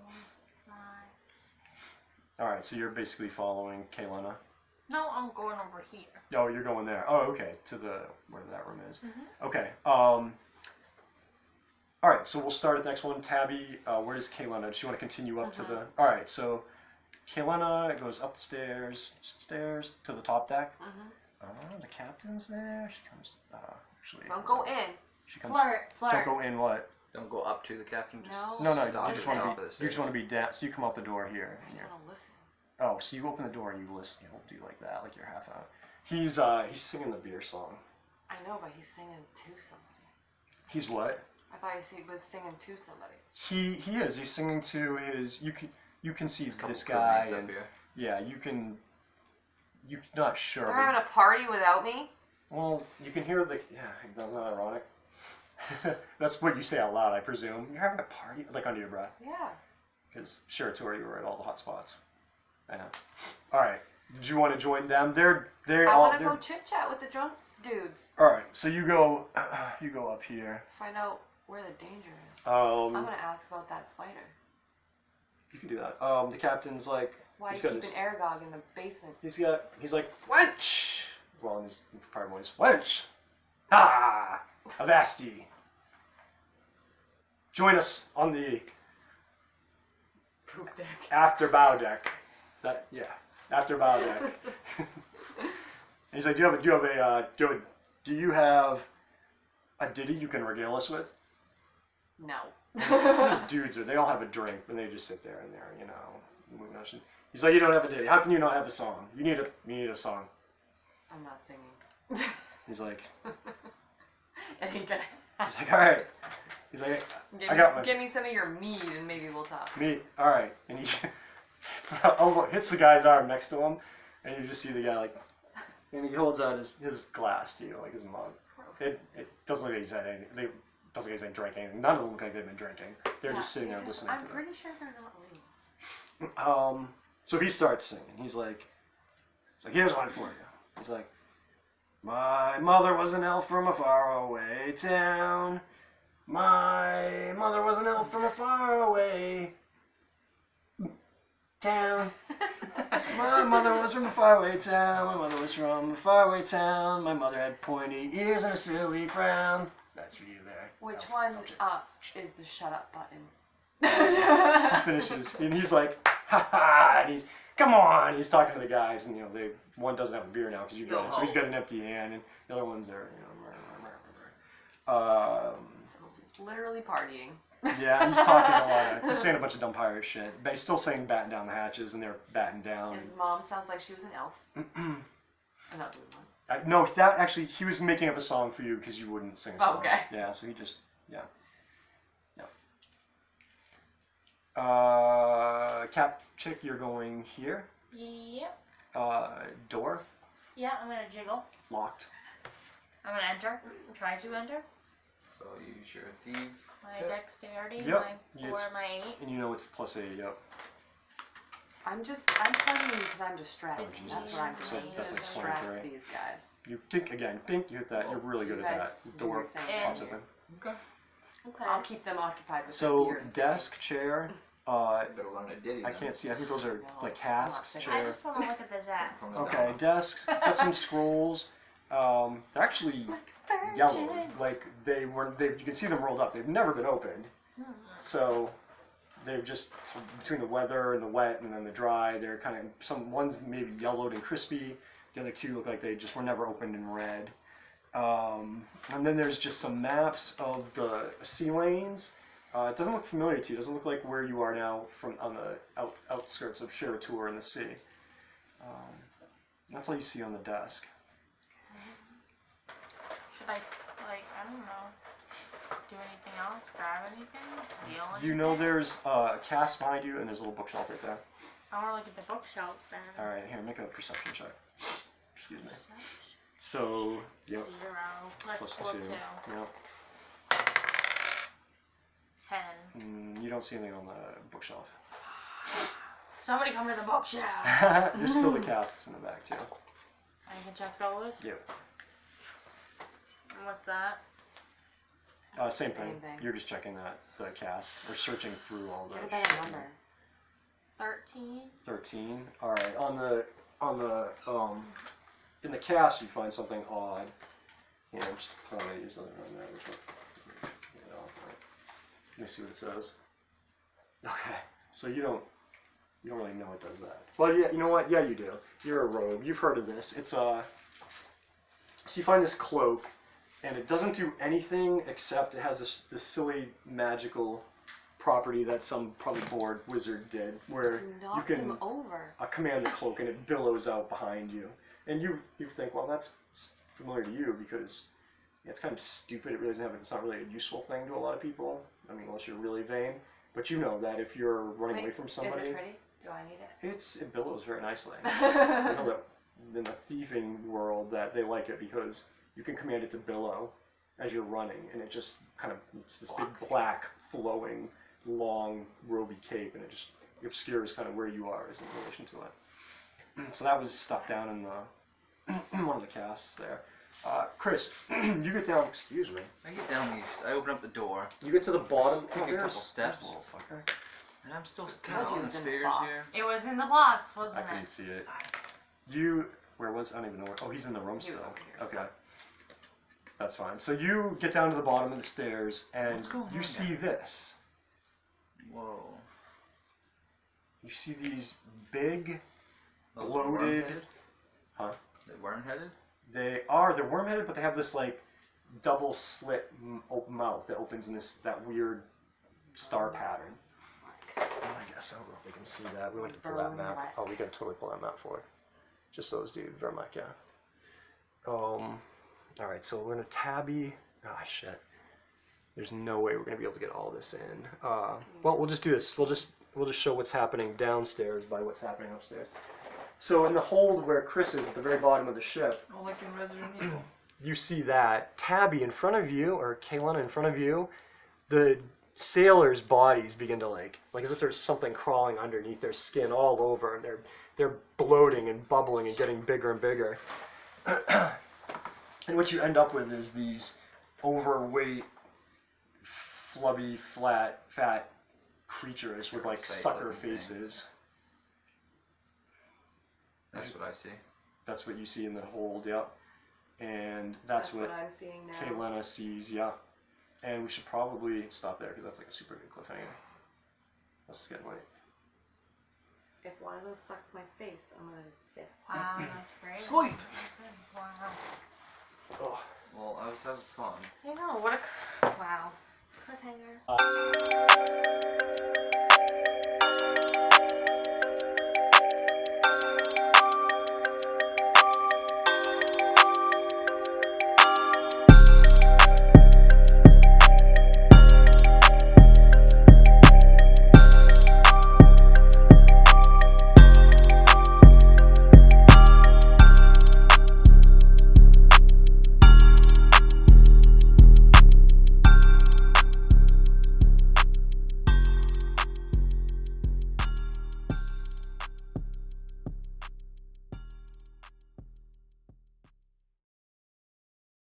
5. All right, so you're basically following Kaylana. No, I'm going over here. Oh, you're going there. Oh, okay, to the wherever that room is. Mhm. Okay. All right, so we'll start at the next one. Tabby, where does Kaylana? Does she want to continue up to the? All right, so Kaylana goes up the stairs to the top deck. The captain's there. She comes. Actually. Don't go in. She comes. Flirt. Don't go in. What? Don't go up to the captain. Just No. No, stop you at just the want top to of the be. You stairs. just want to be down. So you come out the door here. I And just you're, want to listen. oh, so you open the door and you listen. You don't do like that, like you're half out. He's singing the beer song. I know, but he's singing to somebody. He's what? I thought he was singing to somebody. He is. He's singing to his. You can see There's a couple this guy crewmates and up here. yeah, you can. You're not sure. They're but- having a party without me? well, you can hear the. Yeah, that's not ironic. That's what you say out loud, I presume. You're having a party, like under your breath, Yeah. because sure, Tori, you were at all the hot spots. I know. All right. Did you want to join them? They're I all. want to go chit chat with the drunk dudes. All right. So you go. You go up here. Find out where the danger is. I'm going to ask about that spider. You can do that. The captain's like. Why he's you got keep his- an Aragog in the basement? He's like, wench! Well, in his prior voice, wench! Ah! Avasti! Join us on the Poop deck. after bow deck. After bow deck. And he's like, do you have a ditty you can regale us with? No. So these dudes they all have a drink, and they just sit there and they're, moving on. He's like, you don't have a ditty. How can you not have a song? You need a song. I'm not singing. He's like, It ain't gonna he's like, all right. He's like, give I me, got one. Give me some of your mead and maybe we'll talk. Me, all right. And he hits the guy's arm next to him, and you just see the guy like, and he holds out his glass to you, like his mug. It doesn't look like he's had anything. It doesn't look like he's drank anything. None of them look like they've been drinking. They're just sitting there listening I'm to them. pretty sure they're not legal. So he starts singing. He's like, here's one for you. He's like, my mother was an elf from a faraway town. My mother was an elf from a faraway town. My mother was from a faraway town. My mother was from a faraway town. My mother had pointy ears and a silly frown. That's for you there. Which Elf. one Elf. is the shut up button? He finishes, and he's like, ha ha, and he's, come on, he's talking to the guys, and one doesn't have a beer now because you got it, so he's got an empty hand, and the other ones are, It's literally partying. yeah, he's talking a lot, he's saying a bunch of dumb pirate shit, but he's still saying batten down the hatches, and they're batting down. His mom sounds like she was an elf. I'm not doing one. No, that actually, he was making up a song for you because you wouldn't sing a song. Okay. Yeah, so he just, yeah. Cap chick, you're going here. Yep. Door, Yeah, I'm gonna jiggle. locked. I'm gonna enter. Try to enter. So use your thief. My tip. dexterity, Yep. my 4, my 8. And you know it's +8, yep. I'm partying because I'm distracted. Oh, That's what I'm So doing. that's to like distract 23. these guys. You think again, pink, you hit that, you're really good You at guys that. do Door your thing. pops open. Okay. Okay. I'll keep them occupied with So, their beer and desk, chair, I better learn a ditty. I then. can't see, I think those are No, like I'm not casks, singing. I chair. just want to look at the zest. Okay, desk, got some scrolls. They're actually yellow, like you can see them rolled up. They've never been opened. So, they've just, between the weather and the wet and then the dry, they're kind of, one's maybe yellowed and crispy. The other two look like they just were never opened and read. And then there's just some maps of the sea lanes. It doesn't look familiar to you. It doesn't look like where you are now on the outskirts of Sheratur in the sea. That's all you see on the desk. Should I, I don't know, do anything else? Grab anything? Steal anything? You know there's a cask behind you and there's a little bookshelf right there. I want to look at the bookshelf then. Alright, here, make a perception check. Excuse me. So, yep. 0. Let's +2. roll 2. Yep. 10. You don't see anything on the bookshelf. Somebody come to the bookshelf. There's still the casks in the back too. I can check those. Yep. And what's that? Same thing. Same thing. You're just checking the cask or searching through all the. Get a better number. 13. 13. All right. On the in the cast you find something odd. I'm just trying to use something on there. Let me see what it says. Okay. So you don't really know it does that. Well, yeah. You know what? Yeah, you do. You're a rogue. You've heard of this. It's So you find this cloak, and it doesn't do anything except it has this silly magical property that some probably bored wizard did, where Knock you can them over. command the cloak and it billows out behind you. And you think, well, that's familiar to you because it's kind of stupid. It really it's not really a useful thing to a lot of people. I mean, unless you're really vain. But you know that if you're running away from somebody, Is it pretty? Do I need it? it billows very nicely. I know that in the thieving world that they like it because you can command it to billow as you're running, and it just it's this big black flowing long roby cape, and it just obscures kind of where you are as in relation to it. So that was stuck down in the one of the casts there. Chris, you get down. Excuse me. I get down these. I open up the door. You get to the bottom. Take a couple There's steps. a little fucker. And I'm still kind of Told you on the it was in the stairs box. here. It was in the box, I wasn't couldn't it? see it. Where was? I don't even know where. Oh, he's in the room He was still. over here, Okay. That's fine. So you get down to the bottom of the stairs, and What's going you on see there? this. Whoa. You see these big, Those bloated. worm-headed? Huh? They worm-headed? They're worm-headed, but they have this like double slit open mouth that opens in that weird star pattern. I guess I don't know if they can see that. We went to pull that map. Vermac. Oh, we can totally pull that map for it. Just those dudes, Vermac, yeah. All right, so we're gonna tabby. Ah, shit. There's no way we're gonna be able to get all this in. Well, we'll just do this. we'll just show what's happening downstairs by what's happening upstairs. So in the hold where Chris is at the very bottom of the ship, Oh, like in Resident Evil. you see that. Tabby in front of you, or Kaylana in front of you, the sailors' bodies begin to like as if there's something crawling underneath their skin all over, and they're bloating and bubbling and getting bigger and bigger. And what you end up with is these overweight, flubby, fat creatures with like sucker Parasite-looking faces. That's what I see. That's what you see in the hold, yep. And that's what I'm seeing now. Kaylana sees, yeah. And we should probably stop there because that's like a super good cliffhanger. Let's get late. If one of those sucks my face, I'm gonna piss. Wow, that's great. Sleep. Wow. Oh. Well, I was having fun. I know, what a. Wow. Cliffhanger.